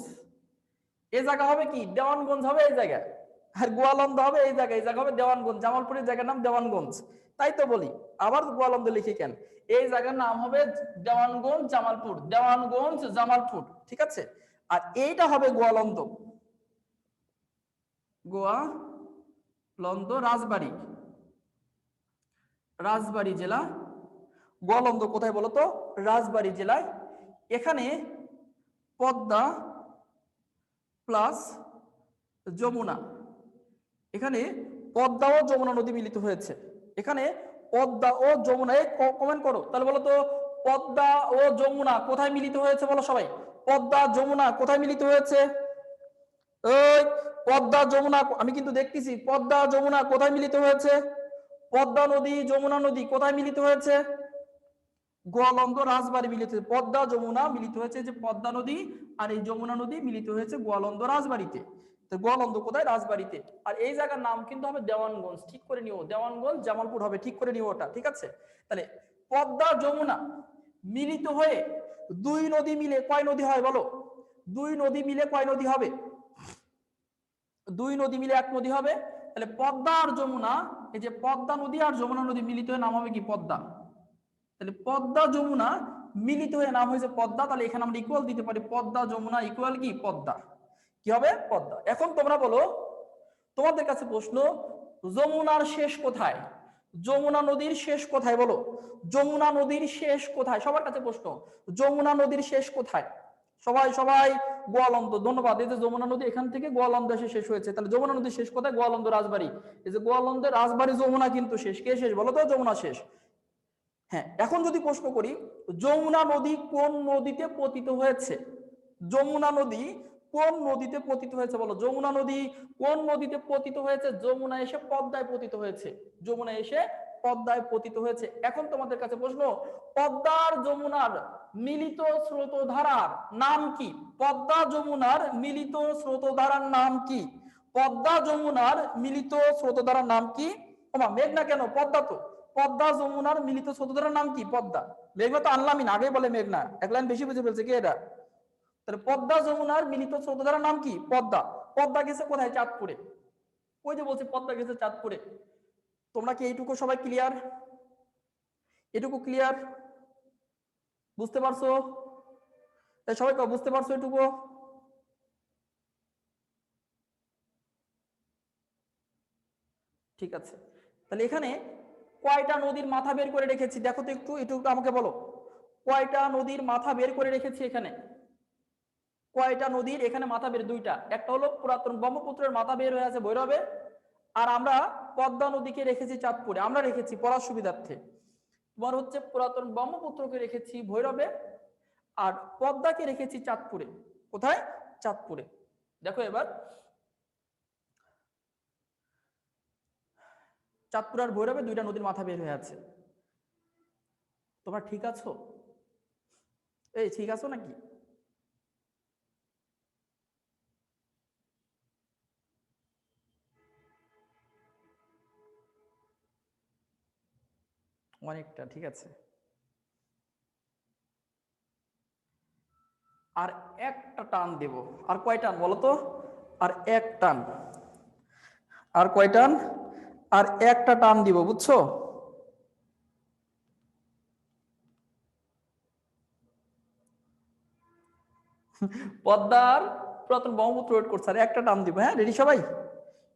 এই জায়গা হবে কি? দেওয়ানগঞ্জ হবে এই জায়গায়। আর গোয়ালন্দ হবে এই জায়গায়। এই জায়গা হবে দেওয়ানগঞ্জ। জামালপুরের জায়গার নাম দেওয়ানগঞ্জ। তাই তো বলি, আবার গোয়ালন্দ লিখি কেন? এই জায়গার নাম হবে দেওয়ানগঞ্জ জামালপুর। দেওয়ানগঞ্জ জামালপুর, ঠিক আছে। আর এইটা হবে গোয়ালন্দ। গোয়ালন্দ রাজবাড়ী, রাজবাড়ী জেলা। গোয়ালন্দ কোথায় বলতো? রাজবাড়ী জেলায়। এখানে পদ্মা প্লাস যমুনা, এখানে পদ্মা ও যমুনা নদী মিলিত হয়েছে। এখানে পদ্মা ও যমুনা, কমেন্ট করো তাহলে বলো তো, পদ্মা ও যমুনা কোথায় মিলিত হয়েছে বলো সবাই? পদ্মা যমুনা কোথায় মিলিত হয়েছে? ওই পদ্মা যমুনা, আমি কিন্তু দেখতেছি, পদ্মা যমুনা কোথায় মিলিত হয়েছে? পদ্মা নদী যমুনা নদী কোথায় মিলিত হয়েছে? গোয়ালন্দ রাজবাড়ী মিলিত হয়েছে। পদ্মা যমুনা মিলিত হয়েছে, যে পদ্মা নদী আর এই যমুনা নদী মিলিত হয়েছে গোয়ালন্দ রাজবাড়ীতে। তো গোয়ালন্দ কোথায়? রাজবাড়ীতে। আর এই জায়গার নাম কিন্তু হবে দেওয়ানগঞ্জ, ঠিক করে নিও। দেওয়ানগঞ্জ জামালপুর হবে, ঠিক করে নিও ওটা, ঠিক আছে। তাহলে পদ্মা যমুনা মিলিত হয়ে দুই নদী মিলে কয় নদী হয় বলো? দুই নদী মিলে কয় নদী হবে? দুই নদী মিলে এক নদী হবে। তাহলে পদ্মা আর যমুনা, এই যে পদ্মা নদী আর যমুনা নদী মিলিত হয়ে নাম হবে কি? পদ্মা। তাহলে পদ্মা যমুনা মিলিত হয়ে নাম হয়েছে পদ্মা। তাহলে এখানে আমরা ইকুয়াল দিতে পারি, পদ্মা যমুনা ইকুয়াল কি? পদ্মা। কি হবে? পদ্মা। এখন তোমরা বলো, তোমাদের কাছে প্রশ্ন, যমুনার শেষ কোথায়? যমুনা নদীর শেষ কোথায় বলো? যমুনা নদীর শেষ কোথায়? সবার কাছে প্রশ্ন, যমুনা নদীর শেষ কোথায়? সবাই সবাই, গোয়ালন্দ। ধন্যবাদ। এই যে যমুনা নদী এখান থেকে গোয়ালন্দ এসে শেষ হয়েছে, তাহলে যমুনা নদীর শেষ কোথায়? গোয়ালন্দ রাজবাড়ী। এই যে গোয়ালন্দের রাজবাড়ী, যমুনা কিন্তু শেষ। কে শেষ বলো তো? যমুনা শেষ। হ্যাঁ, এখন যদি প্রশ্ন করি, যমুনা নদী কোন নদীতে পতিত হয়েছে? যমুনা নদী কোন নদীতে পতিত হয়েছে বলো? যমুনা নদী কোন নদীতে পতিত হয়েছে? যমুনা এসে পদ্মায় পতিত হয়েছে। যমুনা এসে পদ্মায় পতিত হয়েছে। এখন তোমাদের কাছে প্রশ্ন, পদ্মার যমুনার মিলিত স্রোতধারার নাম কি? পদ্মা যমুনার মিলিত স্রোতধারার নাম কি? পদ্মা যমুনার মিলিত স্রোতধারার নাম কি? ওমা, মেঘনা কেন? পদ্মা তো। পদ্মা যমুনার মিলিত স্রোতধারার নাম কি? পদ্মা। মেঘনা তো আনলামই না, আগে বলে মেঘনা, এক লাইন বেশি বুঝে ফেলছে। কি এটা? তাহলে পদ্মা যমুনার মিলিত স্রোতধারার নাম কি? পদ্মা। পদ্মা গেছে কোথায়? চাঁদপুরে। ওই যে বলছে পদ্মা গেছে চাঁদপুরে। তোমরা কি এইটুকু সবাই ক্লিয়ার? এটুকু ক্লিয়ার? বুঝতে পারছো? সবাই বুঝতে পারছো এটুকু? ঠিক আছে। তাহলে এখানে কয়টা নদীর মাথা বের করে রেখেছি দেখো তো একটু, একটু আমাকে বলো। কয়টা নদীর মাথা বের করে রেখেছি এখানে? কয়টা নদীর এখানে মাথা বের? দুইটা। একটা হলো পুরাতন ব্রহ্মপুত্রের মাথা বের হয়ে আছে ভৈরবে, আর আমরা পদ্মা নদীকে রেখেছি চাঁদপুরে। আমরা রেখেছি পড়ার সুবিধার্থে। তোমার হচ্ছে পুরাতন ব্রহ্মপুত্রকে রেখেছি ভৈরবে, আর পদ্মাকে রেখেছি চাঁদপুরে। কোথায়? চাঁদপুরে। দেখো এবার, চাঁদপুর আর ভৈরবে দুইটা নদীর মাথা বের হয়ে আছে। তোমরা ঠিক আছো? এই ঠিক আছো নাকি? অনেকটা ঠিক আছে। আর একটা টান দেব। আর কয় টান বলো তো? আর এক টান। আর কয় টান? আর একটা টান দিব, বুঝছো? পদ্মার পুরাতন ব্রহ্মপুত্র ওয়েট করছে, আর একটা টান দিব। হ্যাঁ, রেডি সবাই?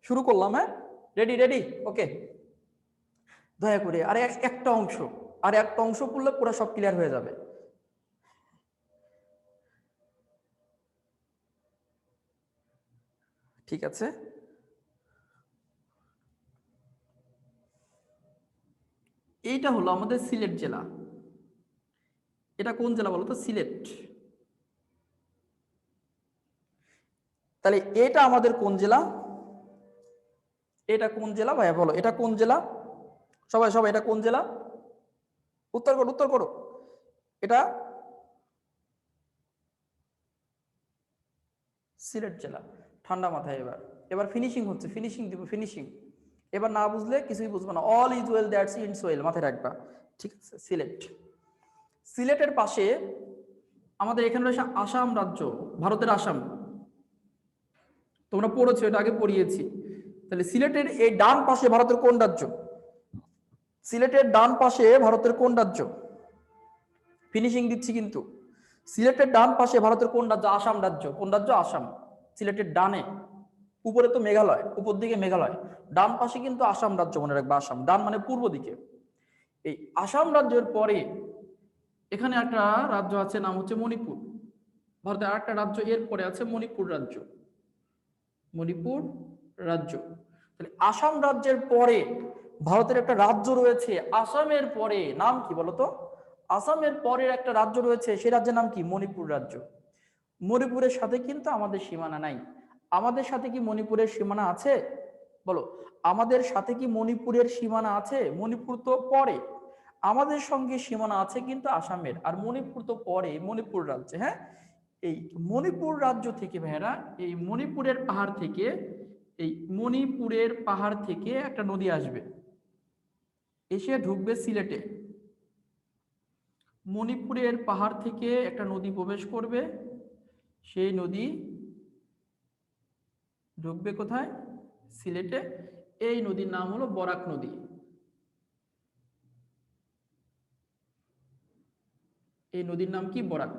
শুরু করলাম। হ্যাঁ, রেডি রেডি, ওকে। দয়া করে আর একটা অংশ, আর একটা অংশ করলে পুরো সব ক্লিয়ার হয়ে যাবে। ঠিক আছে। এইটা হলো আমাদের সিলেট জেলা। এটা কোন জেলা বলো তো? সিলেট। তাহলে এটা আমাদের কোন জেলা? এটা কোন জেলা ভাইয়া বলো, এটা কোন জেলা? সবাই সবাই এটা কোন জেলা? উত্তর করো, উত্তর করো। এটা সিলেট জেলা। ঠান্ডা মাথায় এবার এবার ফিনিশিং হচ্ছে, ফিনিশিং দিব, ফিনিশিং। এবার না বুঝলে কিছুই বুঝবো না। All is well that's ins well, মাথায় রাখবা। ঠিক আছে, সিলেট। সিলেটের পাশে আমাদের এখানে রয়েছে আসাম রাজ্য, ভারতের আসাম। তোমরা পড়েছো, এটা আগে পড়িয়েছি। তাহলে সিলেটের এই ডান পাশে ভারতের কোন রাজ্য? সিলেটের ডান পাশে ভারতের কোন রাজ্য? ফিনিশিং দিচ্ছি কিন্তু। সিলেটের ডান পাশে ভারতের কোন রাজ্য? আসাম রাজ্য। কোন রাজ্য? আসাম। সিলেটের ডানে, উপরে তো মেঘালয়, উপর দিকে মেঘালয়, ডান পাশে কিন্তু আসাম রাজ্য, মনে রাখবা। আসাম ডান মানে পূর্ব দিকে। এই আসাম রাজ্যের পরে এখানে একটা রাজ্য আছে, নাম হচ্ছে মণিপুর। ভারতের আরেকটা রাজ্য এর পরে আছে মণিপুর রাজ্য। মণিপুর রাজ্য। তাহলে আসাম রাজ্যের পরে ভারতের একটা রাজ্য রয়েছে আসামের পরে, নাম কি বলতো? আসামের পরের একটা রাজ্য রয়েছে, সেই রাজ্যের নাম কি? মণিপুর রাজ্য। মণিপুরের সাথে কিন্তু আমাদের সীমানা নাই। আমাদের সাথে কি মণিপুরের সীমানা আছে? বলো, আমাদের সাথে কি মণিপুরের সীমানা আছে? মণিপুর তো পরে, আমাদের সঙ্গে সীমানা আছে কিন্তু আসামের, আর মণিপুর তো পরে, মণিপুর রাজ্যে। হ্যাঁ, এই মণিপুর রাজ্য থেকে ভাইয়েরা, এই মণিপুরের পাহাড় থেকে, এই মণিপুরের পাহাড় থেকে একটা নদী আসবে, এসে ঢুকবে সিলেটে। মণিপুরের পাহাড় থেকে একটা নদী প্রবেশ করবে, সেই নদী ঢুকবে কোথায়? সিলেটে। এই নদীর নাম হলো বরাক নদী। এই নদীর নাম কি? বরাক।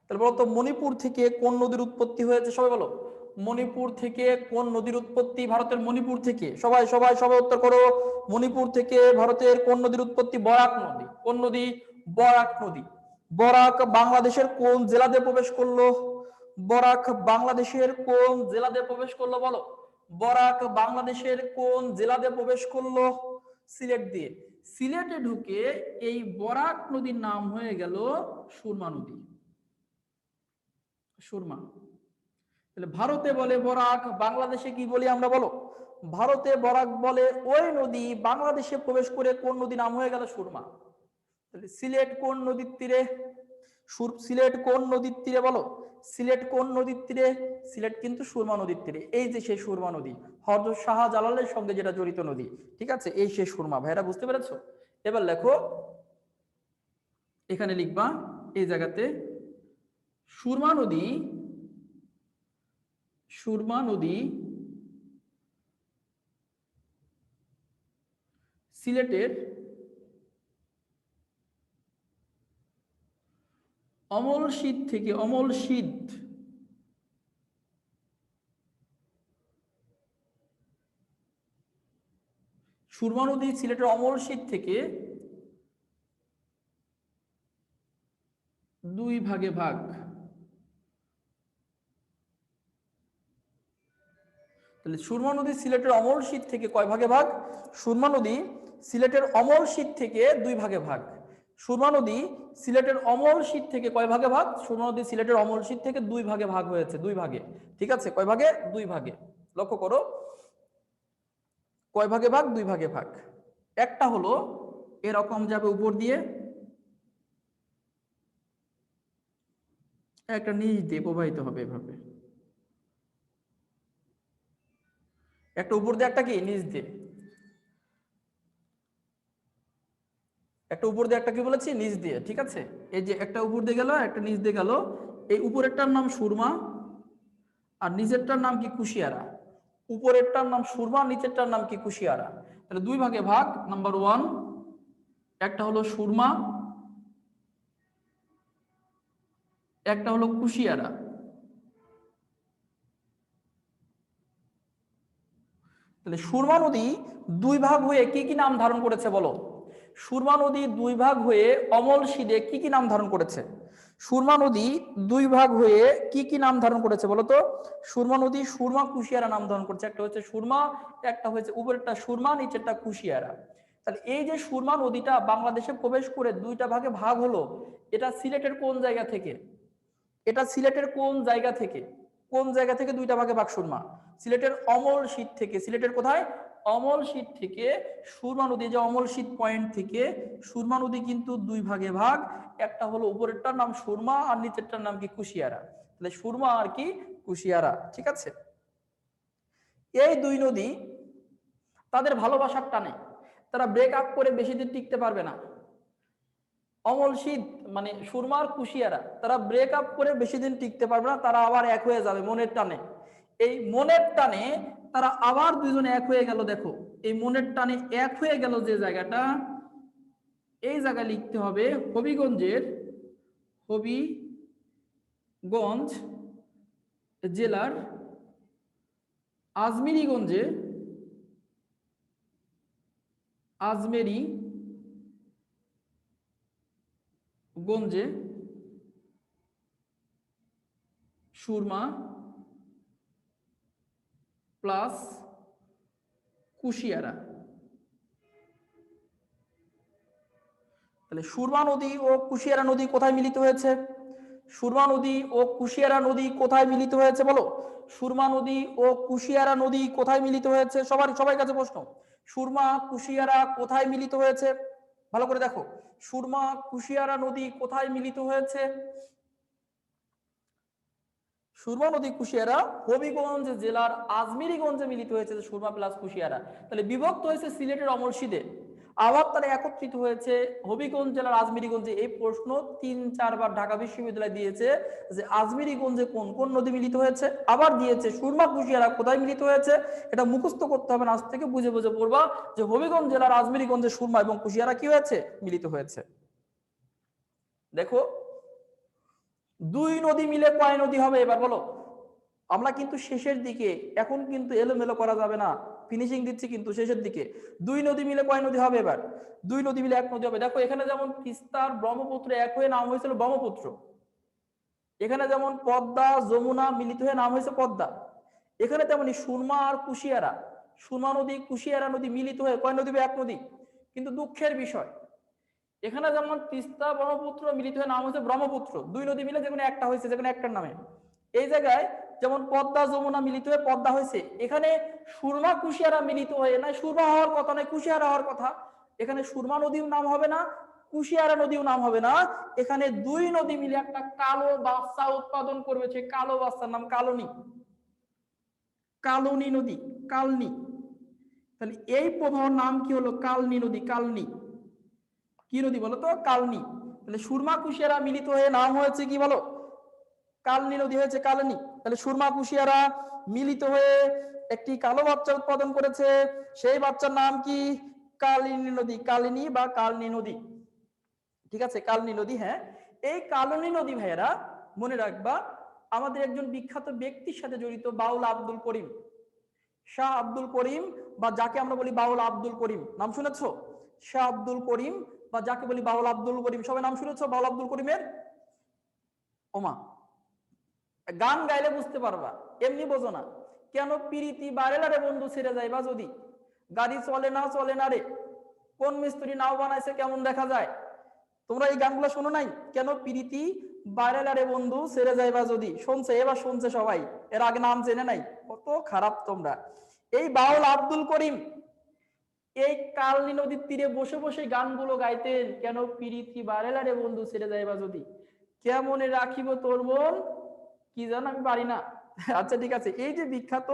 তাহলে বলো তো, মণিপুর থেকে কোন নদীর উৎপত্তি হয়েছে? সবাই বলো, মণিপুর থেকে কোন নদীর উৎপত্তি? ভারতের মণিপুর থেকে। সবাই সবাই সবাই উত্তর করো। মণিপুর থেকে ভারতের কোন নদীর উৎপত্তি? বরাক নদী। কোন নদী? বরাক নদী। বরাক বাংলাদেশের কোন জেলাতে প্রবেশ করলো? বরাক বাংলাদেশের কোন জেলাতে প্রবেশ করলো বলো? বরাক বাংলাদেশের কোন জেলাতে প্রবেশ করলো? সিলেট দিয়ে। সিলেটে ঢুকে এই বরাক নদীর নাম হয়ে গেল সুরমা নদী। সুরমা। তাহলে ভারতে বলে বরাক, বাংলাদেশে কি বলি আমরা বলো? ভারতে বরাক বলে ওই নদী, বাংলাদেশে প্রবেশ করে কোন নদী নাম হয়ে গেল? সুরমা। তাহলে সিলেট কোন নদীর তীরে? সিলেট কোন নদীর তীরে বলো? সিলেট কোন নদীর তীরে? সিলেট কিন্তু সুরমা নদীর তীরে। এই যে সেই সুরমা নদী, হযরত শাহজালালের সঙ্গে যেটা জড়িত নদী। ঠিক আছে, এই সেই সুরমা। ভাইরা বুঝতে পেরেছো? এবার লেখো, এখানে লিখবা এই জায়গাতে, সুরমা নদী, সুরমা নদী সিলেটের অমলশীদ থেকে, অমলশীদ সুরমা নদী সিলেটের অমলশীদ থেকে দুই ভাগে ভাগ। তাহলে সুরমা নদী সিলেটের অমলশীদ থেকে কয় ভাগে ভাগ? সুরমা নদী সিলেটের অমলশীদ থেকে দুই ভাগে ভাগ। সুরমা নদী সিলেটের অমলশীদ থেকে কয় ভাগে ভাগ? সুরমা নদী সিলেটের অমলশীদ থেকে দুই ভাগে ভাগ হয়েছে, দুই ভাগে। ঠিক আছে, কয় ভাগে? দুই ভাগে। লক্ষ্য করো, কয় ভাগে ভাগ? দুই ভাগে ভাগ। একটা হলো এরকম যাবে উপর দিয়ে, একটা নিচ দিয়ে প্রবাহিত হবে এভাবে। একটা উপর দিয়ে, একটা কি নিচ দিয়ে। একটা উপর দিয়ে, একটা কি বলেছি? নিচ দিয়ে। ঠিক আছে, এই যে একটা উপর দিয়ে গেল, একটা নিচ দিয়ে গেল। এই উপরেরটার নাম সুরমা, আর নিচেরটার নাম কি? কুশিয়ারা। উপরেরটার নাম সুরমা, নিচেরটার নাম কি? কুশিয়ারা। তাহলে দুই ভাগে ভাগ। নাম্বার ওয়ান, একটা হলো সুরমা, একটা হলো কুশিয়ারা। তাহলে সুরমা নদী দুই ভাগ হয়ে কি কি নাম ধারণ করেছে বলো? সুরমা নদী দুই ভাগ হয়ে অমলশীদে কি কি নাম ধারণ করেছে? সুরমা নদী দুই ভাগ হয়ে কি কি নাম ধারণ করেছে বলো তো? সুরমা নদী সুরমা কুশিয়ারা নাম ধারণ করেছে। একটা হচ্ছে সুরমা, একটা হচ্ছে উপরেরটা সুরমা, নিচেরটা কুশিয়ারা। তাহলে এই যে সুরমা নদীটা বাংলাদেশে প্রবেশ করে দুইটা ভাগে ভাগ হলো, এটা সিলেটের কোন জায়গা থেকে? এটা সিলেটের কোন জায়গা থেকে? কোন জায়গা থেকে দুইটা ভাগে ভাগ সুরমা? সিলেটের অমলশীত থেকে। সিলেটের কোথায়? অমলশীত থেকে সুরমা নদী, যে অমলশীত পয়েন্ট থেকে সুরমা নদী কিন্তু দুই ভাগে ভাগ। একটা হলো উপরেরটার নাম সুরমা আর নিচেরটার নাম কি? কুশিয়ারা। তাহলে সুরমা আর কি? কুশিয়ারা। ঠিক আছে। এই দুই নদী তাদের ভালোবাসার টানে তারা ব্রেক আপ করে বেশি দিন টিকতে পারবে না। অমলশীত মানে সুরমার কুশিয়ারা তারা ব্রেক আপ করে বেশি দিন টিকতে পারবে না, তারা আবার এক হয়ে যাবে মনের টানে। এই মনের টানে তারা আবার দুইজনে এক হয়ে গেল। দেখো এই মনের টানে এক হয়ে গেল যে জায়গাটা, এই জায়গায় লিখতে হবে হবিগঞ্জ জেলার আজমেরীগঞ্জে সুরমা প্লাস কুশিয়ারা। তাহলে সুরমা নদী ও কুশিয়ারা নদী কোথায় মিলিত হয়েছে? সুরমা নদী ও কুশিয়ারা নদী কোথায় মিলিত হয়েছে বলো? সুরমা নদী ও কুশিয়ারা নদী কোথায় মিলিত হয়েছে? সবার কাছে প্রশ্ন, সুরমা কুশিয়ারা কোথায় মিলিত হয়েছে? ভালো করে দেখো, সুরমা কুশিয়ারা নদী কোথায় মিলিত হয়েছে? সুরমা নদী কুশিয়ারা হবিগঞ্জ জেলার আজমেরীগঞ্জে মিলিত হয়েছে সুরমা প্লাস কুশিয়ারা। তাহলে বিভক্ত হয়েছে সিলেটের অমরশীদে, আবার তারা একত্রিত হয়েছে হবিগঞ্জ জেলার আজমেরীগঞ্জে। এই প্রশ্ন 3-4 বার ঢাকা বিশ্ববিদ্যালয় দিয়েছে যে আজমেরীগঞ্জে কোন কোন নদী মিলিত হয়েছে, আবার দিয়েছে সুরমা কুশিয়ারা কোথায় মিলিত হয়েছে। এটা মুখস্থ করতে হবে না, আজ থেকে বুঝে বুঝে পড়বা যে হবিগঞ্জ জেলার আজমেরীগঞ্জে সুরমা এবং কুশিয়ারা কি হয়েছে? মিলিত হয়েছে। দেখো দুই নদী মিলে কয় নদী হবে এবার বলো? আমরা কিন্তু শেষের দিকে, এখন কিন্তু এলোমেলো করা যাবে না, ফিনিশিং দিচ্ছি কিন্তু শেষের দিকে। দুই নদী মিলে কয় নদী হবে এবার? দুই নদী মিলে এক নদী হবে। দেখো এখানে যেমন তিস্তার ব্রহ্মপুত্র এক হয়ে নাম হয়েছিল ব্রহ্মপুত্র, এখানে যেমন পদ্মা যমুনা মিলিত হয়ে নাম হয়েছে পদ্মা, এখানে তেমনি সুরমা আর কুশিয়ারা, সুরমা নদী কুশিয়ারা নদী মিলিত হয়ে কয় নদী? এক নদী। কিন্তু দুঃখের বিষয়, এখানে যেমন তিস্তা ব্রহ্মপুত্র মিলিত হয়ে নাম হয়েছে ব্রহ্মপুত্র, দুই নদী মিলে যেখানে একটা হয়েছে, যেখানে একটার নামে। এই জায়গায় যেমন পদ্মা যমুনা মিলিত হয়ে পদ্মা হয়েছে, এখানে সুরমা কুশিয়ারা মিলিত হয়ে না, সুরমা হওয়ার কথা নয়, কুশিয়ারা হওয়ার কথা। এখানে সুরমা নদীও নাম হবে না, কুশিয়ারা নদীও নাম হবে না, এখানে দুই নদী মিলে একটা কালো বাচ্চা উৎপাদন করবে, সেই কালো বাচ্চার নাম কালনী। কালনী নদী, কালনী। তাহলে এই প্রবাহের নাম কি হলো? কালনী নদী। কালনী কি নদী বলো তো? কালনী। তাহলে সুরমা কুশিয়ারা মিলিত হয়ে নাম হয়েছে কি বলো? কালনী নদী হয়েছে কালনী। তাহলে সুরমা কুশিয়ারা মিলিত হয়ে একটি কালো বাচ্চা উৎপাদন করেছে, সেই বাচ্চার নাম কি? কালিনী নদী। কালিনী বা কালনী নদী। ঠিক আছে, কালনী নদী। হ্যাঁ, এই কালনী নদী ভাইয়েরা মনে রাখবা আমাদের একজন বিখ্যাত ব্যক্তির সাথে জড়িত, বাউল আব্দুল করিম, শাহ আব্দুল করিম, বা যাকে আমরা বলি বাউল আব্দুল করিম। নাম শুনেছো? শাহ আব্দুল করিম বা যাকে বলি বাউল আব্দুল করিম, সবাই নাম শুনেছো বাউল আব্দুল করিমের? ওমা, গান গাইলে বুঝতে পারবা, এমনি বোঝো না। কেন পিরিতি বারেলা রে বন্ধু ছেড়ে যাইবা যদি, গাড়ি চলে না রে, কোন মিস্ত্রি নাও বানাইছে কেমন দেখা যায়। তোমরা এই গানগুলো শোনো নাই? কেন পিরিতি বারেলা রে বন্ধু ছেড়ে যাইবা যদি, শুনছে, এবার শুনছে সবাই, এর আগে নাম জেনে নাই। কত খারাপ তোমরা। এই বাউল আব্দুল করিম এই কালনী নদীর তীরে বসে বসে গানগুলো গাইতেন। কেন পিরিতি বারেলা রে বন্ধু ছেড়ে যাইবা যদি, কেমনে রাখিব তোর মন, কি জান আমি পারি না। আচ্ছা ঠিক আছে, এই যে বিখ্যাত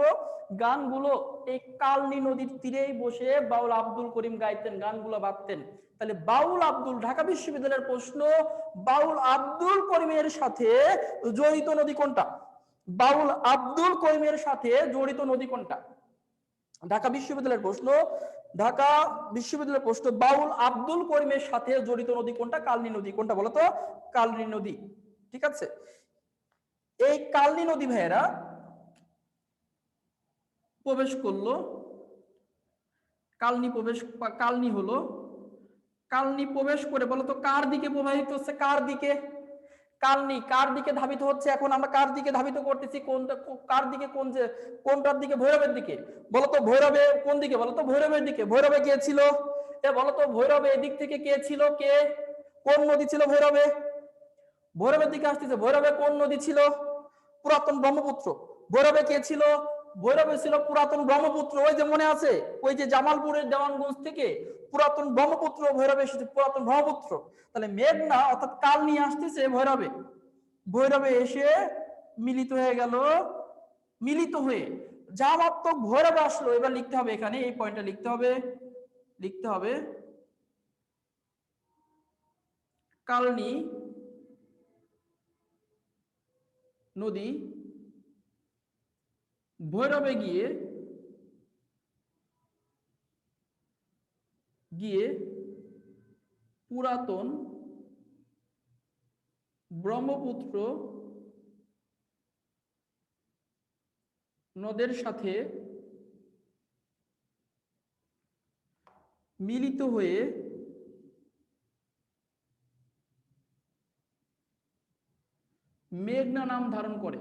গানগুলো এই কালনী নদীর তীরেই বসে বাউল আব্দুল করিম গাইতেন, গানগুলো বাঁধতেন। তাহলে বাউল আব্দুল, ঢাকা বিশ্ববিদ্যালয়ের প্রশ্ন, বাউল আব্দুল করিমের সাথে জড়িত নদী কোনটা? বাউল আব্দুল করিমের সাথে জড়িত নদী কোনটা? ঢাকা বিশ্ববিদ্যালয়ের প্রশ্ন, ঢাকা বিশ্ববিদ্যালয়ের প্রশ্ন, বাউল আব্দুল করিমের সাথে জড়িত নদী কোনটা? কালনী নদী। কোনটা বলতো? কালনী নদী। ঠিক আছে, এই কালনী নদী ভাইয়েরা প্রবেশ করলো, কালনী হলো, কালনী প্রবেশ করে বলতো কার দিকে প্রবাহিত হচ্ছে? কার দিকে? কালনী কার দিকে ধাবিত হচ্ছে? এখন আমরা কার দিকে ধাবিত করতেছি? কোনটা কার দিকে? কোনটার দিকে? ভৈরবের দিকে। বলতো ভৈরবে কোন দিকে? বলতো ভৈরবের দিকে। ভৈরবে কে ছিল? বলো তো ভৈরবে এদিক থেকে কে ছিল, কে কোন নদী ছিল ভৈরবে? ভৈরবের দিকে আসতেছে, ভৈরবে কোন নদী ছিল? পুরাতন ব্রহ্মপুত্র। ভৈরবে কে ছিল? ভৈরবে ছিল পুরাতন ব্রহ্মপুত্র। ওই যে মনে আছে, ওই যে জামালপুরের দেওয়ানগঞ্জ থেকে পুরাতন ব্রহ্মপুত্র ভৈরবে এসেছে, পুরাতন ব্রহ্মপুত্র। তাহলে মেঘনা অর্থাৎ কাল নিয়ে আসতেছে ভৈরবে, ভৈরবে এসে মিলিত হয়ে গেল, মিলিত হয়ে যা মাত্র ভৈরবে আসলো। এবার লিখতে হবে এখানে, এই পয়েন্টটা লিখতে হবে, লিখতে হবে কালনী নদী ভৈরবে গিয়ে গিয়ে পুরাতন ব্রহ্মপুত্র নদের সাথে মিলিত হয়ে মেঘনা নাম ধারণ করে।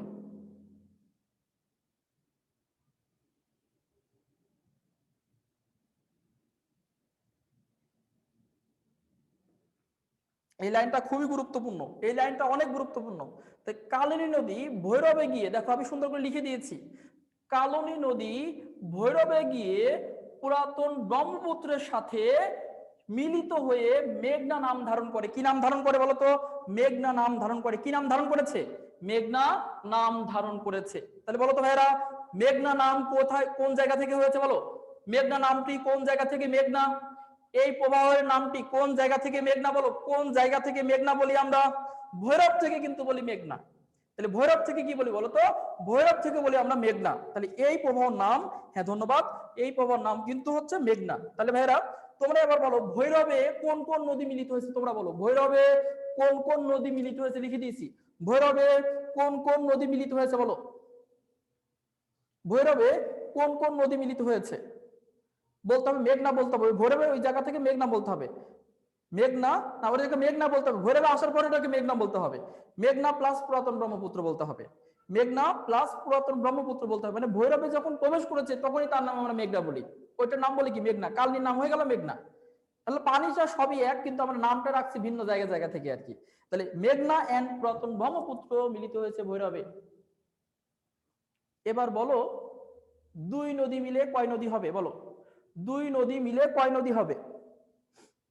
এই লাইনটা খুবই গুরুত্বপূর্ণ, এই লাইনটা অনেক গুরুত্বপূর্ণ। তাই কালিনী নদী ভৈরবে গিয়ে, দেখো আমি সুন্দর করে লিখে দিয়েছি, কালনী নদী ভৈরবে গিয়ে পুরাতন ব্রহ্মপুত্রের সাথে মিলিত হয়ে মেঘনা নাম ধারণ করে। কি নাম ধারণ করে বলতো? মেঘনা নাম ধারণ করে। কি নাম ধারণ করেছে? মেঘনা নাম ধারণ করেছে। তাহলে বলো তো ভাইরা, মেঘনা নাম কোথায়, কোন জায়গা থেকে হয়েছে বলো? মেঘনা নামটি কোন জায়গা থেকে মেঘনা? এই প্রবাহের নামটি কোন জায়গা থেকে মেঘনা বলো? কোন জায়গা থেকে মেঘনা বলি আমরা? ভৈরব থেকে কিন্তু বলি মেঘনা। তাহলে ভৈরব থেকে কি বলি বলতো? ভৈরব থেকে বলি আমরা মেঘনা। তাহলে এই প্রবাহের নাম, হ্যাঁ ধন্যবাদ, এই প্রবাহের নাম কিন্তু হচ্ছে মেঘনা। তাহলে ভাইরা তোমরা এবার বলো, ভৈরবে কোন কোন নদী মিলিত হয়েছে? তোমরা বলো, ভৈরবে কোন কোন নদী মিলিত হয়েছে? লিখে দিয়েছি, ভৈরবে কোন কোন নদী মিলিত হয়েছে বলো? ভৈরবে কোন কোন নদী মিলিত হয়েছে বলতে হবে, মেঘনা বলতে হবে। ভৈরবে ওই জায়গা থেকে মেঘনা বলতে হবে, মেঘনা না, ওটাকে মেঘনা বলতে হবে। ভৈরবে আসার পরে ওটাকে মেঘনা বলতে হবে। মেঘনা প্লাস পুরাতন ব্রহ্মপুত্র বলতে হবে, মেঘনা প্লাস পুরাতন ব্রহ্মপুত্র বলতে হবে। মানে ভৈরবে যখন প্রবেশ করেছে তখনই তার নাম আমরা মেঘনা বলি। ওইটার নাম বলি কি? মেঘনা। কালনির নাম হয়ে গেল মেঘনা। তাহলে পানিটা সবই এক, কিন্তু আমরা নামটা রাখছি ভিন্ন জায়গা জায়গা থেকে আর কি। তাহলে মেঘনা এন্ড পুরাতন ব্রহ্মপুত্র মিলিত হয়েছে ভৈরবে। এবার বলো, দুই নদী মিলে কয় নদী হবে বলো? দুই নদী মিলে কয় নদী হবে?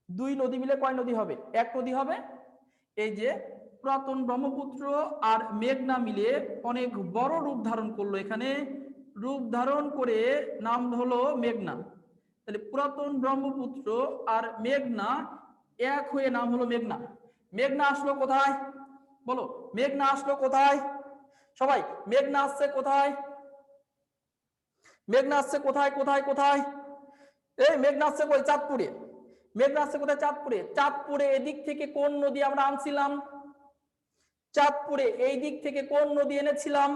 দুই নদী মিলে কয় নদী হবে? এক নদী হবে। এই যে পুরাতন ব্রহ্মপুত্র আর মেঘনা মিলে অনেক বড় রূপ ধারণ করলো, এখানে রূপ ধারণ করে নাম হলো মেঘনা। তাহলে পুরাতন ব্রহ্মপুত্র আর মেঘনা এক হয়ে নাম হলো মেঘনা। মেঘনা আসলো কোথায় বলো? মেঘনা আসলো কোথায় সবাই? মেঘনা আসছে কোথায়? মেঘনা আসছে কোথায় কোথায় কোথায়? এই মেঘনা আসছে কই? চাঁদপুরে। মেঘনা আসছে কোথায়? চাঁদপুরে। চাঁদপুরে এদিক থেকে কোন নদী আমরা আনছিলাম? চাঁদপুরে এই দিক থেকে কোন নদী এনেছিলাম?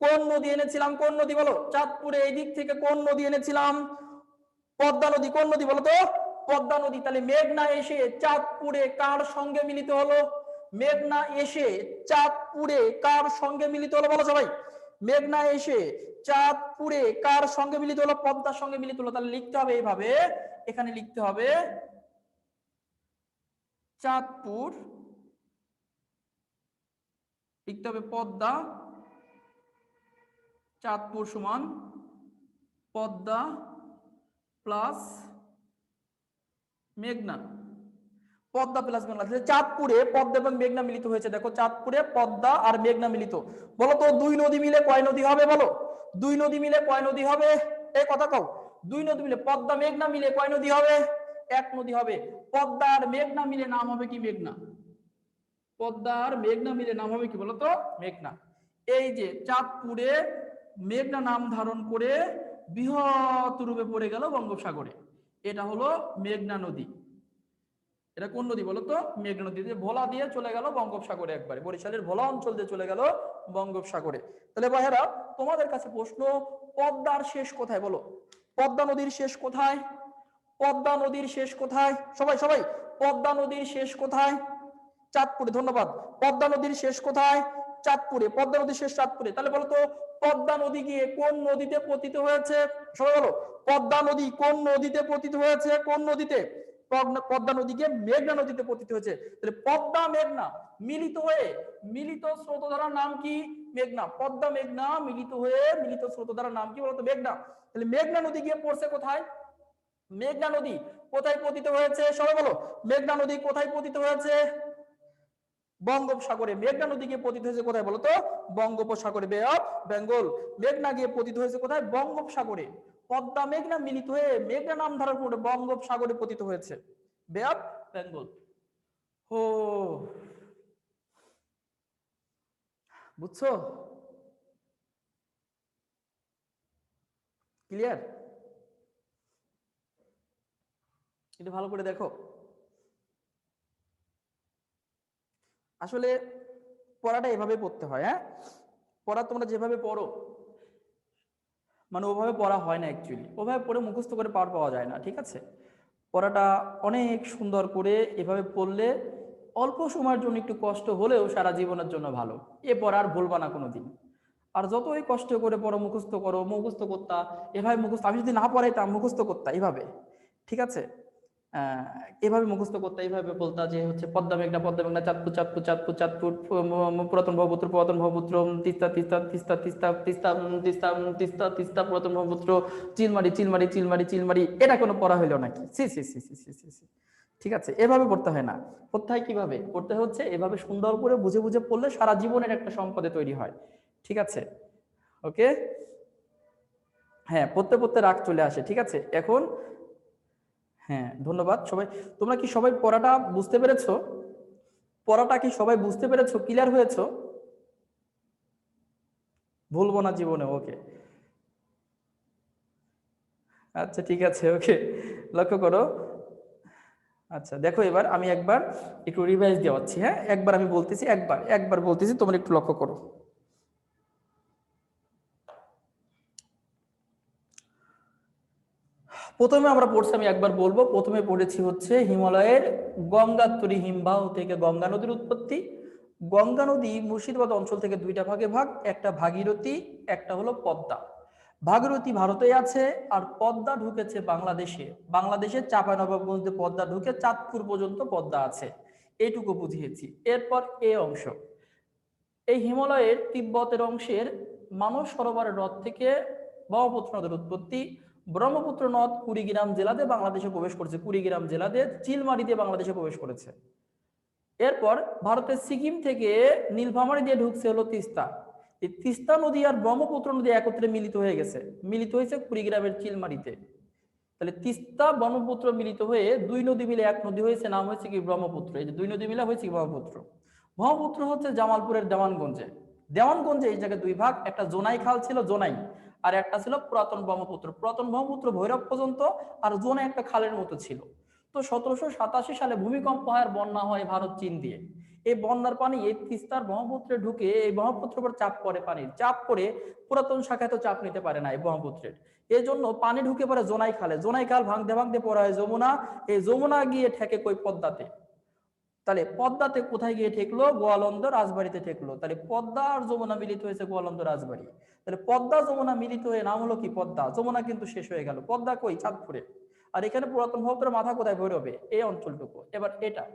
কোন নদী এনেছিলাম? কোন নদী বলো? চাঁদপুরে এই দিক থেকে কোন নদী এনেছিলাম? পদ্মা নদী। কোন নদী বলো তো? পদ্মা নদী। তাহলে মেঘনা এসে চাঁদপুরে কার সঙ্গে মিলিত হলো? মেঘনা এসে চাঁদপুরে কার সঙ্গে মিলিত হলো বলো সবাই? মেঘনা এসে চাঁদপুরে কার সঙ্গে মিলিত হলো? পদ্মার সঙ্গে মিলিত হলো। তাহলে লিখতে হবে এইভাবে, এখানে লিখতে হবে চাঁদপুর, লিখতে হবে পদ্মা, চাঁদপুর সমান পদ্মা প্লাস মেঘনা। পদ্মা প্লাস মেঘনা। চাঁদপুরে পদ্মা এবং মেঘনা মিলিত হয়েছে। দেখো চাঁদপুরে পদ্মা আর মেঘনা মিলিত। বলো তো দুই নদী মিলে কয় নদী হবে বলো? দুই নদী মিলে কয় নদী হবে? এই কথা কও। দুই নদী মিলে পদ্মা মেঘনা মিলে কয় নদী হবে? এক নদী হবে। পদ্মা আর মেঘনা মিলে নাম হবে কি? মেঘনা। পদ্মা আর মেঘনা মিলে নাম হবে কি বলতো? মেঘনা। এই যে চাঁদপুরে মেঘনা নাম ধারণ করে বৃহৎ রূপে পড়ে গেল বঙ্গোপসাগরে, এটা হলো মেঘনা নদী। এটা কোন নদী বলতো? মেঘনা নদী। ভোলা দিয়ে চলে গেল বঙ্গোপসাগরে, একবারে বরিশালের ভোলা অঞ্চল দিয়ে চলে গেল বঙ্গোপসাগরে। তাহলে ভাইয়েরা তোমাদের কাছে প্রশ্ন, পদ্মার শেষ কোথায় বলো? পদ্মা নদীর শেষ কোথায়? পদ্মা নদীর শেষ কোথায় সবাই সবাই? পদ্মা নদীর শেষ কোথায়? চাঁদপুরে। ধন্যবাদ। পদ্মা নদীর শেষ কোথায়? চাঁদপুরে, পদ্মা নদী শেষ চাঁদপুরে। তাহলে বলো তো পদ্মা নদী গিয়ে কোন নদীতে পতিত হয়েছে? সবাই বলো, পদ্মা নদী কোন নদীতে পতিত হয়েছে? কোন নদীতে? পদ্মা নদী গিয়ে মেঘনা নদীতে পতিত হয়েছে। তাহলে পদ্মা মেঘনা মিলিত হয়ে মিলিত স্রোতধারার নাম কি? মেঘনা। পদ্মা মেঘনা মিলিত হয়ে মিলিত স্রোতধারার নাম কি বলতো? মেঘনা। তাহলে মেঘনা নদী গিয়ে পড়ছে কোথায়? মেঘনা নদী কোথায় পতিত হয়েছে? সবাই বলো, মেঘনা নদী কোথায় পতিত হয়েছে? বঙ্গোপসাগরে। মেঘনা নদী গিয়ে পতিত হয়েছে কোথায় বলতো? বঙ্গোপসাগরে, বে অফ বেঙ্গল। মেঘনা গিয়ে পতিত হয়েছে কোথায়? বঙ্গোপসাগরে। পদ্মা মেঘনা মিলিত হয়ে মেঘনা নাম ধারণ করে বঙ্গোপসাগরে পতিত হয়েছে, বে অফ বেঙ্গল। ও, বুঝছো? ক্লিয়ার? একটু ভালো করে দেখো। আসলে পড়াটা এভাবে পড়তে হয়। হ্যাঁ, পড়া তোমরা যেভাবে পড়ো মানে ওভাবে পড়া হয় না অ্যাকচুয়ালি, ওভাবে পড়ে মুখস্থ করে পার পাওয়া যায় না। ঠিক আছে, পড়াটা অনেক সুন্দর করে এভাবে পড়লে অল্প সময়ের জন্য একটু কষ্ট হলেও সারা জীবনের জন্য ভালো। এ পড়া আর ভুলবা না কোনোদিন। আর যতই কষ্ট করে পড়ো, মুখস্থ করো, মুখস্থ করতা এভাবে মুখস্থ, আমি যদি না পড়াইতাম মুখস্থ করতা এভাবে। ঠিক আছে, আহ এভাবে মুখস্থ করতে, এইভাবে বলতা যে হচ্ছে পদ্মা মেঘনা, পদ্মা মেঘনা, চাঁদপুর চাঁদপুর চাঁদপুর চাঁদপুর, পুরাতন ব্রহ্মপুত্র পুরাতন ব্রহ্মপুত্র, তিস্তা তিস্তা তিস্তা তিস্তা তিস্তা তিস্তা তিস্তা তিস্তা পুরাতন ব্রহ্মপুত্র, চিলমারি চিলমারি চিলমারি চিলমারি। এটা কোনো পড়া হইলো নাকি? সি সি সি সি সি সি সি। ঠিক আছে, এভাবে পড়তে হয় না। পড়তে হয় কিভাবে? পড়তে হচ্ছে এভাবে সুন্দর করে বুঝে বুঝে পড়লে সারা জীবনের একটা সম্পদে তৈরি হয়। ঠিক আছে, ওকে। হ্যাঁ, পড়তে পড়তে রাগ চলে আসে। ঠিক আছে, এখন হ্যাঁ ধন্যবাদ সবাই। তোমরা কি সবাই পড়াটা বুঝতে পেরেছো? পড়াটা কি সবাই বুঝতে পেরেছো? ক্লিয়ার হয়েছো? ভুলবো না জীবনে, ওকে। আচ্ছা ঠিক আছে, ওকে। লক্ষ্য করো। আচ্ছা দেখো, এবার আমি একবার একটু রিভাইজ দেওয়াচ্ছি। হ্যাঁ, একবার আমি বলতেছি, একবার একবার বলতেছি, তোমরা একটু লক্ষ্য করো। প্রথমে আমরা পড়ছি, আমি একবার বলবো, প্রথমে পড়েছি হচ্ছে হিমালয়ের গঙ্গাত্রী হিমবাহ থেকে গঙ্গা নদীর উৎপত্তি। গঙ্গা নদী মুর্শিদাবাদ অঞ্চল থেকে দুইটা ভাগে ভাগ, একটা ভাগীরথী, একটা হলো পদ্মা। ভাগীরথী ভারতে আছে আর পদ্মা ঢুকেছে বাংলাদেশে। বাংলাদেশে চাঁপাইনবাবগঞ্জে পদ্মা ঢুকে চাঁদপুর পর্যন্ত পদ্মা আছে। এইটুকু বুঝিয়েছি। এরপর এই অংশ, এই হিমালয়ের তিব্বতের অংশের মানস সরোবরের হ্রদ থেকে ব্রহ্মপুত্র নদের উৎপত্তি। ব্রহ্মপুত্র নদ কুড়িগ্রাম জেলাতে বাংলাদেশে প্রবেশ করেছে, কুড়িগ্রাম জেলাতে চিলমারিতে বাংলাদেশে প্রবেশ করেছে। এরপর ভারতের সিকিম থেকে নীলফামারী দিয়ে ঢুকছে হলো তিস্তা। এই তিস্তা নদী আর ব্রহ্মপুত্র নদী একত্রে মিলিত হয়ে গেছে, মিলিত হয়েছে কুড়িগ্রামের চিলমারিতে। তাহলে তিস্তা ব্রহ্মপুত্র মিলিত হয়ে দুই নদী মিলে এক নদী হয়েছে, নাম হয়েছে কি? ব্রহ্মপুত্র। এই যে দুই নদী মিলে হয়েছে কি? ব্রহ্মপুত্র। ব্রহ্মপুত্র হচ্ছে জামালপুরের দেওয়ানগঞ্জে। দেওয়ানগঞ্জে এই জায়গায় দুই ভাগ, একটা জোনাই খাল ছিল, জোনাই, আর একটা ছিল পুরাতন ব্রহ্মপুত্র। পুরাতন ব্রহ্মপুত্র ভৈরব পর্যন্ত, আর জোনাই একটা খালের মতো ছিল। তো 1787 সালে ভূমিকম্প হয় আর বন্যা হয় ভারত চীন দিয়ে। এই বন্যার পানি এই তিস্তার ব্রহ্মপুত্রে ঢুকে এই ব্রহ্মপুত্রের উপর চাপ পড়ে, পানির চাপ পড়ে পুরাতন শাখায় তো চাপ নিতে পারে না এই ব্রহ্মপুত্রের। এই জন্য পানি ঢুকে পড়ে জোনাই খালে, জোনাই খাল ভাঙতে ভাঙতে পড়া হয় যমুনা। এই যমুনা গিয়ে ঠেকে কই? পদ্মাতে। তাহলে পদ্মাতে কোথায় গিয়ে ঠেকলো? গোয়ালন্দ রাজবাড়িতে ঠেকলো। তাহলে পদ্মা আর যমুনা মিলিত হয়েছে গোয়ালন্দ রাজবাড়ি। তাহলে পদ্মা যমুনা মিলিত হয়ে নাম হলো কি? পদ্মা। যমুনা কিন্তু শেষ হয়ে গেল, পদ্মা কই? চাঁদপুরে। আর এখানে পুরাতন ব্রহ্মপুত্রের মাথা কোথায়? ভৈরবে, এই অঞ্চলটুকু। এবার এটা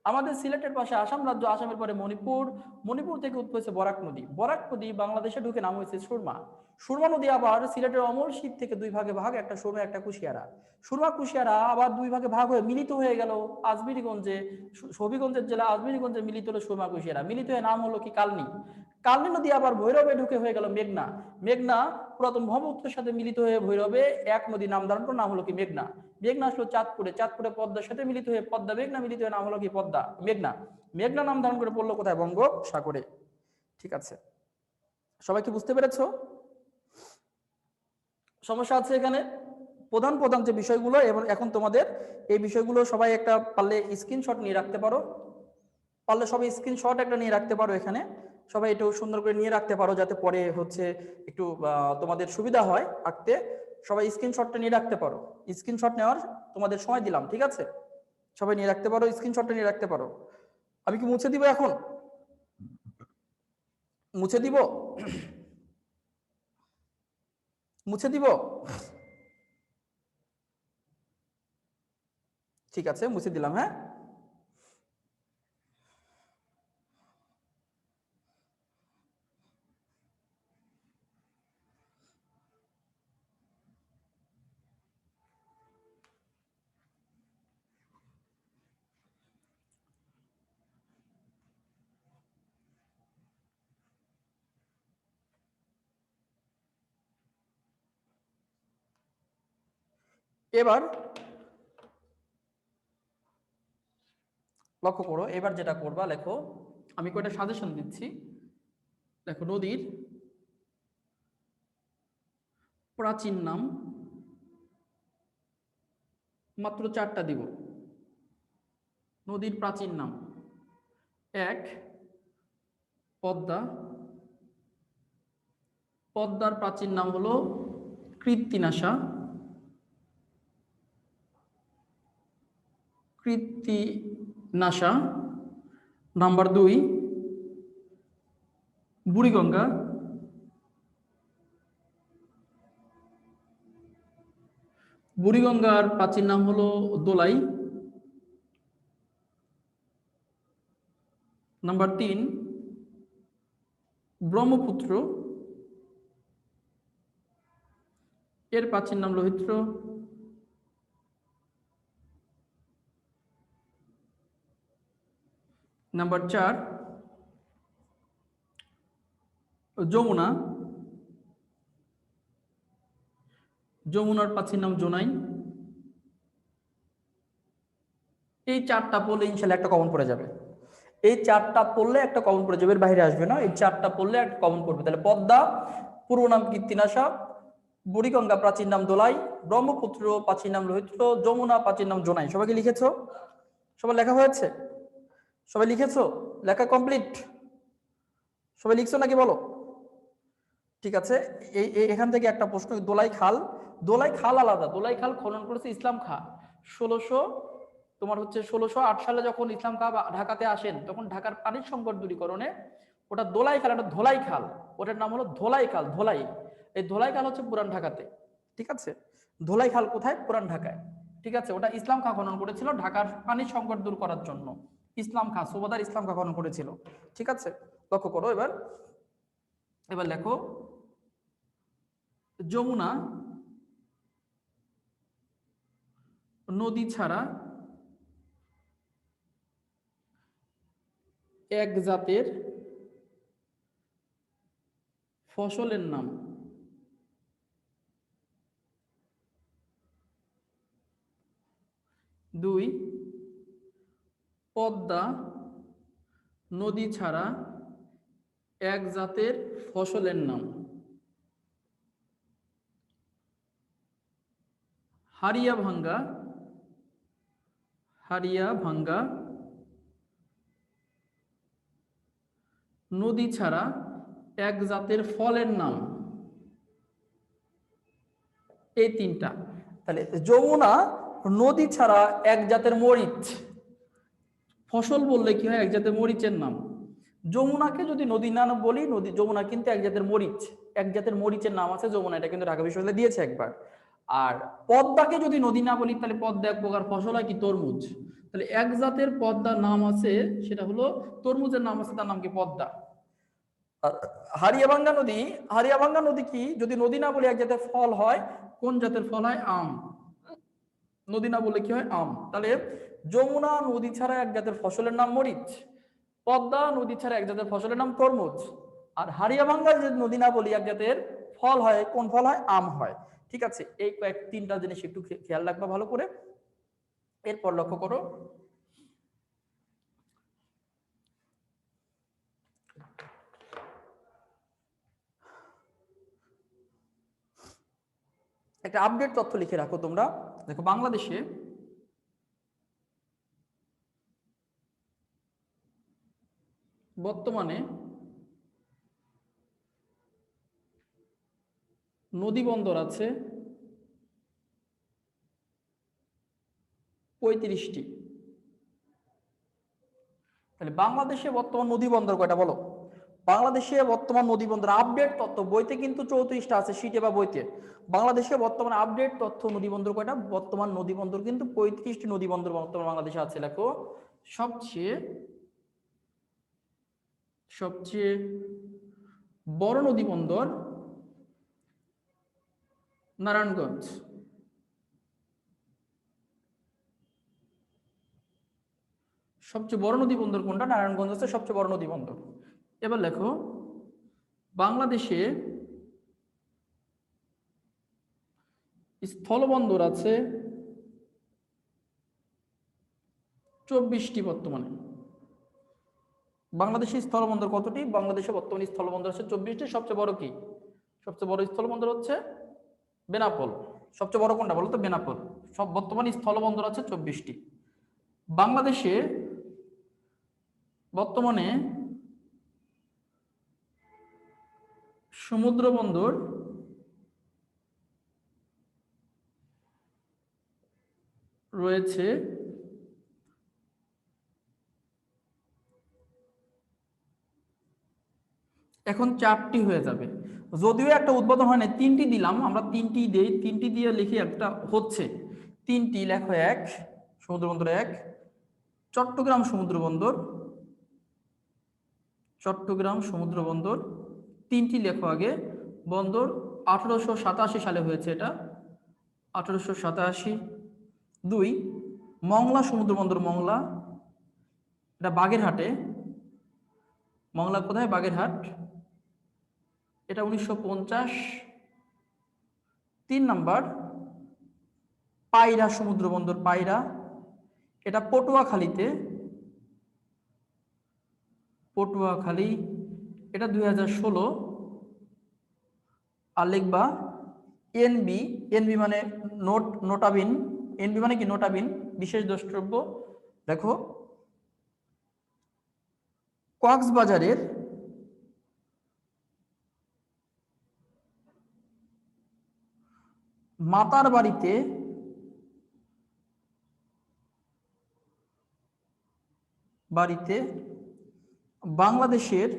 আমাদের সিলেটের পাশে আসাম রাজ্য, আসামের পরে মণিপুর, মণিপুর থেকে উৎপত্তি হয়েছে বরাক নদী, বরাক নদী বাংলাদেশে ঢুকে নাম হয়েছে সুরমা। সুরমা নদী আবার সিলেটের অমর শীত থেকে দুই ভাগে ভাগ, একটা সুরমা একটা কুশিয়ারা। সুরমা কুশিয়ারা আবার দুই ভাগে ভাগ হয়ে মিলিত হয়ে গেল আজমিরগঞ্জে, হবিগঞ্জের জেলা আজমিরগঞ্জে মিলিত হলো সুরমা কুশিয়ারা, মিলিত হয়ে নাম হলো কি? কালনী। কালনী নদী আবার ভৈরবে ঢুকে হয়ে গেল মেঘনা। মেঘনা পুরাতন ব্রহ্মপুত্রের সাথে মিলিত হয়ে ভৈরবে এক নদী নাম ধারণ করে, নাম হলো কি? মেঘনা। মেঘনা আসলো চাঁদপুরে, চাঁদপুরে পদ্মার সাথে মিলিত হয়ে পদ্মা মেঘনা মিলিত হয়ে নাম হলো কি? পদ্মা মেঘনা। মেঘনা নাম ধারণ করে পড়লো কোথায়? বঙ্গোপসাগরে। ঠিক আছে, সবাই কি বুঝতে পেরেছো? সমস্যা আছে এখানে? প্রধান প্রধান যে বিষয়গুলো, এবং এখন তোমাদের এই বিষয়গুলো সবাই একটা পারলে স্ক্রিনশট নিয়ে রাখতে পারো। পারলে সবাই স্ক্রিনশট একটা নিয়ে রাখতে পারো এখানে। সবাই একটু সুন্দর করে নিয়ে রাখতে পারো, যাতে পরে হচ্ছে একটু তোমাদের সুবিধা হয় আঁকতে। সবাই স্ক্রিনশটটা নিয়ে রাখতে পারো। স্ক্রিনশট নেওয়ার তোমাদের সময় দিলাম, ঠিক আছে? সবাই নিয়ে রাখতে পারো, স্ক্রিনশটটা নিয়ে রাখতে পারো। আমি কি মুছে দিব এখন? মুছে দিব, মুছে দিব, ঠিক আছে মুছে দিলাম। হ্যাঁ, এবার লক্ষ্য করো, এবার যেটা করবা লেখো, আমি কয়টা সাজেশন দিচ্ছি। দেখো, নদীর প্রাচীন নাম মাত্র 4টা দিব। নদীর প্রাচীন নাম: 1 পদ্মা। পদ্মার প্রাচীন নাম হলো কৃত্তিনাশা। কৃত্তিনাশা। নাম্বার 2 বুড়িগঙ্গা। বুড়িগঙ্গার প্রাচীন নাম হলো দোলাই। নাম্বার 3 ব্রহ্মপুত্র। এর প্রাচীন নাম লোহিত্র। নাম্বার 4 যমুনা। যমুনার প্রাচীন নাম জোনাই। এই 4টা পড়লে ইনশাল্লাহ একটা কমন পড়ে যাবে। এই 4টা পড়লে একটা কমন পড়ে যাবে, এর বাইরে আসবে না। এই 4টা পড়লে একটা কমন পড়বে। তাহলে পদ্মা পুরো নাম কীর্তিনাশা, বুড়িগঙ্গা প্রাচীন নাম দোলাই, ব্রহ্মপুত্র প্রাচীন নাম লোহিত্র, যমুনা প্রাচীন নাম জোনাই। সবাইকে লিখেছো? সবাই লেখা হয়েছে? সবাই লিখেছো? লেখা কমপ্লিট? সবাই লিখছো নাকি বলো? ঠিক আছে। এখান থেকে একটা প্রশ্ন, দোলাই খাল। দোলাই খাল আলাদা, দোলাই খাল খনন করেছে ইসলাম খাঁ 1608 সালে যখন ইসলাম খাঁ ঢাকাতে আসেন, তখন ঢাকার পানির সংকট দূরীকরণে ওটা দোলাই খাল, একটা ধোলাই খাল, ওটার নাম হলো ধোলাই খাল। ধোলাই, এই ধোলাই খাল হচ্ছে পুরান ঢাকাতে। ঠিক আছে, ধোলাই খাল কোথায়? পুরান ঢাকায়। ঠিক আছে, ওটা ইসলাম খাঁ খনন করেছিল ঢাকার পানির সংকট দূর করার জন্য। ইসলাম খাঁ, সুবাদার ইসলাম খাঁ খনন করেছিল। ঠিক আছে, লক্ষ্য করো। এবার এবার লেখো, যমুনা নদী ছাড়া এক জাতের ফসলের নাম। 2 পদ্মা নদী ছাড়া এক জাতের ফসলের নাম। হারিয়া ভাঙ্গা। হারিয়া ভাঙ্গা নদী ছাড়া এক জাতের ফলের নাম। এই 3টা। তাহলে যমুনা নদী ছাড়া এক জাতের মরিচ। ফসল বললে কি হয়? এক জাতের মরিচের নাম। যমুনাকে যদি নদী না বলি, নদী যমুনা কিন্তু এক জাতের মরিচ, এক জাতের মরিচের নাম আছে যমুনা, এটা কিন্তু ঢাকা বিশ্ববিদ্যালয় দিয়েছে একবার। আর পদ্মাকে যদি নদী না বলি, তাহলে পদ্মা এক প্রকার ফসল হয় কি? তরমুজ। তাহলে এক জাতের পদ্মার নাম আছে, সেটা হলো তরমুজের নাম আছে, তার নাম কি? পদ্মা। আর হারিয়াভাঙ্গা নদী, হারিয়াভাঙ্গা নদী কি যদি নদী না বলি এক জাতের ফল হয়। কোন জাতের ফল হয়? আম। নদী না বললে কি হয়? আম। তাহলে যমুনা নদী ছাড়া এক জাতের ফসলের নাম মরিচ, পদ্মা নদী ছাড়া এক জাতের ফসলের নাম তরমুজ, আর হারিয়াভাঙ্গা যদি নদী না বলি এক জাতের ফল হয়। কোন ফল হয়? আম হয়। ঠিক আছে, এই 3টা জিনিস একটু খেয়াল রাখবা ভালো করে। এরপর লক্ষ্য করো, একটা আপডেট তথ্য লিখে রাখো তোমরা। দেখো, বাংলাদেশে বর্তমানে নদী বন্দর আছে 35টি। তাহলে বাংলাদেশে বর্তমান নদী বন্দর কয়টা বলো? বাংলাদেশে বর্তমান নদী বন্দর আপডেট তথ্য বইতে কিন্তু 34টা আছে শীটে বা বইতে। বাংলাদেশে বর্তমান আপডেট তথ্য নদী বন্দর কয়টা? বর্তমান নদী বন্দর কিন্তু 35টি নদী বন্দর বর্তমান বাংলাদেশে আছে। দেখো সবচেয়ে সবচেয়ে বড় নদী বন্দর নারায়ণগঞ্জ। সবচেয়ে বড় নদী বন্দর কোনটা? নারায়ণগঞ্জ আছে সবচেয়ে বড় নদী বন্দর। এবার লেখো বাংলাদেশে স্থলবন্দর আছে 24টি বর্তমানে। বাংলাদেশে স্থলবন্দর কতটি? বাংলাদেশে বর্তমানে স্থলবন্দর আছে 24টি। সবচেয়ে বড় কি? সবচেয়ে বড় স্থলবন্দর হচ্ছে বেনাপোল। সবচেয়ে বড় কোনটা বলো তো? বেনাপোল। সব বর্তমানে স্থলবন্দর আছে 24টি। বাংলাদেশে বর্তমানে সমুদ্র বন্দর রয়েছে এখন 4টি হয়ে যাবে। যদিও একটা উদ্বোধন হয় না, 3টি দিলাম আমরা, 3টি দেই, 3টি দিয়ে লিখি একটা হচ্ছে 3টি। লেখো 1 সমুদ্র বন্দর 1 চট্টগ্রাম সমুদ্র বন্দর, চট্টগ্রাম সমুদ্র বন্দর 3টি লেখো আগে। বন্দর 1887 সালে হয়েছে এটা, 1887। 2 মংলা সমুদ্র বন্দর, মংলা, এটা বাগেরহাটে। মংলা কোথায়? বাগেরহাট, এটা 1950। 3 নাম্বার পায়রা সমুদ্র বন্দর, পায়রা, এটা পটুয়াখালীতে, পটুয়াখালী, এটা 2016। আর লিখবা এনবি, এনবি মানে নোট, নোটাবিন। এনবি মানে কি? নোটাবিন, বিশেষ দ্রষ্টব্য। দেখো কক্সবাজারের মাতার বাড়িতে বাংলাদেশের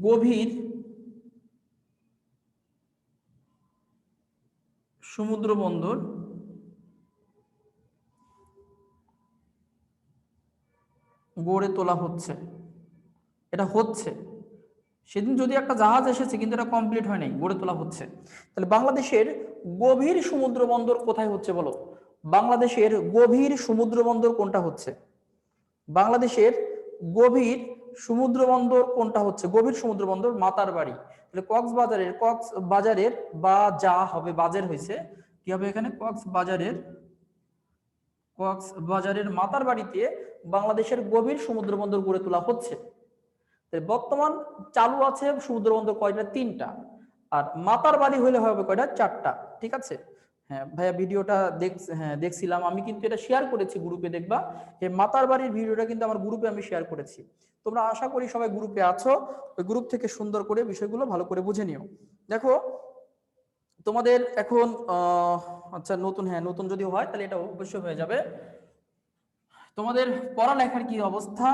গভীর সমুদ্র বন্দর গড়ে তোলা হচ্ছে। এটা হচ্ছে, সেদিন যদি একটা জাহাজ এসেছে কিন্তু এটা কমপ্লিট হয় নাই, গড়ে তোলা হচ্ছে। তাহলে বাংলাদেশের গভীর সমুদ্র বন্দর কোথায় হচ্ছে বলো? বাংলাদেশের গভীর সমুদ্র বন্দর কোনটা হচ্ছে? বাংলাদেশের গভীর সমুদ্র বন্দর কোনটা হচ্ছে? গভীর সমুদ্র বন্দর মাতার বাড়ি। তাহলে কক্সবাজারের বা যা হবে, বাজার হয়েছে, কি হবে এখানে? কক্সবাজারের মাতার বাড়িতে বাংলাদেশের গভীর সমুদ্র বন্দর গড়ে তোলা হচ্ছে। বর্তমান চালু আছে সমুদ্র বন্দর কয়টা? 3টা। আর মাতার বাড়ি হইলে হবে কয়টা? 4টা। ঠিক আছে। হ্যাঁ ভাইয়া ভিডিওটা দেখছিলাম আমি, কিন্তু এটা শেয়ার করেছি গ্রুপে, দেখবা এই মাতার বাড়ির ভিডিওটা কিন্তু আমার গ্রুপে আমি শেয়ার করেছি। তোমরা আশা করি সবাই গ্রুপে আছো, ওই গ্রুপ থেকে সুন্দর করে বিষয়গুলো ভালো করে বুঝে নিও। দেখো তোমাদের এখন আচ্ছা নতুন, হ্যাঁ নতুন যদি হয় তাহলে এটা অবশ্যই হয়ে যাবে। তোমাদের পড়ালেখার কি অবস্থা,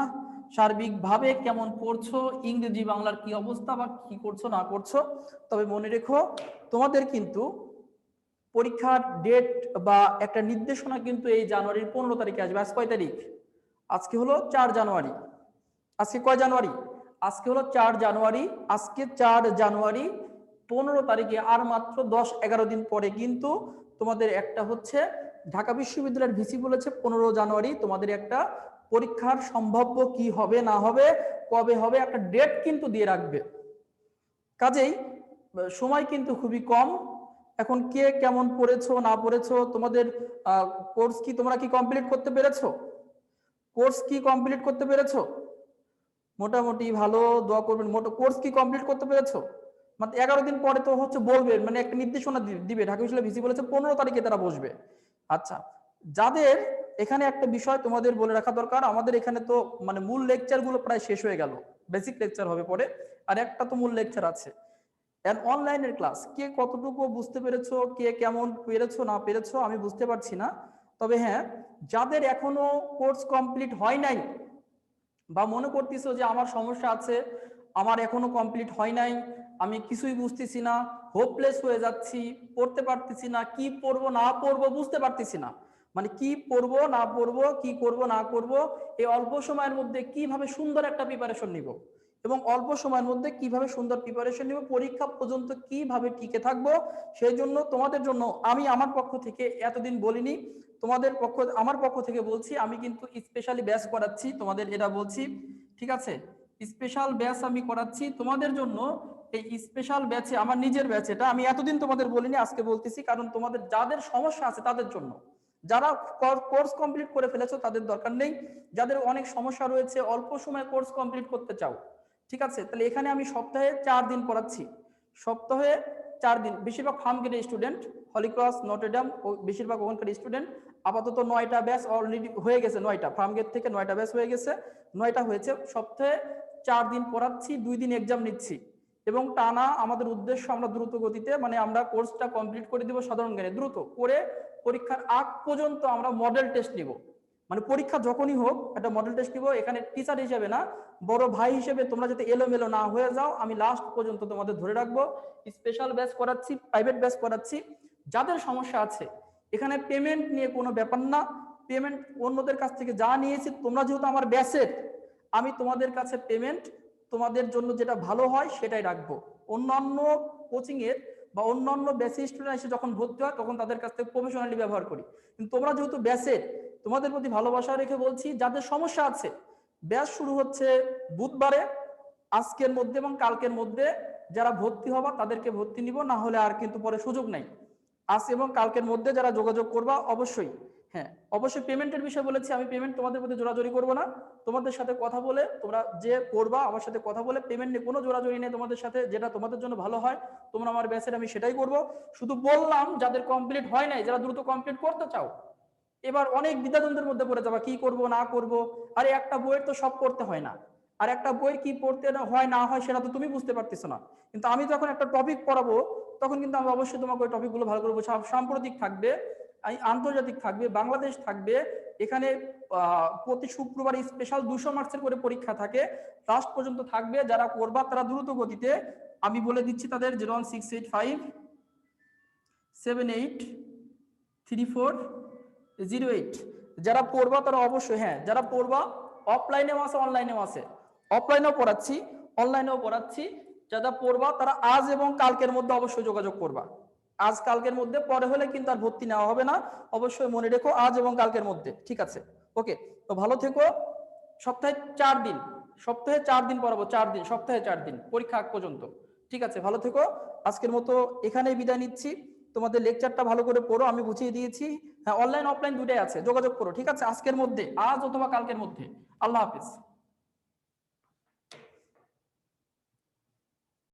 সার্বিকভাবে কেমন পড়ছো, ইংরেজি বাংলার কি অবস্থা, বা কি করছো না করছো? তবে মনে রেখো তোমাদের কিন্তু পরীক্ষার ডেট বা একটা নির্দেশনা কিন্তু এই জানুয়ারির 15 তারিখে আসবে। আজ কয় তারিখ? আজকে হলো 4 জানুয়ারি। আজকে কয় জানুয়ারি? আজকে হলো 4 জানুয়ারি। আজকে 4 জানুয়ারি, 15 তারিখে আর মাত্র 10-11 দিন পরে কিন্তু তোমাদের একটা হচ্ছে ঢাকা বিশ্ববিদ্যালয়ের ভিসি বলেছে 15 জানুয়ারি তোমাদের একটা পরীক্ষার সম্ভাব্য কি হবে না হবে, কবে হবে, একটা ডেট কিন্তু দিয়ে রাখবে। কাজেই সময় কিন্তু খুবই কম। এখন কে কেমন পড়েছো না পড়েছো, তোমাদের কোর্স কি, তোমরা কি কমপ্লিট করতে পেরেছো? কোর্স কি কমপ্লিট করতে পেরেছো? মোটামুটি ভালো, দোয়া করবেন। কোর্স কি কমপ্লিট করতে পেরেছো? মানে 11 দিন পরে তো হচ্ছে বলবে, মানে একটা নির্দেশনা দিবে, ঢাকা বিশ্ববিদ্যালয় ভিসি বলেছে 15 তারিখে তারা বসবে। আচ্ছা, যাদের এখানে একটা বিষয় তোমাদের বলে রাখা দরকার, আমাদের এখানে তো মানে মূল লেকচার গুলো প্রায় শেষ হয়ে গেল, বেসিক লেকচার হবে পরে, আর একটা তো মূল লেকচার আছে। অনলাইনের ক্লাস কে কতটুকু বুঝতে পেরেছো, কে কেমন পেরেছো না পেরেছো আমি বুঝতে পারছি না। তবে হ্যাঁ, যাদের এখনো কোর্স কমপ্লিট হয় নাই বা মনে করতেছো যে আমার সমস্যা আছে, আমার এখনো কমপ্লিট হয় নাই, আমি কিছুই বুঝতেছি না, হোপলেস হয়ে যাচ্ছি, পড়তে পারতেছি না, কি পড়বো না পড়বো বুঝতে পারতেছি না, মানে কি পড়বো না পড়বো, কি করব না করব, এই অল্প সময়ের মধ্যে কিভাবে সুন্দর একটা প্রিপারেশন নিব এবং অল্প সময়ের মধ্যে কিভাবে সুন্দর প্রিপারেশন নিব, পরীক্ষা পর্যন্ত কিভাবে টিকে থাকবো, সেই জন্য তোমাদের জন্য আমি আমার পক্ষ থেকে এতদিন বলিনি, আমার পক্ষ থেকে বলছি, আমি কিন্তু স্পেশালি ব্যাচ করাচ্ছি তোমাদের, এটা বলছি, ঠিক আছে? স্পেশাল ব্যাচ আমি করাচ্ছি তোমাদের জন্য। এই স্পেশাল ব্যাচে, আমার নিজের ব্যাচ এটা, আমি এতদিন তোমাদের বলিনি, আজকে বলতেছি, কারণ তোমাদের যাদের সমস্যা আছে তাদের জন্য। যারা কোর্স কমপ্লিট করে ফেলেছো তাদের দরকার নেই, যাদের অনেক সমস্যা রয়েছে, অল্প সময় কোর্স কমপ্লিট করতে চাও, ঠিক আছে, তাহলে এখানে আমি সপ্তাহে 4 দিন পড়াচ্ছি। সপ্তাহে 4 দিন, বেশিরভাগ ফার্ম গেটের স্টুডেন্ট, হলিক্রস, নটরডেম ও বেশিরভাগ ওখানকার স্টুডেন্ট। আপাতত 9টা ব্যাচ অলরেডি হয়ে গেছে, 9টা ফার্ম গেট থেকে 9টা ব্যাচ হয়ে গেছে, 9টা হয়েছে। সপ্তাহে 4 দিন পড়াচ্ছি, 2 দিন এক্সাম নিচ্ছি এবং টানা আমাদের উদ্দেশ্য আমরা দ্রুত গতিতে, মানে আমরা কোর্সটা কমপ্লিট করে দিব সাধারণ জ্ঞানে দ্রুত করে, পরীক্ষার আগ পর্যন্ত আমরা মডেল টেস্ট নিব, মানে পরীক্ষা যখনই হোক একটা মডেল টেস্ট নিব, এখানে টিচার হিসেবে না, বড় ভাই হিসেবে তোমরা যাতে এলোমেলো না হয়ে যাও, আমি লাস্ট পর্যন্ত তোমাদের ধরে রাখবো। স্পেশাল ব্যাচ করাচ্ছি, প্রাইভেট ব্যাচ করাচ্ছি। যাদের সমস্যা আছে, এখানে পেমেন্ট নিয়ে কোনো ব্যাপার না, পেমেন্ট অন্যদের কাছ থেকে যা নিয়েছি, তোমরা যেহেতু আমার ব্যাচের, আমি তোমাদের কাছে পেমেন্ট তোমাদের জন্য যেটা ভালো হয় সেটাই রাখবো। অন্যান্য কোচিং এর বা অন্যান্য ব্যাচের স্টুডেন্ট এসে যখন ভর্তি হয় তখন তাদের কাছ থেকে প্রফেশনালি ব্যবহার করি, কিন্তু তোমরা যেহেতু ব্যাচের, তোমাদের প্রতি ভালোবাসা রেখে বলছি, যাদের সমস্যা আছে, ব্যাচ শুরু হচ্ছে বুধবারে, আজকের মধ্যে এবং কালকের মধ্যে। যারা ভর্তি হবা তাদেরকে ভর্তি নিব, না হলে আর কিন্তু পরে সুযোগ নাই। আজ এবং কালকের মধ্যে যারা যোগাযোগ করবা অবশ্যই, হ্যাঁ অবশ্যই পেমেন্টের বিষয় বলেছি, আমি পেমেন্ট তোমাদের প্রতি জোরাজোরি করব না, তোমাদের সাথে কথা বলে, তোমরা যে করবা আমার সাথে কথা বলে, পেমেন্ট নিয়ে কোনো জোরাজোরি নেই তোমাদের সাথে, যেটা তোমাদের জন্য ভালো হয় তোমরা আমার ব্যাচের, আমি সেটাই করব। শুধু বললাম যাদের কমপ্লিট হয় নাই, যারা দ্রুত কমপ্লিট করতে চাও, এবার অনেক দ্বিধাদ্বন্দ্বের মধ্যে পড়ে যাবা, কি করব না করব। আরে একটা বইয়ের তো সব পড়তে হয় না, আর একটা বই কি পড়তে হয় না হয় সেটা তো তুমি বুঝতে পারতেছো না, কিন্তু আমি যখন একটা টপিক পড়াবো তখন কিন্তু আমি অবশ্যই তোমাকে ওই টপিকগুলো ভালো করে বোঝাবো। সাম্প্রতিক থাকবে, আন্তর্জাতিক থাকবে, বাংলাদেশ থাকবে, এখানে প্রতি শুক্রবার স্পেশাল 200 মার্কসের করে পরীক্ষা থাকে, লাস্ট পর্যন্ত থাকবে। যারা করবা তারা দ্রুত গতিতে, আমি বলে দিচ্ছি তাদের 01685783408। যারা পড়বা তারা অবশ্যই, হ্যাঁ যারা পড়বা, অফলাইনেও আছে অনলাইনেও আছে, অফলাইনেও পড়াচ্ছি অনলাইনেও পড়াচ্ছি। যারা পড়বা তারা আজ এবং কালকের মধ্যে অবশ্যই যোগাযোগ করবা, আজ কালকের মধ্যে, পরে হলে কিন্তু আর ভর্তি নেওয়া হবে না, অবশ্যই মনে রেখো আজ এবং কালকের মধ্যে, ঠিক আছে? ওকে, তো ভালো থেকো। সপ্তাহে 4 দিন, সপ্তাহে 4 দিন পড়াবো, 4 দিন, সপ্তাহে 4 দিন পরীক্ষা আগ পর্যন্ত, ঠিক আছে? ভালো থেকো। আজকের মতো এখানেই বিদায় নিচ্ছি, তোমাদের লেকচারটা ভালো করে পড়ো, আমি বুঝিয়ে দিয়েছি। হ্যাঁ, অনলাইন অফলাইন দুটাই আছে, যোগাযোগ করো, ঠিক আছে? আজকের মধ্যে, আজ অথবা কালকের মধ্যে। আল্লাহ হাফিজ।